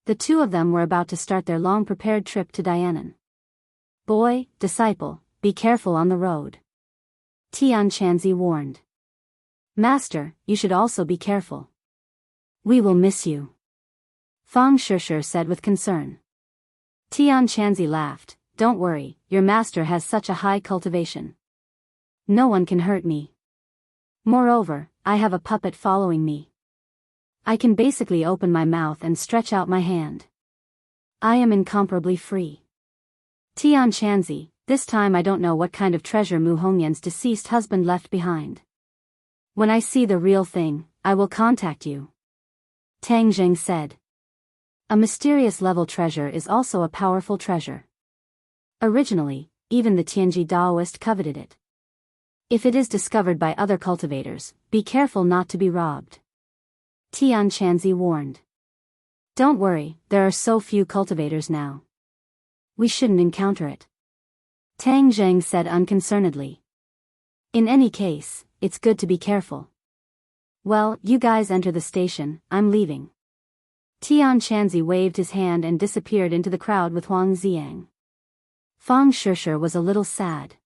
The two of them were about to start their long-prepared trip to Dianan. "Boy, disciple, be careful on the road," Tian Chanzi warned. "Master, you should also be careful. We will miss you," Fang Shishir said with concern. Tian Chanzi laughed. "Don't worry, your master has such a high cultivation. No one can hurt me. Moreover, I have a puppet following me. I can basically open my mouth and stretch out my hand. I am incomparably free." Tian Chanzi, this time I don't know what kind of treasure Mu Hongyan's deceased husband left behind. When I see the real thing, I will contact you," Tang Zheng said. A mysterious level treasure is also a powerful treasure. Originally, even the Tianji Daoist coveted it. If it is discovered by other cultivators, be careful not to be robbed, Tian Chanzi warned. "Don't worry, there are so few cultivators now. We shouldn't encounter it," Tang Zheng said unconcernedly. "In any case, it's good to be careful. Well, you guys enter the station, I'm leaving." Tian Chanzi waved his hand and disappeared into the crowd with Huang Ziang. Fang Shishir was a little sad.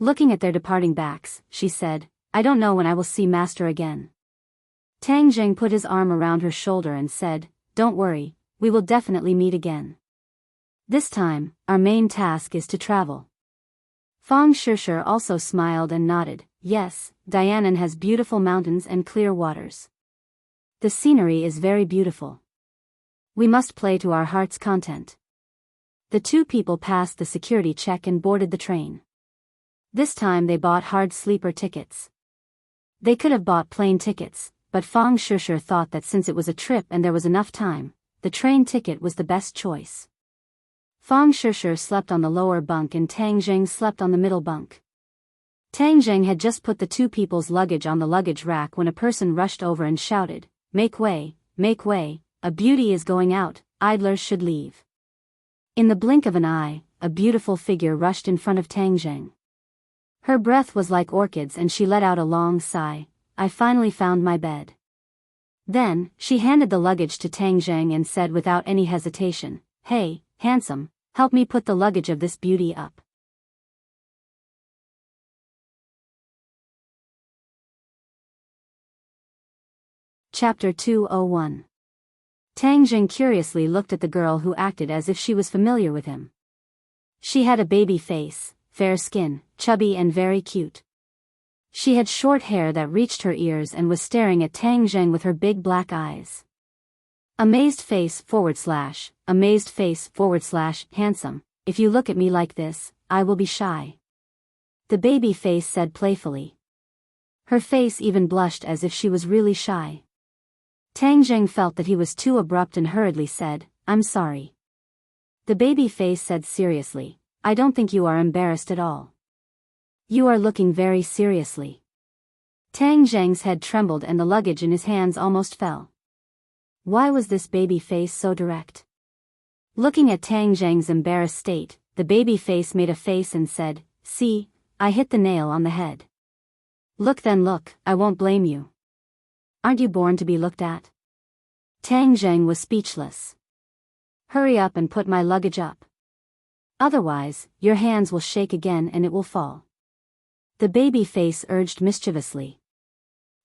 Looking at their departing backs, she said, "I don't know when I will see Master again." Tang Zheng put his arm around her shoulder and said, "Don't worry, we will definitely meet again. This time, our main task is to travel." Fang Shishir also smiled and nodded. "Yes, Dianan has beautiful mountains and clear waters. The scenery is very beautiful. We must play to our heart's content. The two people passed the security check and boarded the train. This time they bought hard sleeper tickets. They could have bought plane tickets, but Fang Shusher thought that since it was a trip and there was enough time, the train ticket was the best choice. Fang Shusher slept on the lower bunk and Tang Zheng slept on the middle bunk. Tang Zheng had just put the two people's luggage on the luggage rack when a person rushed over and shouted, make way, a beauty is going out, idlers should leave. In the blink of an eye, a beautiful figure rushed in front of Tang Zheng. Her breath was like orchids and she let out a long sigh. I finally found my bed. Then, she handed the luggage to Tang Zheng and said without any hesitation, hey, handsome, help me put the luggage of this beauty up. Chapter 201. Tang Zheng curiously looked at the girl who acted as if she was familiar with him. She had a baby face, fair skin, chubby and very cute. She had short hair that reached her ears and was staring at Tang Zheng with her big black eyes. Amazed face / handsome, if you look at me like this, I will be shy. The baby face said playfully. Her face even blushed as if she was really shy. Tang Zheng felt that he was too abrupt and hurriedly said, I'm sorry. The baby face said seriously, I don't think you are embarrassed at all. You are looking very seriously. Tang Zheng's head trembled and the luggage in his hands almost fell. Why was this baby face so direct? Looking at Tang Zheng's embarrassed state, the baby face made a face and said, see, I hit the nail on the head. Look then look, I won't blame you. Aren't you born to be looked at? Tang Zheng was speechless. Hurry up and put my luggage up. Otherwise, your hands will shake again and it will fall. The baby face urged mischievously.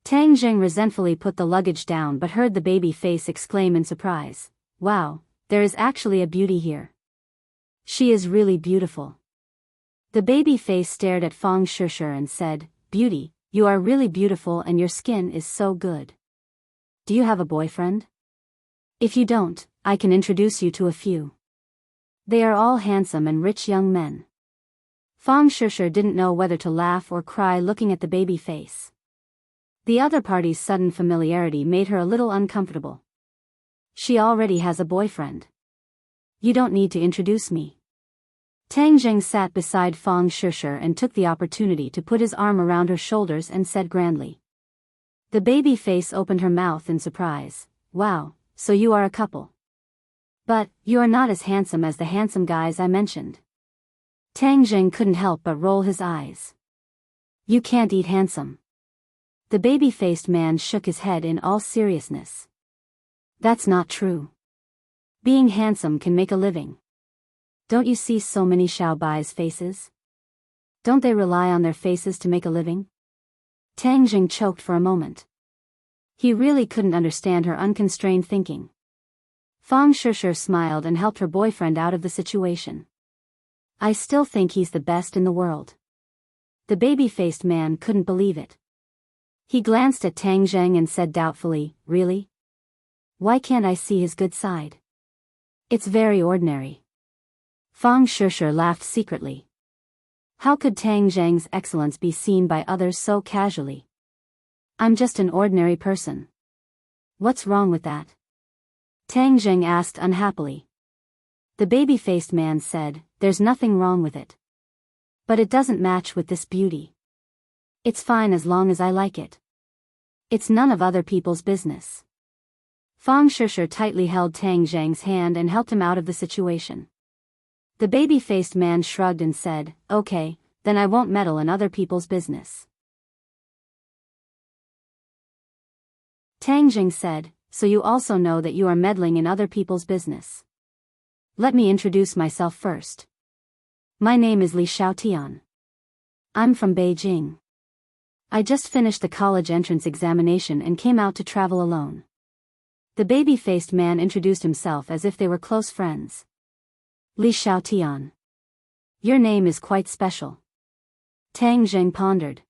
Tang Zheng resentfully put the luggage down but heard the baby face exclaim in surprise, wow, there is actually a beauty here. She is really beautiful. The baby face stared at Fang Shusher and said, beauty, you are really beautiful and your skin is so good. Do you have a boyfriend? If you don't, I can introduce you to a few. They are all handsome and rich young men. Fang Shusher didn't know whether to laugh or cry looking at the baby face. The other party's sudden familiarity made her a little uncomfortable. She already has a boyfriend. You don't need to introduce me. Tang Zheng sat beside Fang Shusher and took the opportunity to put his arm around her shoulders and said grandly. The baby face opened her mouth in surprise. Wow, so you are a couple. But, you are not as handsome as the handsome guys I mentioned. Tang Zheng couldn't help but roll his eyes. You can't eat handsome. The baby-faced man shook his head in all seriousness. That's not true. Being handsome can make a living. Don't you see so many Xiaobai's faces? Don't they rely on their faces to make a living? Tang Zheng choked for a moment. He really couldn't understand her unconstrained thinking. Fang Shusher smiled and helped her boyfriend out of the situation. I still think he's the best in the world. The baby-faced man couldn't believe it. He glanced at Tang Zheng and said doubtfully, really? Why can't I see his good side? It's very ordinary. Fang Shusher laughed secretly. How could Tang Zheng's excellence be seen by others so casually? I'm just an ordinary person. What's wrong with that? Tang Zheng asked unhappily. The baby-faced man said, there's nothing wrong with it. But it doesn't match with this beauty. It's fine as long as I like it. It's none of other people's business. Fang Shusher tightly held Tang Zheng's hand and helped him out of the situation. The baby-faced man shrugged and said, okay, then I won't meddle in other people's business. Tang Zheng said, so you also know that you are meddling in other people's business. Let me introduce myself first. My name is Li Xiaotian. I'm from Beijing. I just finished the college entrance examination and came out to travel alone. The baby-faced man introduced himself as if they were close friends. Li Xiaotian. Your name is quite special. Tang Zheng pondered.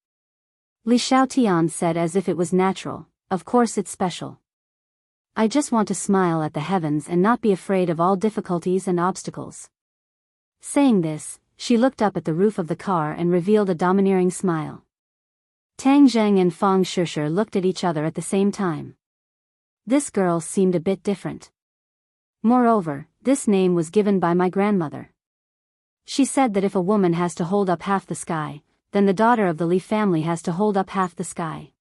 Li Xiaotian said as if it was natural, of course it's special. I just want to smile at the heavens and not be afraid of all difficulties and obstacles. Saying this, she looked up at the roof of the car and revealed a domineering smile. Tang Zheng and Fang Shishir looked at each other at the same time. This girl seemed a bit different. Moreover, this name was given by my grandmother. She said that if a woman has to hold up half the sky, then the daughter of the Li family has to hold up half the sky.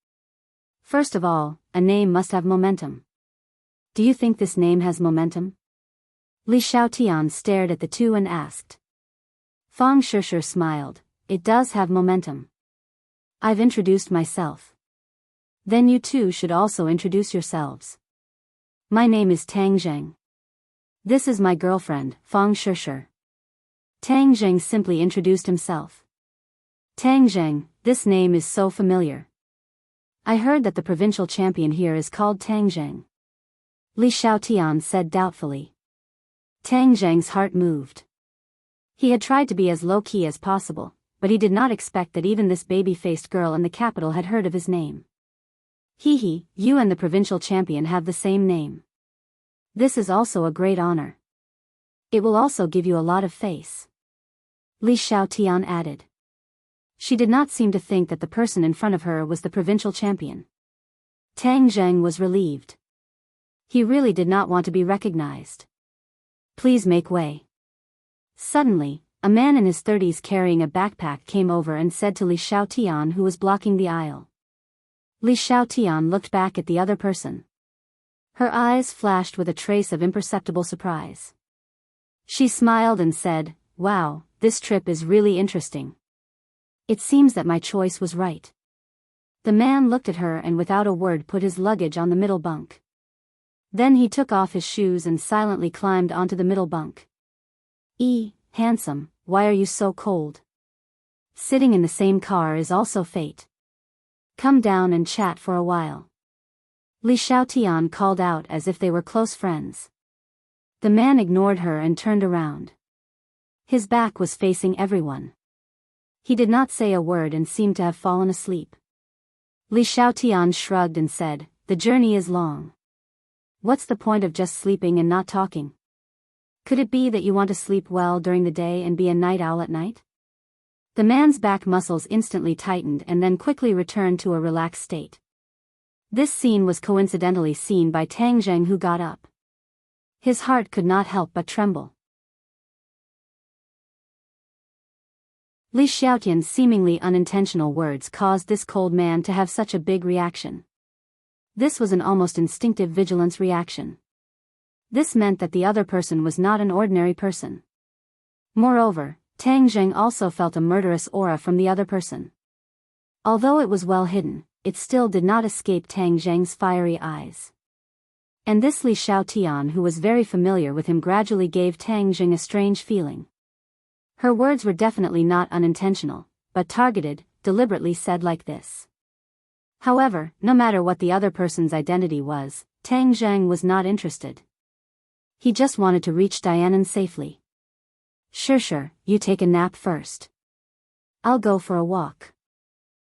First of all, a name must have momentum. Do you think this name has momentum? Li Xiaotian stared at the two and asked. Fang Shishir smiled. It does have momentum. I've introduced myself. Then you two should also introduce yourselves. My name is Tang Zheng. This is my girlfriend, Fang Shishir. Tang Zheng simply introduced himself. Tang Zheng, this name is so familiar. I heard that the provincial champion here is called Tang Zheng. Li Xiaotian said doubtfully. Tang Zheng's heart moved. He had tried to be as low-key as possible, but he did not expect that even this baby-faced girl in the capital had heard of his name. Hee, you and the provincial champion have the same name. This is also a great honor. It will also give you a lot of face. Li Xiaotian added. She did not seem to think that the person in front of her was the provincial champion. Tang Zheng was relieved. He really did not want to be recognized. Please make way. Suddenly, a man in his 30s carrying a backpack came over and said to Li Xiaotian, who was blocking the aisle. Li Xiaotian looked back at the other person. Her eyes flashed with a trace of imperceptible surprise. She smiled and said, "Wow, this trip is really interesting. It seems that my choice was right." The man looked at her and without a word put his luggage on the middle bunk. Then he took off his shoes and silently climbed onto the middle bunk. Handsome, why are you so cold? Sitting in the same car is also fate. Come down and chat for a while. Li Xiaotian called out as if they were close friends. The man ignored her and turned around. His back was facing everyone. He did not say a word and seemed to have fallen asleep. Li Xiaotian shrugged and said, "The journey is long. What's the point of just sleeping and not talking? Could it be that you want to sleep well during the day and be a night owl at night?" The man's back muscles instantly tightened and then quickly returned to a relaxed state. This scene was coincidentally seen by Tang Zheng, who got up. His heart could not help but tremble. Li Xiaotian's seemingly unintentional words caused this cold man to have such a big reaction. This was an almost instinctive vigilance reaction. This meant that the other person was not an ordinary person. Moreover, Tang Zheng also felt a murderous aura from the other person. Although it was well hidden, it still did not escape Tang Zheng's fiery eyes. And this Li Xiaotian, who was very familiar with him, gradually gave Tang Zheng a strange feeling. Her words were definitely not unintentional, but targeted, deliberately said like this. However, no matter what the other person's identity was, Tang Zheng was not interested. He just wanted to reach Dianan safely. Sure, you take a nap first. I'll go for a walk.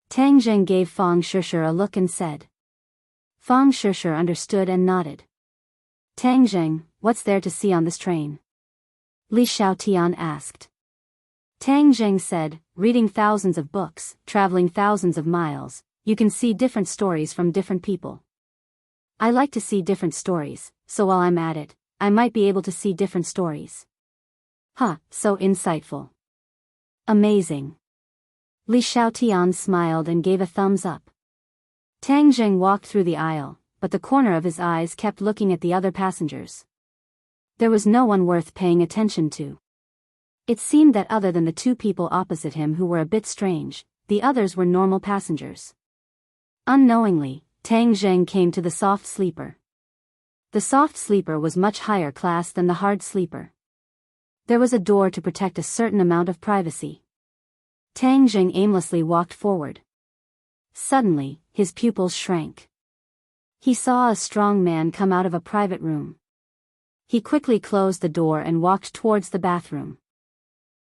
Tang Zheng gave Fang Shishir a look and said. Fang Shishir understood and nodded. Tang Zheng, what's there to see on this train? Li Xiaotian asked. Tang Zheng said, reading thousands of books, traveling thousands of miles, you can see different stories from different people. I like to see different stories, so while I'm at it, I might be able to see different stories. So insightful. Amazing. Li Xiaotian smiled and gave a thumbs up. Tang Zheng walked through the aisle, but the corner of his eyes kept looking at the other passengers. There was no one worth paying attention to. It seemed that other than the two people opposite him who were a bit strange, the others were normal passengers. Unknowingly, Tang Zheng came to the soft sleeper. The soft sleeper was much higher class than the hard sleeper. There was a door to protect a certain amount of privacy. Tang Zheng aimlessly walked forward. Suddenly, his pupils shrank. He saw a strong man come out of a private room. He quickly closed the door and walked towards the bathroom.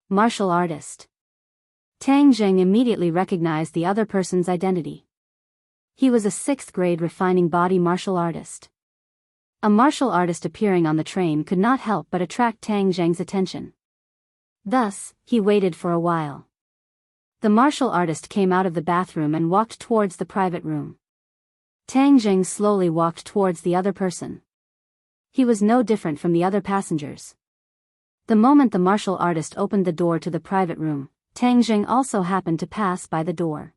Martial artist. Tang Zheng immediately recognized the other person's identity. He was a 6th grade refining body martial artist. A martial artist appearing on the train could not help but attract Tang Zheng's attention. Thus, he waited for a while. The martial artist came out of the bathroom and walked towards the private room. Tang Jing slowly walked towards the other person. He was no different from the other passengers. The moment the martial artist opened the door to the private room, Tang Jing also happened to pass by the door.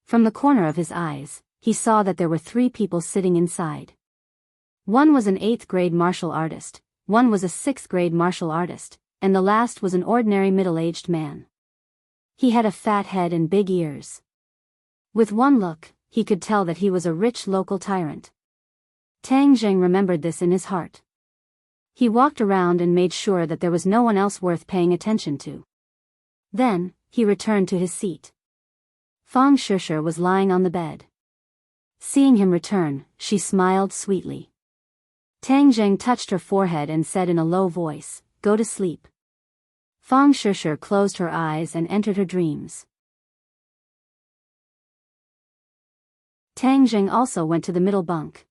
From the corner of his eyes, he saw that there were 3 people sitting inside. One was an 8th grade martial artist, one was a 6th grade martial artist, and the last was an ordinary middle-aged man. He had a fat head and big ears. With one look, he could tell that he was a rich local tyrant. Tang Jing remembered this in his heart. He walked around and made sure that there was no one else worth paying attention to. Then, he returned to his seat. Fang Shishir was lying on the bed. Seeing him return, she smiled sweetly. Tang Jing touched her forehead and said in a low voice, "Go to sleep." Fang Shishir closed her eyes and entered her dreams. Tang Jing also went to the middle bunk.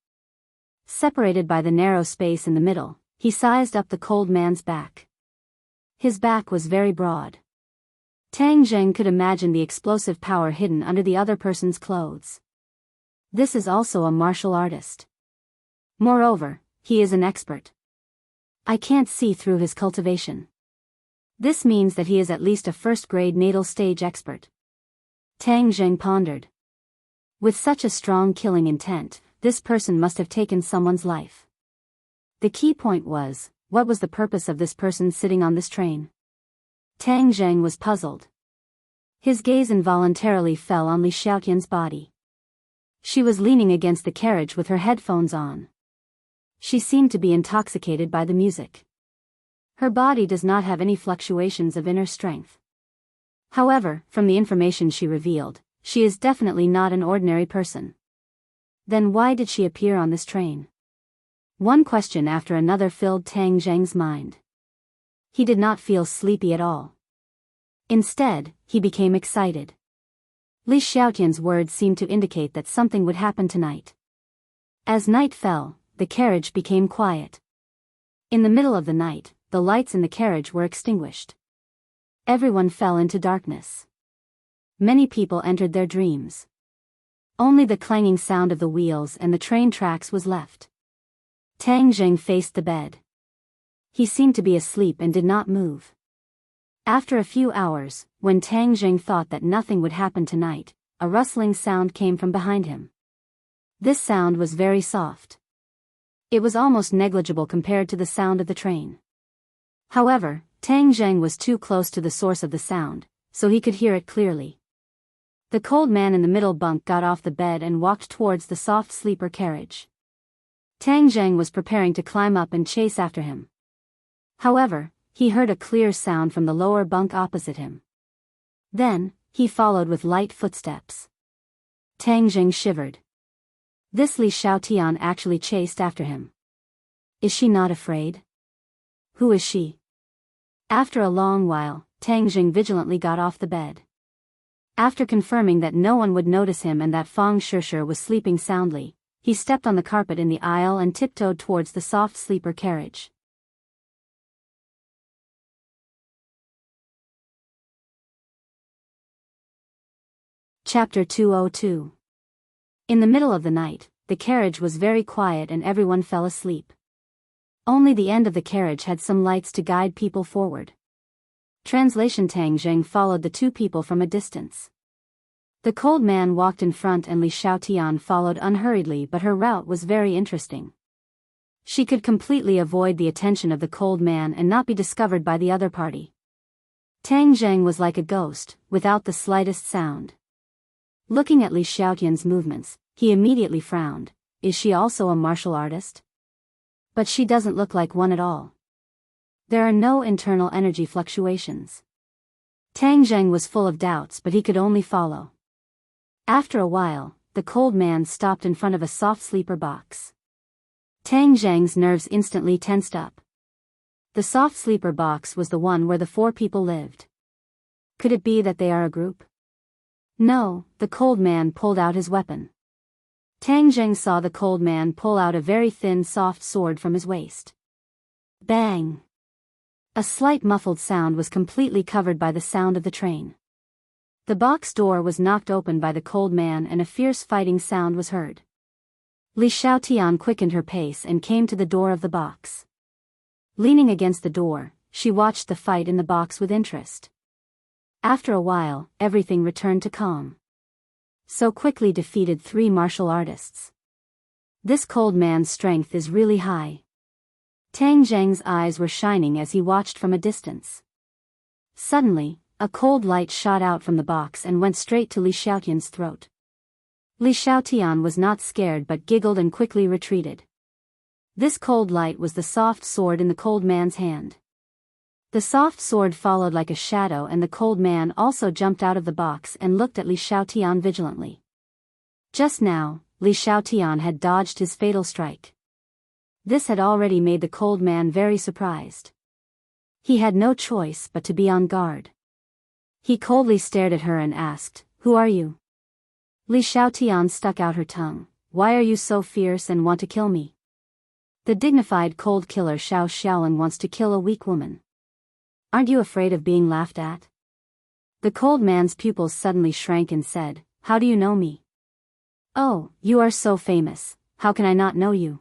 Separated by the narrow space in the middle, he sized up the cold man's back. His back was very broad. Tang Jing could imagine the explosive power hidden under the other person's clothes. This is also a martial artist. Moreover, he is an expert. I can't see through his cultivation. This means that he is at least a first-grade natal stage expert. Tang Jing pondered. With such a strong killing intent, this person must have taken someone's life. The key point was, what was the purpose of this person sitting on this train? Tang Jing was puzzled. His gaze involuntarily fell on Li Xiaotian's body. She was leaning against the carriage with her headphones on. She seemed to be intoxicated by the music. Her body does not have any fluctuations of inner strength. However, from the information she revealed, she is definitely not an ordinary person. Then why did she appear on this train? One question after another filled Tang Jing's mind. He did not feel sleepy at all. Instead, he became excited. Li Xiaotian's words seemed to indicate that something would happen tonight. As night fell, the carriage became quiet. In the middle of the night, the lights in the carriage were extinguished. Everyone fell into darkness. Many people entered their dreams. Only the clanging sound of the wheels and the train tracks was left. Tang Jing faced the bed. He seemed to be asleep and did not move. After a few hours, when Tang Jing thought that nothing would happen tonight, a rustling sound came from behind him. This sound was very soft. It was almost negligible compared to the sound of the train. However, Tang Jing was too close to the source of the sound, so he could hear it clearly. The cold man in the middle bunk got off the bed and walked towards the soft sleeper carriage. Tang Jing was preparing to climb up and chase after him. However, he heard a clear sound from the lower bunk opposite him. Then, he followed with light footsteps. Tang Jing shivered. This Li Xiaotian actually chased after him. Is she not afraid? Who is she? After a long while, Tang Jing vigilantly got off the bed. After confirming that no one would notice him and that Fang Shishir was sleeping soundly, he stepped on the carpet in the aisle and tiptoed towards the soft sleeper carriage. Chapter 202. In the middle of the night, the carriage was very quiet and everyone fell asleep. Only the end of the carriage had some lights to guide people forward. Translation: Tang Jing followed the 2 people from a distance. The cold man walked in front and Li Xiaotian followed unhurriedly, but her route was very interesting. She could completely avoid the attention of the cold man and not be discovered by the other party. Tang Jing was like a ghost, without the slightest sound. Looking at Li Xiaotian's movements, he immediately frowned. Is she also a martial artist? But she doesn't look like one at all. There are no internal energy fluctuations. Tang Jing was full of doubts, but he could only follow. After a while, the cold man stopped in front of a soft sleeper box. Tang Jing's nerves instantly tensed up. The soft sleeper box was the one where the 4 people lived. Could it be that they are a group? No, the cold man pulled out his weapon. Tang Jing saw the cold man pull out a very thin soft sword from his waist. Bang! A slight muffled sound was completely covered by the sound of the train. The box door was knocked open by the cold man and a fierce fighting sound was heard. Li Xiaotian quickened her pace and came to the door of the box. Leaning against the door, she watched the fight in the box with interest. After a while, everything returned to calm. So quickly defeated 3 martial artists. This cold man's strength is really high. Tang Zheng's eyes were shining as he watched from a distance. Suddenly, a cold light shot out from the box and went straight to Li Xiaotian's throat. Li Xiaotian was not scared but giggled and quickly retreated. This cold light was the soft sword in the cold man's hand. The soft sword followed like a shadow and the cold man also jumped out of the box and looked at Li Xiaotian vigilantly. Just now, Li Xiaotian had dodged his fatal strike. This had already made the cold man very surprised. He had no choice but to be on guard. He coldly stared at her and asked, "Who are you?" Li Xiaotian stuck out her tongue. "Why are you so fierce and want to kill me?" "The dignified cold killer Xiao Xiaoling wants to kill a weak woman. Aren't you afraid of being laughed at?" The cold man's pupils suddenly shrank and said, "How do you know me?" "Oh, you are so famous, how can I not know you?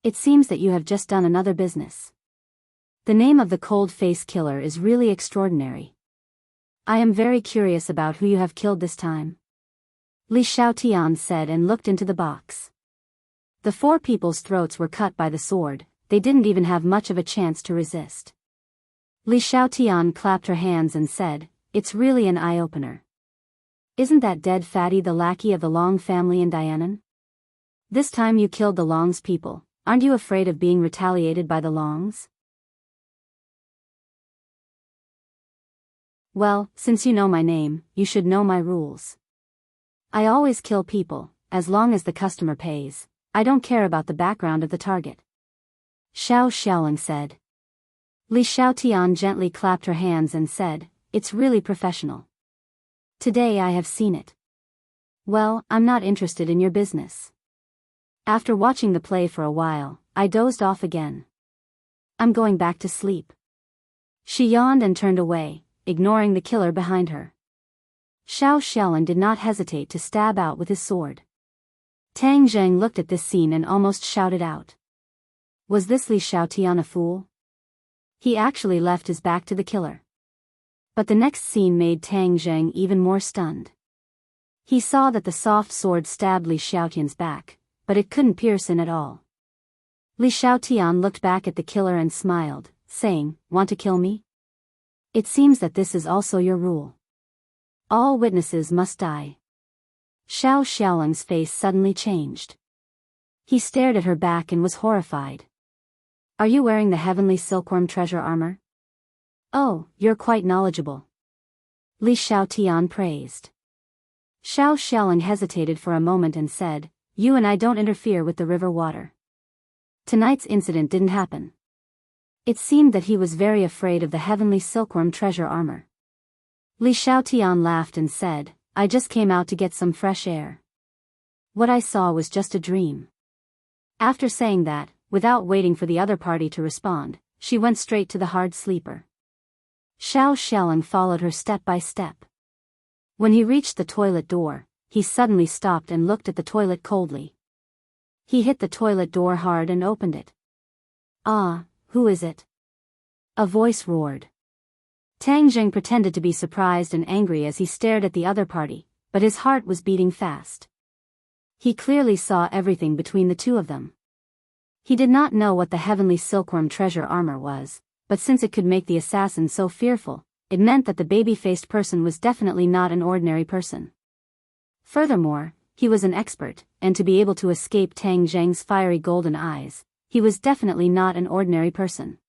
It seems that you have just done another business. The name of the cold face killer is really extraordinary. I am very curious about who you have killed this time." Li Xiaotian said and looked into the box. The 4 people's throats were cut by the sword, they didn't even have much of a chance to resist. Li Xiaotian clapped her hands and said, "It's really an eye-opener. Isn't that dead fatty the lackey of the Long family in Dianan? This time you killed the Long's people, aren't you afraid of being retaliated by the Longs?" "Well, since you know my name, you should know my rules. I always kill people, as long as the customer pays. I don't care about the background of the target," Xiao Xiaoling said. Li Xiaotian gently clapped her hands and said, "It's really professional. Today I have seen it. Well, I'm not interested in your business. After watching the play for a while, I dozed off again. I'm going back to sleep." She yawned and turned away, ignoring the killer behind her. Xiao Xiaoling did not hesitate to stab out with his sword. Tang Zheng looked at this scene and almost shouted out. Was this Li Xiaotian a fool? He actually left his back to the killer. But the next scene made Tang Zheng even more stunned. He saw that the soft sword stabbed Li Xiaotian's back, but it couldn't pierce in at all. Li Xiaotian looked back at the killer and smiled, saying, "Want to kill me? It seems that this is also your rule. All witnesses must die." Xiao Xiaoling's face suddenly changed. He stared at her back and was horrified. "Are you wearing the heavenly silkworm treasure armor? Oh, you're quite knowledgeable," Li Xiaotian praised. Xiao Xiaoling hesitated for a moment and said, "You and I don't interfere with the river water. Tonight's incident didn't happen." It seemed that he was very afraid of the heavenly silkworm treasure armor. Li Xiaotian laughed and said, "I just came out to get some fresh air. What I saw was just a dream." After saying that, without waiting for the other party to respond, she went straight to the hard sleeper. Xiao Xiaoling followed her step by step. When he reached the toilet door, he suddenly stopped and looked at the toilet coldly. He hit the toilet door hard and opened it. "Ah, who is it?" a voice roared. Tang Zheng pretended to be surprised and angry as he stared at the other party, but his heart was beating fast. He clearly saw everything between the two of them. He did not know what the heavenly silkworm treasure armor was, but since it could make the assassin so fearful, it meant that the baby-faced person was definitely not an ordinary person. Furthermore, he was an expert, and to be able to escape Tang Zheng's fiery golden eyes, he was definitely not an ordinary person.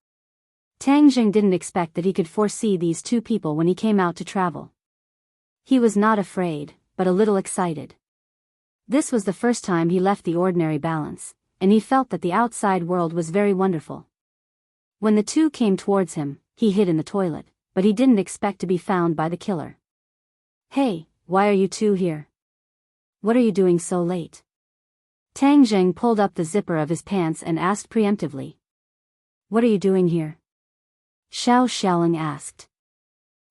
Tang Zheng didn't expect that he could foresee these 2 people when he came out to travel. He was not afraid, but a little excited. This was the first time he left the ordinary balance, and he felt that the outside world was very wonderful. When the 2 came towards him, he hid in the toilet, but he didn't expect to be found by the killer. "Hey, why are you 2 here? What are you doing so late?" Tang Zheng pulled up the zipper of his pants and asked preemptively. "What are you doing here?" Xiao Xiaoling asked.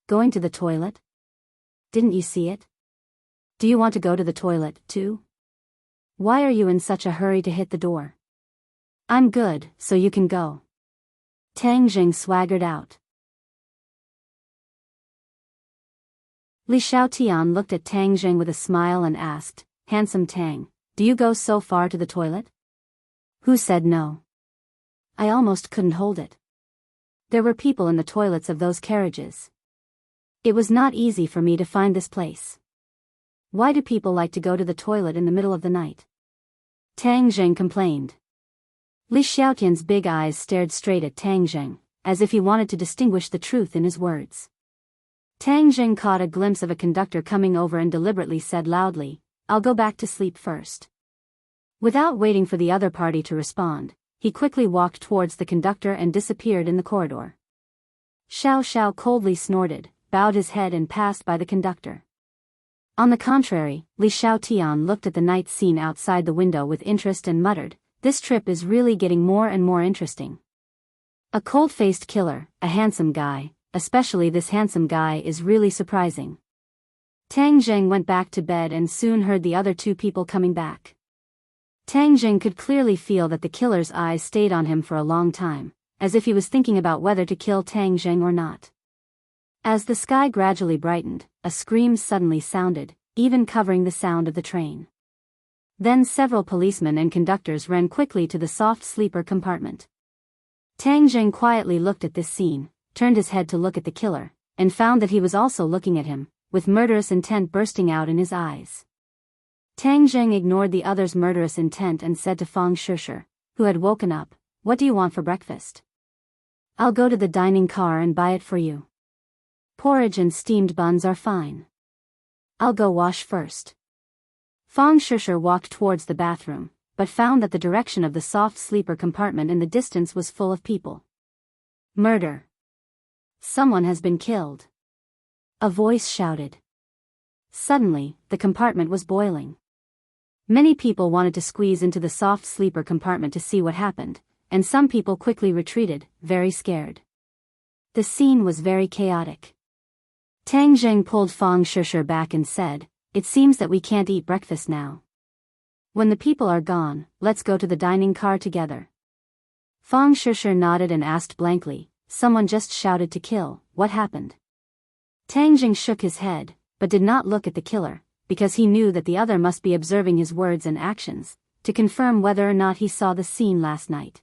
Going to the toilet? Didn't you see it? Do you want to go to the toilet, too? Why are you in such a hurry to hit the door? I'm good, so you can go. Tang Jing swaggered out. Li Xiaotian looked at Tang Jing with a smile and asked, Handsome Tang, do you go so far to the toilet? Who said no? I almost couldn't hold it. There were people in the toilets of those carriages. It was not easy for me to find this place. Why do people like to go to the toilet in the middle of the night? Tang Jing complained. Li Xiaotian's big eyes stared straight at Tang Jing, as if he wanted to distinguish the truth in his words. Tang Jing caught a glimpse of a conductor coming over and deliberately said loudly, I'll go back to sleep first. Without waiting for the other party to respond, he quickly walked towards the conductor and disappeared in the corridor. Xiao Xiao coldly snorted, bowed his head and passed by the conductor. On the contrary, Li Xiaotian looked at the night scene outside the window with interest and muttered, This trip is really getting more and more interesting. A cold-faced killer, a handsome guy, especially this handsome guy is really surprising. Tang Jing went back to bed and soon heard the other two people coming back. Tang Jing could clearly feel that the killer's eyes stayed on him for a long time, as if he was thinking about whether to kill Tang Jing or not. As the sky gradually brightened, a scream suddenly sounded, even covering the sound of the train. Then several policemen and conductors ran quickly to the soft sleeper compartment. Tang Jing quietly looked at this scene, turned his head to look at the killer, and found that he was also looking at him, with murderous intent bursting out in his eyes. Tang Jing ignored the other's murderous intent and said to Fang Shishir, who had woken up, What do you want for breakfast? I'll go to the dining car and buy it for you. Porridge and steamed buns are fine. I'll go wash first. Fang Shishir walked towards the bathroom, but found that the direction of the soft sleeper compartment in the distance was full of people. Murder. Someone has been killed. A voice shouted. Suddenly, the compartment was boiling. Many people wanted to squeeze into the soft sleeper compartment to see what happened, and some people quickly retreated, very scared. The scene was very chaotic. Tang Jing pulled Fang Shishir back and said, It seems that we can't eat breakfast now. When the people are gone, let's go to the dining car together. Fang Shishir nodded and asked blankly, Someone just shouted to kill, what happened? Tang Jing shook his head, but did not look at the killer, because he knew that the other must be observing his words and actions, to confirm whether or not he saw the scene last night.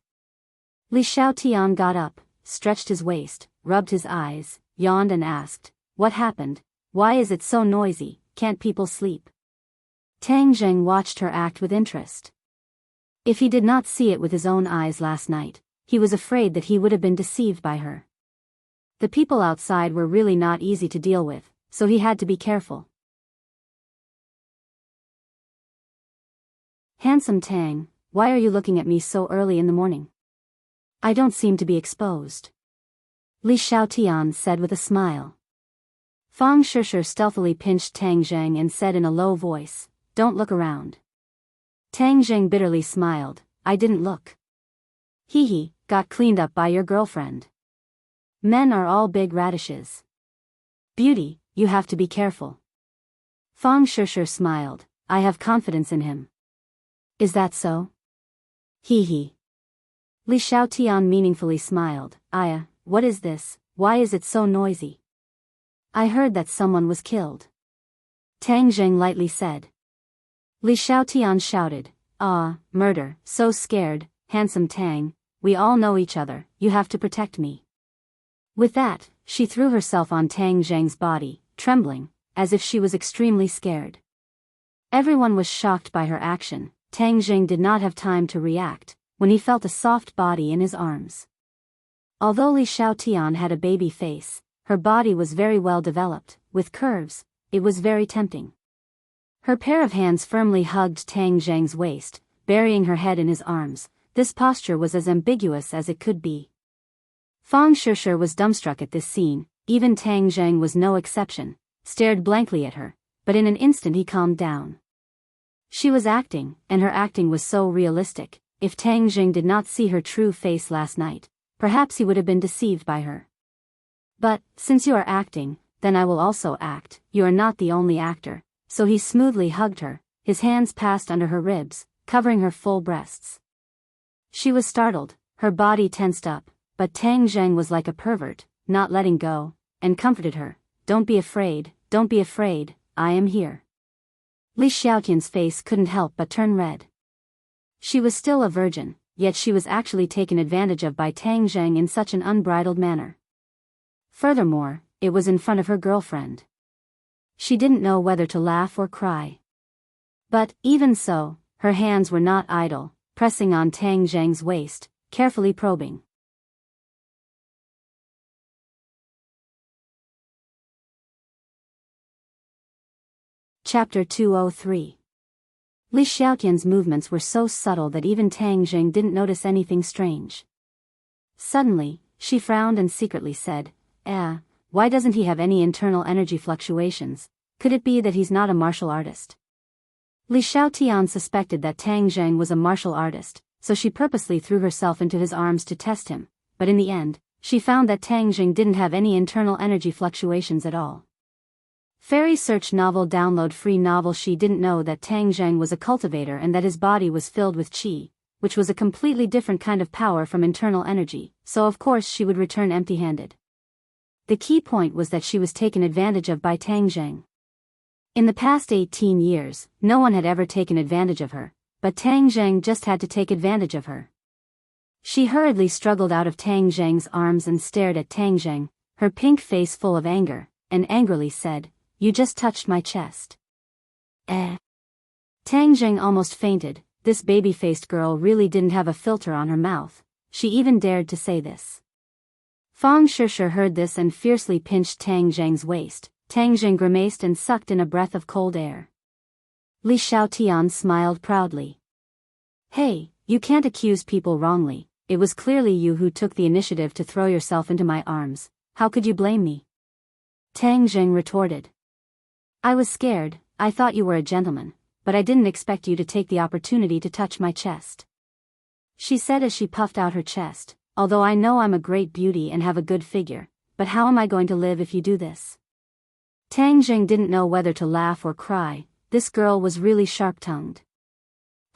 Li Xiaotian got up, stretched his waist, rubbed his eyes, yawned and asked, What happened? Why is it so noisy, can't people sleep? Tang Jing watched her act with interest. If he did not see it with his own eyes last night, he was afraid that he would have been deceived by her. The people outside were really not easy to deal with, so he had to be careful. Handsome Tang, why are you looking at me so early in the morning? I don't seem to be exposed. Li Xiaotian said with a smile. Fang Shishir stealthily pinched Tang Jing and said in a low voice, Don't look around. Tang Jing bitterly smiled, I didn't look. Hee, got cleaned up by your girlfriend. Men are all big radishes. Beauty, you have to be careful. Fang Shishir smiled, I have confidence in him. Is that so? Hee. Li Xiaotian meaningfully smiled, Aya, what is this, why is it so noisy? I heard that someone was killed. Tang Jing lightly said. Li Xiaotian shouted, murder, so scared, handsome Tang, we all know each other, you have to protect me. With that, she threw herself on Tang Jing's body, trembling, as if she was extremely scared. Everyone was shocked by her action. Tang Jing did not have time to react, when he felt a soft body in his arms. Although Li Xiaotian had a baby face, her body was very well developed, with curves, it was very tempting. Her pair of hands firmly hugged Tang Jing's waist, burying her head in his arms. This posture was as ambiguous as it could be. Fang Shishir was dumbstruck at this scene, even Tang Jing was no exception, stared blankly at her, but in an instant he calmed down. She was acting, and her acting was so realistic. If Tang Jing did not see her true face last night, perhaps he would have been deceived by her. But, since you are acting, then I will also act. You are not the only actor. So he smoothly hugged her, his hands passed under her ribs, covering her full breasts. She was startled, her body tensed up, but Tang Zheng was like a pervert, not letting go, and comforted her. Don't be afraid, I am here. Li Xiaotian's face couldn't help but turn red. She was still a virgin, yet she was actually taken advantage of by Tang Zheng in such an unbridled manner. Furthermore, it was in front of her girlfriend. She didn't know whether to laugh or cry. But, even so, her hands were not idle, pressing on Tang Zheng's waist, carefully probing. Chapter 203. Li Xiaotian's movements were so subtle that even Tang Zheng didn't notice anything strange. Suddenly, she frowned and secretly said, why doesn't he have any internal energy fluctuations? Could it be that he's not a martial artist? Li Xiaotian suspected that Tang Zheng was a martial artist, so she purposely threw herself into his arms to test him, but in the end, she found that Tang Zheng didn't have any internal energy fluctuations at all. Fairy Search Novel Download Free Novel. She didn't know that Tang Zheng was a cultivator and that his body was filled with qi, which was a completely different kind of power from internal energy, so of course she would return empty-handed. The key point was that she was taken advantage of by Tang Zheng. In the past 18 years, no one had ever taken advantage of her, but Tang Zheng just had to take advantage of her. She hurriedly struggled out of Tang Zheng's arms and stared at Tang Zheng, her pink face full of anger, and angrily said, "You just touched my chest." Tang Zheng almost fainted. This baby-faced girl really didn't have a filter on her mouth. She even dared to say this. Fang Shishir heard this and fiercely pinched Tang Zheng's waist. Tang Zheng grimaced and sucked in a breath of cold air. Li Xiaotian smiled proudly. "Hey, you can't accuse people wrongly. It was clearly you who took the initiative to throw yourself into my arms. How could you blame me?" Tang Zheng retorted. "I was scared. I thought you were a gentleman, but I didn't expect you to take the opportunity to touch my chest," she said as she puffed out her chest. "Although I know I'm a great beauty and have a good figure, but how am I going to live if you do this?" Tang Zheng didn't know whether to laugh or cry. This girl was really sharp-tongued.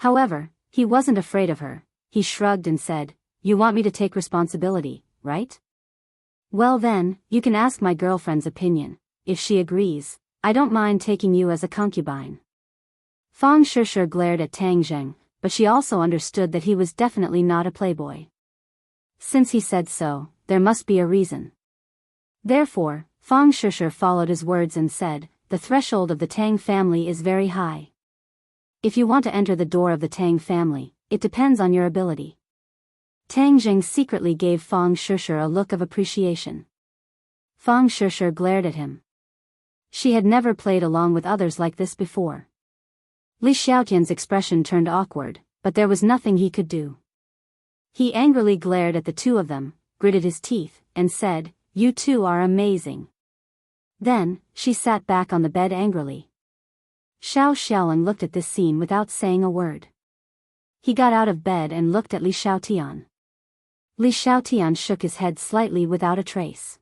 However, he wasn't afraid of her. He shrugged and said, "You want me to take responsibility, right? Well then, you can ask my girlfriend's opinion. If she agrees, I don't mind taking you as a concubine." Fang Shishir glared at Tang Zheng, but she also understood that he was definitely not a playboy. Since he said so, there must be a reason. Therefore, Fang Shishir followed his words and said, "The threshold of the Tang family is very high. If you want to enter the door of the Tang family, it depends on your ability." Tang Zheng secretly gave Fang Shishir a look of appreciation. Fang Shishir glared at him. She had never played along with others like this before. Li Xiaotian's expression turned awkward, but there was nothing he could do. He angrily glared at the two of them, gritted his teeth, and said, "You two are amazing." Then, she sat back on the bed angrily. Xiao Xiaoling looked at this scene without saying a word. He got out of bed and looked at Li Xiaotian. Li Xiaotian shook his head slightly without a trace.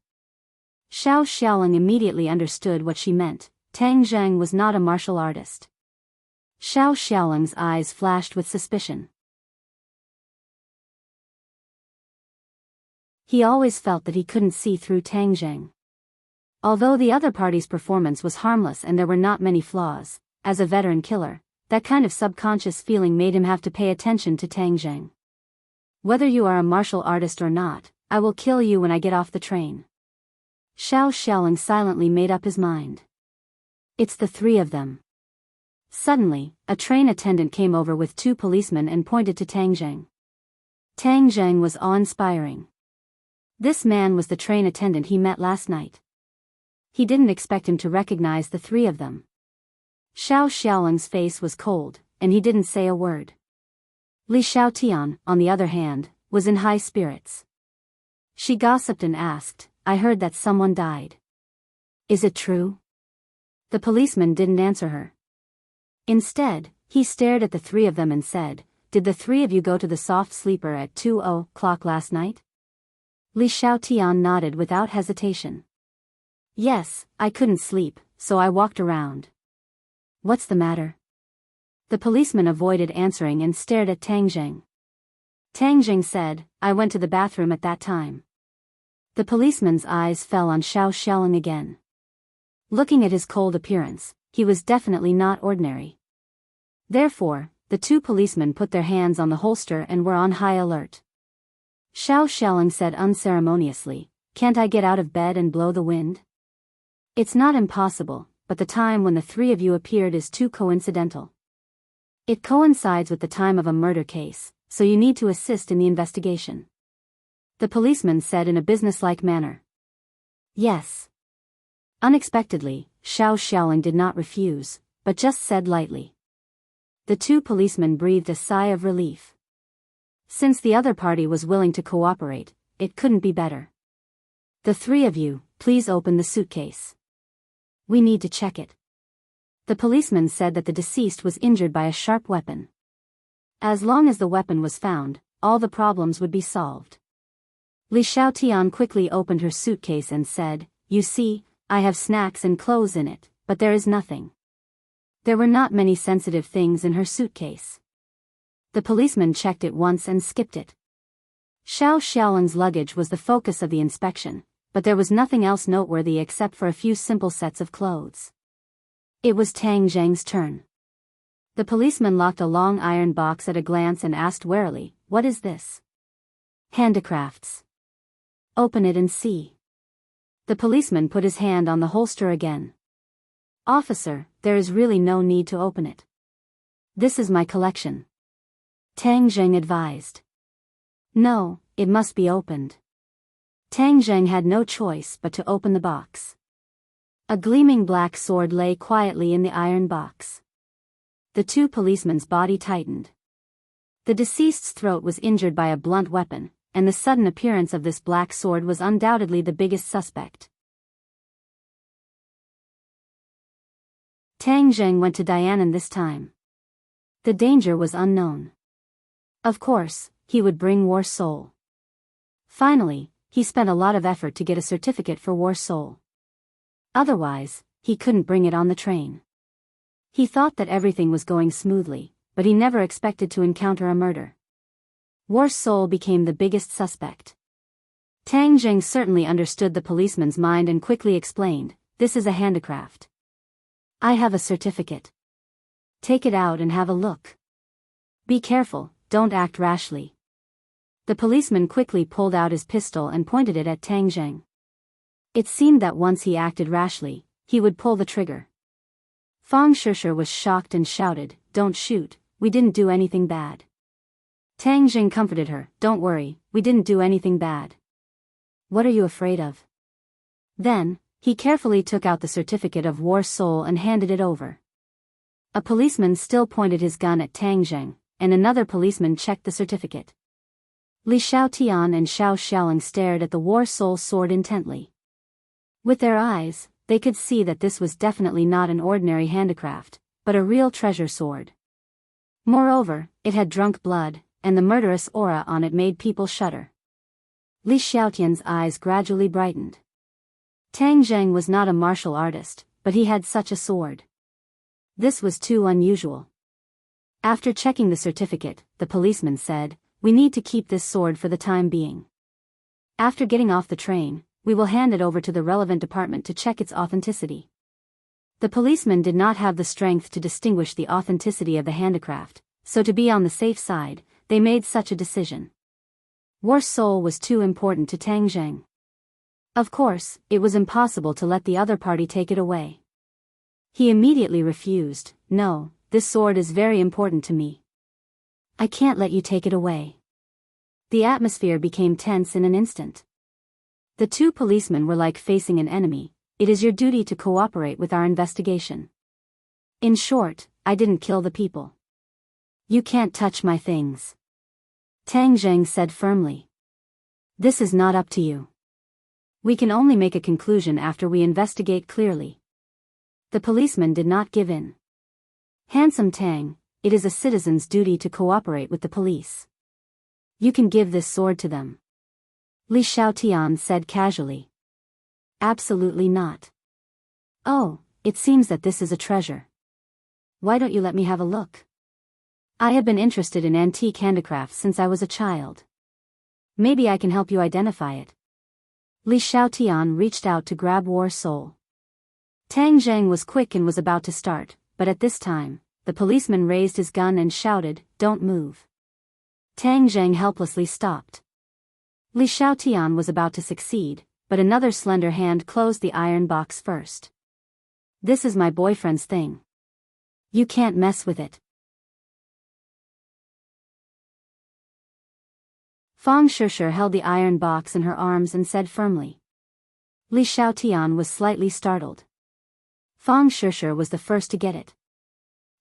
Xiao Xiaoling immediately understood what she meant. Tang Zheng was not a martial artist. Xiao Xiaoling's eyes flashed with suspicion. He always felt that he couldn't see through Tang Zheng. Although the other party's performance was harmless and there were not many flaws, as a veteran killer, that kind of subconscious feeling made him have to pay attention to Tang Zheng. "Whether you are a martial artist or not, I will kill you when I get off the train." Xiao Xiaoling silently made up his mind. "It's the three of them." Suddenly, a train attendant came over with two policemen and pointed to Tang Zheng. Tang Zheng was awe-inspiring. This man was the train attendant he met last night. He didn't expect him to recognize the three of them. Xiao Xiaoling's face was cold, and he didn't say a word. Li Xiaotian, on the other hand, was in high spirits. She gossiped and asked, "I heard that someone died. Is it true?" The policeman didn't answer her. Instead, he stared at the three of them and said, "Did the three of you go to the soft sleeper at 2:00 last night?" Li Xiaotian nodded without hesitation. Yes, I couldn't sleep, so I walked around. What's the matter? The policeman avoided answering and stared at Tang Zheng. Tang Zheng said, I went to the bathroom at that time. The policeman's eyes fell on Xiao Xiaoling again. Looking at his cold appearance, he was definitely not ordinary. Therefore, the two policemen put their hands on the holster and were on high alert. Xiao Xiaoling said unceremoniously, Can't I get out of bed and blow the wind? It's not impossible, but the time when the three of you appeared is too coincidental. It coincides with the time of a murder case, so you need to assist in the investigation. The policeman said in a businesslike manner. Yes. Unexpectedly, Xiao Xiaoling did not refuse, but just said lightly. The two policemen breathed a sigh of relief. Since the other party was willing to cooperate, it couldn't be better. The three of you, please open the suitcase. We need to check it. The policeman said that the deceased was injured by a sharp weapon. As long as the weapon was found, all the problems would be solved. Li Xiaotian quickly opened her suitcase and said, You see, I have snacks and clothes in it, but there is nothing. There were not many sensitive things in her suitcase. The policeman checked it once and skipped it. Xiao Xiaoling's luggage was the focus of the inspection, but there was nothing else noteworthy except for a few simple sets of clothes. It was Tang Zheng's turn. The policeman locked a long iron box at a glance and asked warily, What is this? Handicrafts. Open it and see. The policeman put his hand on the holster again. Officer, there is really no need to open it. This is my collection. Tang Zheng advised. No, it must be opened. Tang Zheng had no choice but to open the box. A gleaming black sword lay quietly in the iron box. The two policemen's body tightened. The deceased's throat was injured by a blunt weapon, and the sudden appearance of this black sword was undoubtedly the biggest suspect. Tang Zheng went to Dianan this time. The danger was unknown. Of course, he would bring War Soul. Finally, he spent a lot of effort to get a certificate for War Soul. Otherwise, he couldn't bring it on the train. He thought that everything was going smoothly, but he never expected to encounter a murder. War Soul became the biggest suspect. Tang Zheng certainly understood the policeman's mind and quickly explained, This is a handicraft. I have a certificate. Take it out and have a look. Be careful, don't act rashly. The policeman quickly pulled out his pistol and pointed it at Tang Zheng. It seemed that once he acted rashly, he would pull the trigger. Fang Shishir was shocked and shouted, Don't shoot, we didn't do anything bad. Tang Zheng comforted her, Don't worry, we didn't do anything bad. What are you afraid of? Then, he carefully took out the certificate of War Soul and handed it over. A policeman still pointed his gun at Tang Zheng, and another policeman checked the certificate. Li Xiaotian and Xiao Xiaoling stared at the War Soul sword intently. With their eyes, they could see that this was definitely not an ordinary handicraft, but a real treasure sword. Moreover, it had drunk blood, and the murderous aura on it made people shudder. Li Xiaotian's eyes gradually brightened. Tang Zheng was not a martial artist, but he had such a sword. This was too unusual. After checking the certificate, the policeman said, We need to keep this sword for the time being. After getting off the train, we will hand it over to the relevant department to check its authenticity. The policemen did not have the strength to distinguish the authenticity of the handicraft, so to be on the safe side, they made such a decision. War Soul was too important to Tang Zheng. Of course, it was impossible to let the other party take it away. He immediately refused, No, this sword is very important to me. I can't let you take it away. The atmosphere became tense in an instant. The two policemen were like facing an enemy. It is your duty to cooperate with our investigation. In short, I didn't kill the people. You can't touch my things. Tang Zheng said firmly. This is not up to you. We can only make a conclusion after we investigate clearly. The policeman did not give in. Handsome Tang, it is a citizen's duty to cooperate with the police. You can give this sword to them. Li Xiaotian said casually. Absolutely not. Oh, it seems that this is a treasure. Why don't you let me have a look? I have been interested in antique handicrafts since I was a child. Maybe I can help you identify it. Li Xiaotian reached out to grab War Soul. Tang Zheng was quick and was about to start, but at this time, the policeman raised his gun and shouted, "Don't move." Tang Zheng helplessly stopped. Li Xiaotian was about to succeed, but another slender hand closed the iron box first. This is my boyfriend's thing. You can't mess with it. Fang Shishir held the iron box in her arms and said firmly. Li Xiaotian was slightly startled. Fang Shishir was the first to get it.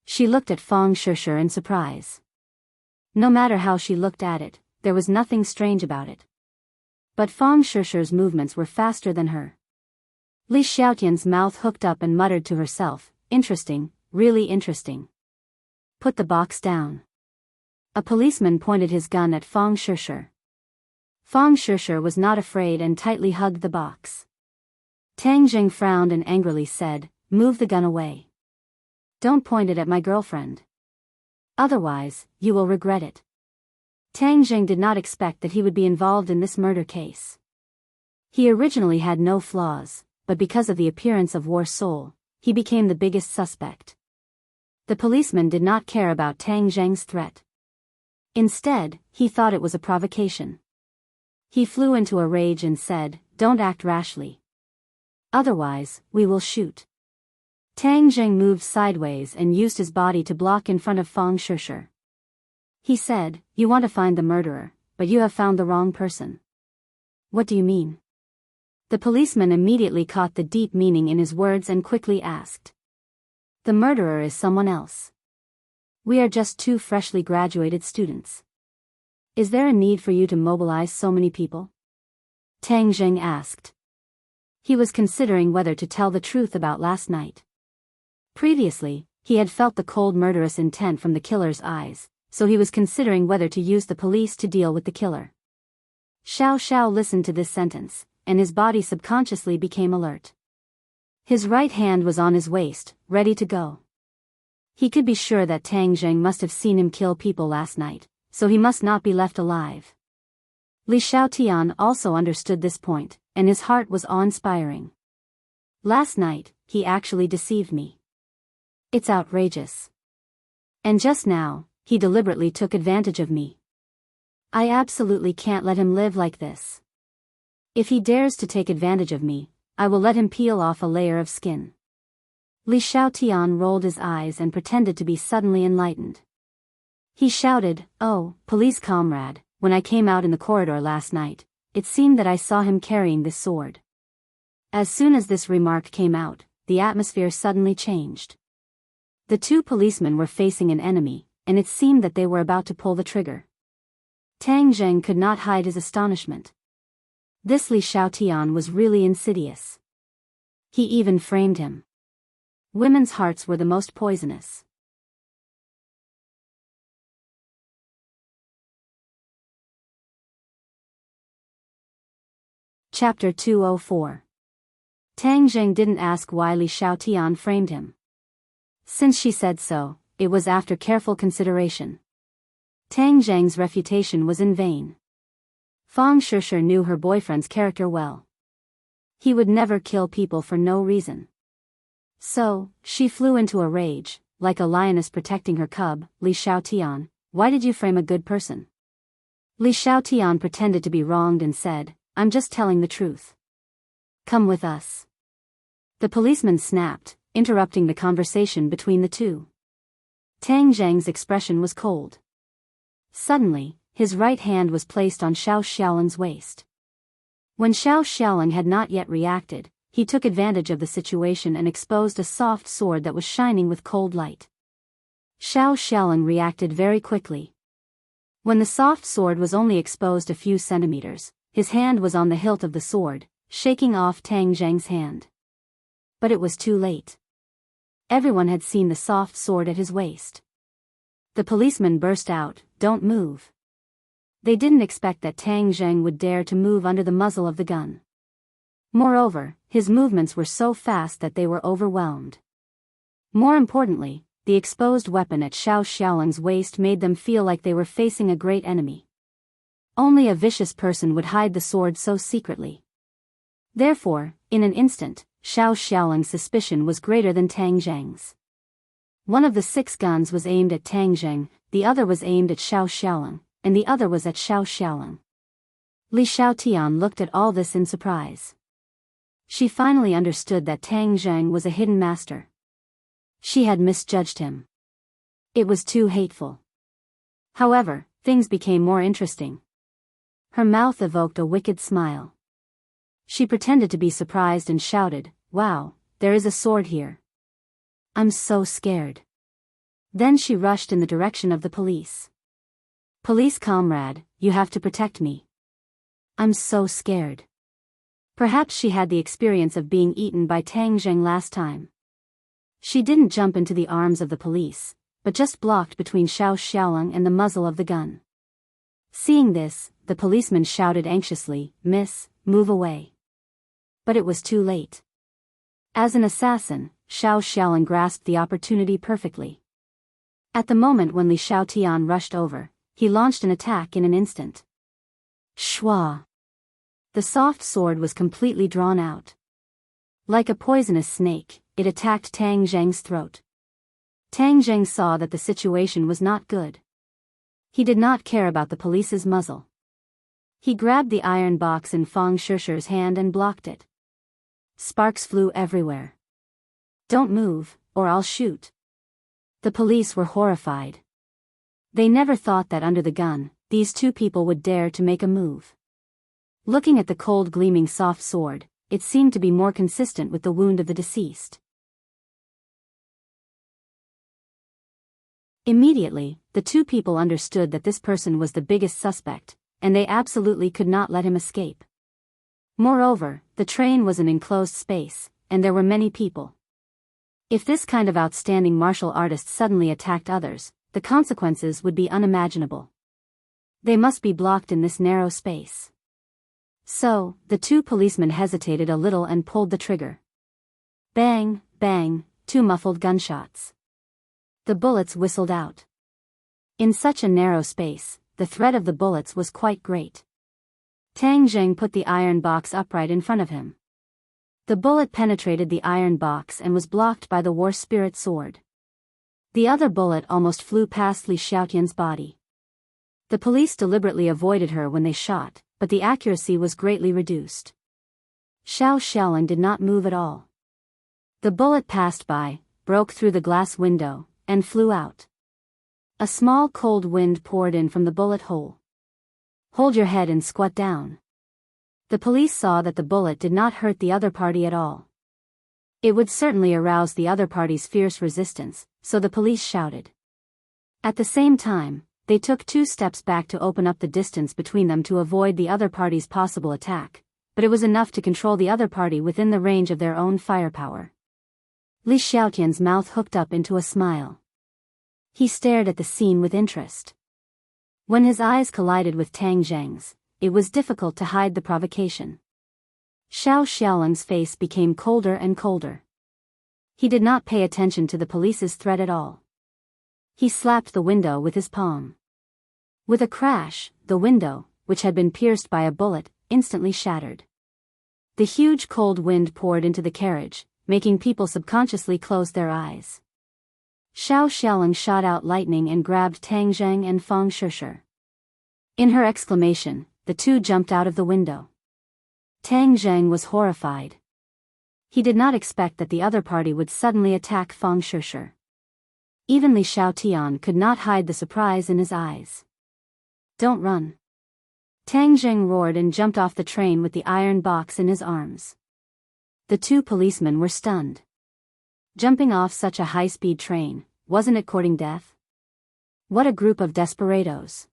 She looked at Fang Shishir in surprise. No matter how she looked at it, there was nothing strange about it. But Fang Shishir's movements were faster than her. Li Xiaotian's mouth hooked up and muttered to herself, "Interesting, really interesting." Put the box down. A policeman pointed his gun at Fang Shishir. Fang Shishir was not afraid and tightly hugged the box. Tang Zheng frowned and angrily said, "Move the gun away. Don't point it at my girlfriend. Otherwise, you will regret it." Tang Zheng did not expect that he would be involved in this murder case. He originally had no flaws, but because of the appearance of War Soul, he became the biggest suspect. The policeman did not care about Tang Zheng's threat. Instead, he thought it was a provocation. He flew into a rage and said, "Don't act rashly. Otherwise, we will shoot." Tang Zheng moved sideways and used his body to block in front of Fang Shishir. He said, "You want to find the murderer, but you have found the wrong person." "What do you mean?" The policeman immediately caught the deep meaning in his words and quickly asked. "The murderer is someone else. We are just two freshly graduated students. Is there a need for you to mobilize so many people?" Tang Zheng asked. He was considering whether to tell the truth about last night. Previously, he had felt the cold murderous intent from the killer's eyes, so he was considering whether to use the police to deal with the killer. Xiao Xiao listened to this sentence, and his body subconsciously became alert. His right hand was on his waist, ready to go. He could be sure that Tang Zheng must have seen him kill people last night, so he must not be left alive. Li Xiaotian also understood this point, and his heart was awe-inspiring. Last night, he actually deceived me. It's outrageous. And just now, he deliberately took advantage of me. I absolutely can't let him live like this. If he dares to take advantage of me, I will let him peel off a layer of skin. Li Xiaotian rolled his eyes and pretended to be suddenly enlightened. He shouted, "Oh, police comrade, when I came out in the corridor last night, it seemed that I saw him carrying this sword." As soon as this remark came out, the atmosphere suddenly changed. The two policemen were facing an enemy, and it seemed that they were about to pull the trigger. Tang Zheng could not hide his astonishment. This Li Xiaotian was really insidious. He even framed him. Women's hearts were the most poisonous. Chapter 204. Tang Zheng didn't ask why Li Xiaotian framed him. Since she said so, it was after careful consideration. Tang Zheng's refutation was in vain. Fang Shishir knew her boyfriend's character well. He would never kill people for no reason. So, she flew into a rage, like a lioness protecting her cub. "Li Xiaotian, why did you frame a good person?" Li Xiaotian pretended to be wronged and said, "I'm just telling the truth. Come with us." The policeman snapped, interrupting the conversation between the two. Tang Zheng's expression was cold. Suddenly, his right hand was placed on Xiao Xiaoling's waist. When Xiao Xiaoling had not yet reacted, he took advantage of the situation and exposed a soft sword that was shining with cold light. Xiao Xiaoling reacted very quickly. When the soft sword was only exposed a few centimeters, his hand was on the hilt of the sword, shaking off Tang Zheng's hand. But it was too late. Everyone had seen the soft sword at his waist. The policeman burst out, "Don't move. They didn't expect that Tang Zheng would dare to move under the muzzle of the gun. Moreover, his movements were so fast that they were overwhelmed. More importantly, the exposed weapon at Xiao Xiaoling's waist made them feel like they were facing a great enemy. Only a vicious person would hide the sword so secretly. Therefore, in an instant, Xiao Xiaoling's suspicion was greater than Tang Zheng's. One of the 6 guns was aimed at Tang Zheng, the other was aimed at Xiao Xiaoling, and the other was at Xiao Xiaoling. Li Xiaotian looked at all this in surprise. She finally understood that Tang Zheng was a hidden master. She had misjudged him. It was too hateful. However, things became more interesting. Her mouth evoked a wicked smile. She pretended to be surprised and shouted, "Wow, there is a sword here. I'm so scared." Then she rushed in the direction of the police. "Police comrade, you have to protect me. I'm so scared." Perhaps she had the experience of being eaten by Tang Zheng last time. She didn't jump into the arms of the police, but just blocked between Xiao Xiaoling and the muzzle of the gun. Seeing this, the policeman shouted anxiously, "Miss, move away." But it was too late. As an assassin, Xiao Xiaoling grasped the opportunity perfectly. At the moment when Li Xiaotian rushed over, he launched an attack in an instant. Shwa! The soft sword was completely drawn out. Like a poisonous snake, it attacked Tang Zheng's throat. Tang Zheng saw that the situation was not good. He did not care about the police's muzzle. He grabbed the iron box in Fang Shusher's hand and blocked it. Sparks flew everywhere. "Don't move, or I'll shoot." The police were horrified. They never thought that under the gun, these 2 people would dare to make a move. Looking at the cold gleaming soft sword, it seemed to be more consistent with the wound of the deceased. Immediately, the 2 people understood that this person was the biggest suspect, and they absolutely could not let him escape. Moreover, the train was an enclosed space, and there were many people. If this kind of outstanding martial artist suddenly attacked others, the consequences would be unimaginable. They must be blocked in this narrow space. So, the 2 policemen hesitated a little and pulled the trigger. Bang, bang, 2 muffled gunshots. The bullets whistled out. In such a narrow space, the threat of the bullets was quite great. Tang Zheng put the iron box upright in front of him. The bullet penetrated the iron box and was blocked by the war spirit sword. The other bullet almost flew past Li Xiaotian's body. The police deliberately avoided her when they shot, but the accuracy was greatly reduced. Xiao Xiaoling did not move at all. The bullet passed by, broke through the glass window, and flew out. A small cold wind poured in from the bullet hole. "Hold your head and squat down." The police saw that the bullet did not hurt the other party at all. It would certainly arouse the other party's fierce resistance, so the police shouted. At the same time, they took 2 steps back to open up the distance between them to avoid the other party's possible attack, but it was enough to control the other party within the range of their own firepower. Li Xiaotian's mouth hooked up into a smile. He stared at the scene with interest. When his eyes collided with Tang Zheng's, it was difficult to hide the provocation. Xiao Xiaoling's face became colder and colder. He did not pay attention to the police's threat at all. He slapped the window with his palm. With a crash, the window, which had been pierced by a bullet, instantly shattered. The huge cold wind poured into the carriage, making people subconsciously close their eyes. Xiao Xiaoling shot out lightning and grabbed Tang Zheng and Fang Shusher. In her exclamation, the 2 jumped out of the window. Tang Zheng was horrified. He did not expect that the other party would suddenly attack Fang Shusher. Even Li Xiaotian could not hide the surprise in his eyes. "Don't run." Tang Zheng roared and jumped off the train with the iron box in his arms. The 2 policemen were stunned. Jumping off such a high-speed train, wasn't it courting death? What a group of desperados.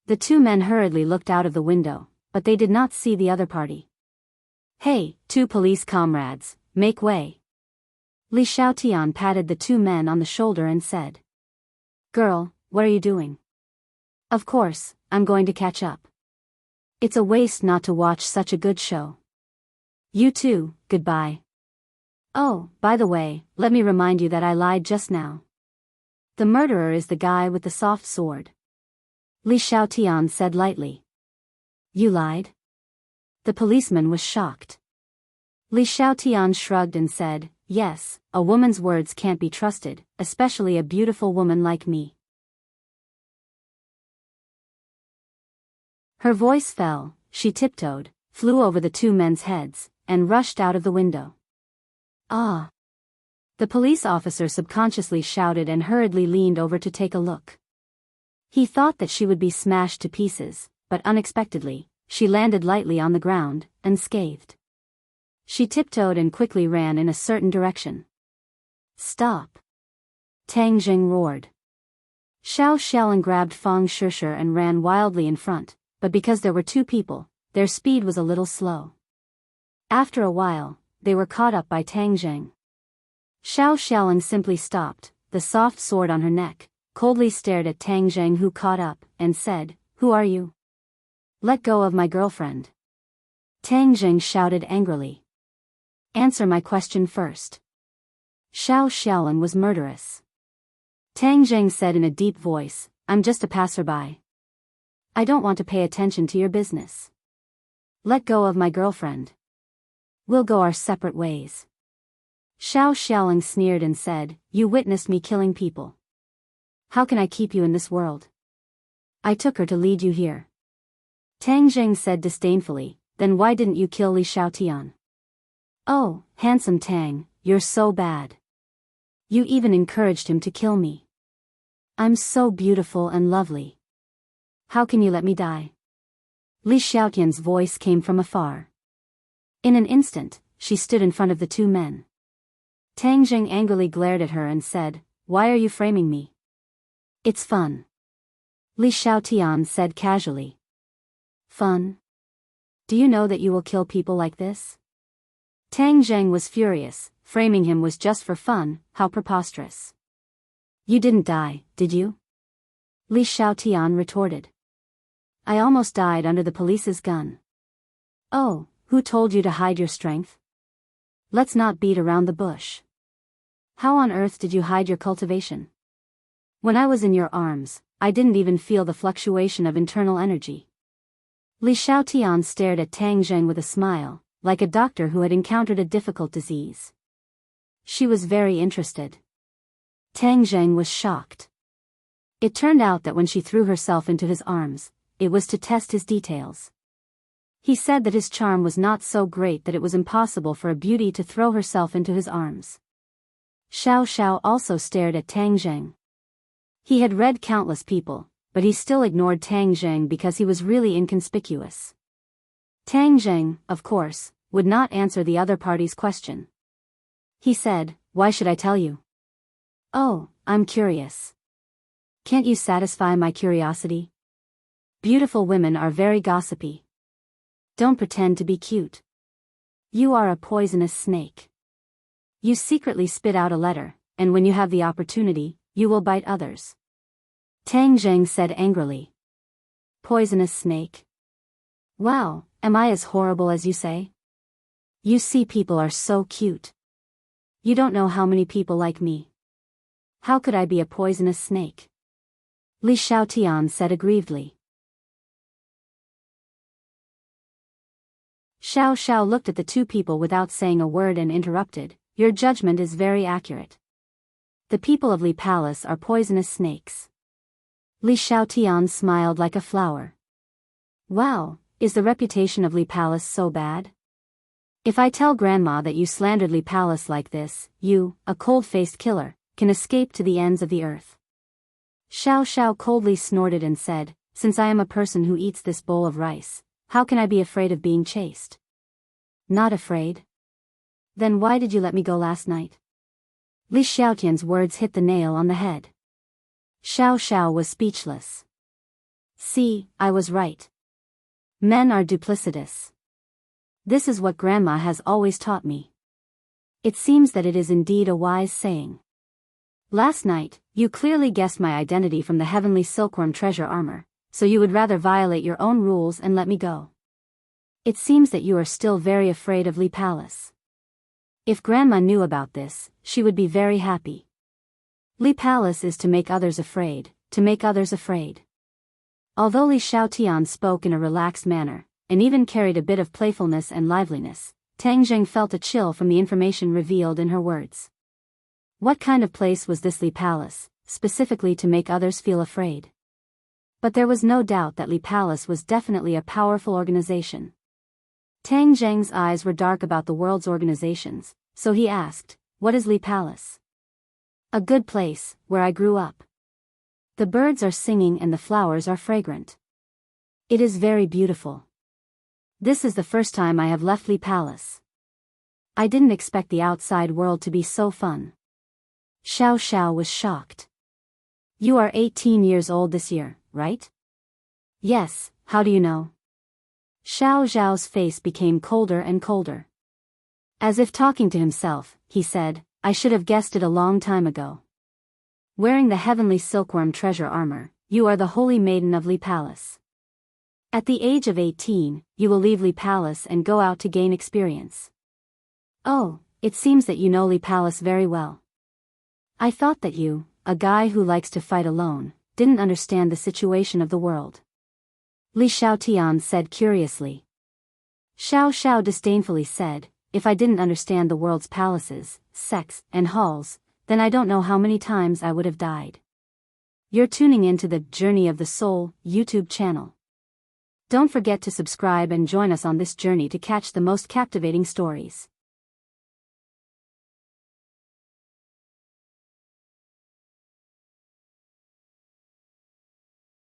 The 2 men hurriedly looked out of the window, but they did not see the other party. "Hey, 2 police comrades, make way." Li Xiaotian patted the 2 men on the shoulder and said, "Girl, what are you doing?" Of course, I'm going to catch up. It's a waste not to watch such a good show. You too, goodbye. Oh, by the way, let me remind you that I lied just now. The murderer is the guy with the soft sword. Li Xiaotian said lightly. You lied? The policeman was shocked. Li Xiaotian shrugged and said, yes, a woman's words can't be trusted, especially a beautiful woman like me. Her voice fell, she tiptoed, flew over the two men's heads, and rushed out of the window. Ah! The police officer subconsciously shouted and hurriedly leaned over to take a look. He thought that she would be smashed to pieces, but unexpectedly, she landed lightly on the ground, unscathed. She tiptoed and quickly ran in a certain direction. Stop! Tang Jing roared. Xiao Xiaolan grabbed Fang Shishir and ran wildly in front, but because there were two people, their speed was a little slow. After a while, they were caught up by Tang Jing. Xiao Xiaolan simply stopped, the soft sword on her neck, coldly stared at Tang Jing, who caught up, and said, Who are you? Let go of my girlfriend. Tang Jing shouted angrily. Answer my question first. Xiao Xiaolan was murderous. Tang Jing said in a deep voice, I'm just a passerby. I don't want to pay attention to your business. Let go of my girlfriend. We'll go our separate ways. Xiao Xiaolan sneered and said, You witnessed me killing people. How can I keep you in this world? I took her to lead you here. Tang Jing said disdainfully, Then why didn't you kill Li Xiaotian? Oh, handsome Tang, you're so bad. You even encouraged him to kill me. I'm so beautiful and lovely. How can you let me die? Li Xiaotian's voice came from afar. In an instant, she stood in front of the two men. Tang Jing angrily glared at her and said, Why are you framing me? It's fun. Li Xiaotian said casually. Fun? Do you know that you will kill people like this? Tang Jing was furious, framing him was just for fun, how preposterous. You didn't die, did you? Li Xiaotian retorted. I almost died under the police's gun. Oh, who told you to hide your strength? Let's not beat around the bush. How on earth did you hide your cultivation? When I was in your arms, I didn't even feel the fluctuation of internal energy. Li Xiaotian stared at Tang Jing with a smile, like a doctor who had encountered a difficult disease. She was very interested. Tang Jing was shocked. It turned out that when she threw herself into his arms, it was to test his details. He said that his charm was not so great that it was impossible for a beauty to throw herself into his arms. Xiao Xiao also stared at Tang Jing. He had read countless people, but he still ignored Tang Jing because he was really inconspicuous. Tang Jing, of course, would not answer the other party's question. He said, Why should I tell you? Oh, I'm curious. Can't you satisfy my curiosity? Beautiful women are very gossipy. Don't pretend to be cute. You are a poisonous snake. You secretly spit out a letter, and when you have the opportunity, you will bite others. Tang Jing said angrily. Poisonous snake? Wow, am I as horrible as you say? You see, people are so cute. You don't know how many people like me. How could I be a poisonous snake? Li Xiaotian said aggrievedly. Xiao Xiao looked at the two people without saying a word and interrupted, Your judgment is very accurate. The people of Li Palace are poisonous snakes. Li Xiaotian smiled like a flower. Wow, is the reputation of Li Palace so bad? If I tell Grandma that you slandered Li Palace like this, you, a cold-faced killer, can escape to the ends of the earth. Xiao Xiao coldly snorted and said, Since I am a person who eats this bowl of rice, how can I be afraid of being chased? Not afraid? Then why did you let me go last night? Li Xiaotian's words hit the nail on the head. Xiao Xiao was speechless. See, I was right. Men are duplicitous. This is what Grandma has always taught me. It seems that it is indeed a wise saying. Last night, you clearly guessed my identity from the heavenly silkworm treasure armor, so you would rather violate your own rules and let me go. It seems that you are still very afraid of Li Palace. If Grandma knew about this, she would be very happy. Li Palace is to make others afraid, to make others afraid. Although Li Xiaotian spoke in a relaxed manner, and even carried a bit of playfulness and liveliness, Tang Zheng felt a chill from the information revealed in her words. What kind of place was this Li Palace, specifically to make others feel afraid? But there was no doubt that Li Palace was definitely a powerful organization. Tang Zheng's eyes were dark about the world's organizations, so he asked, "What is Li Palace?" "A good place, where I grew up. The birds are singing and the flowers are fragrant. It is very beautiful. This is the first time I have left Li Palace. I didn't expect the outside world to be so fun." Xiao Xiao was shocked. "You are 18 years old this year, right?" "Yes, how do you know?" Xiao Zhao's face became colder and colder. As if talking to himself, he said, "I should have guessed it a long time ago. Wearing the heavenly silkworm treasure armor, you are the holy maiden of Li Palace. At the age of 18, you will leave Li Palace and go out to gain experience. Oh, it seems that you know Li Palace very well. I thought that you, a guy who likes to fight alone, didn't understand the situation of the world." Li Xiaotian said curiously. Xiao Xiao disdainfully said, "If I didn't understand the world's palaces, sects, and halls, then I don't know how many times I would have died." You're tuning into the Journey of the Soul YouTube channel. Don't forget to subscribe and join us on this journey to catch the most captivating stories.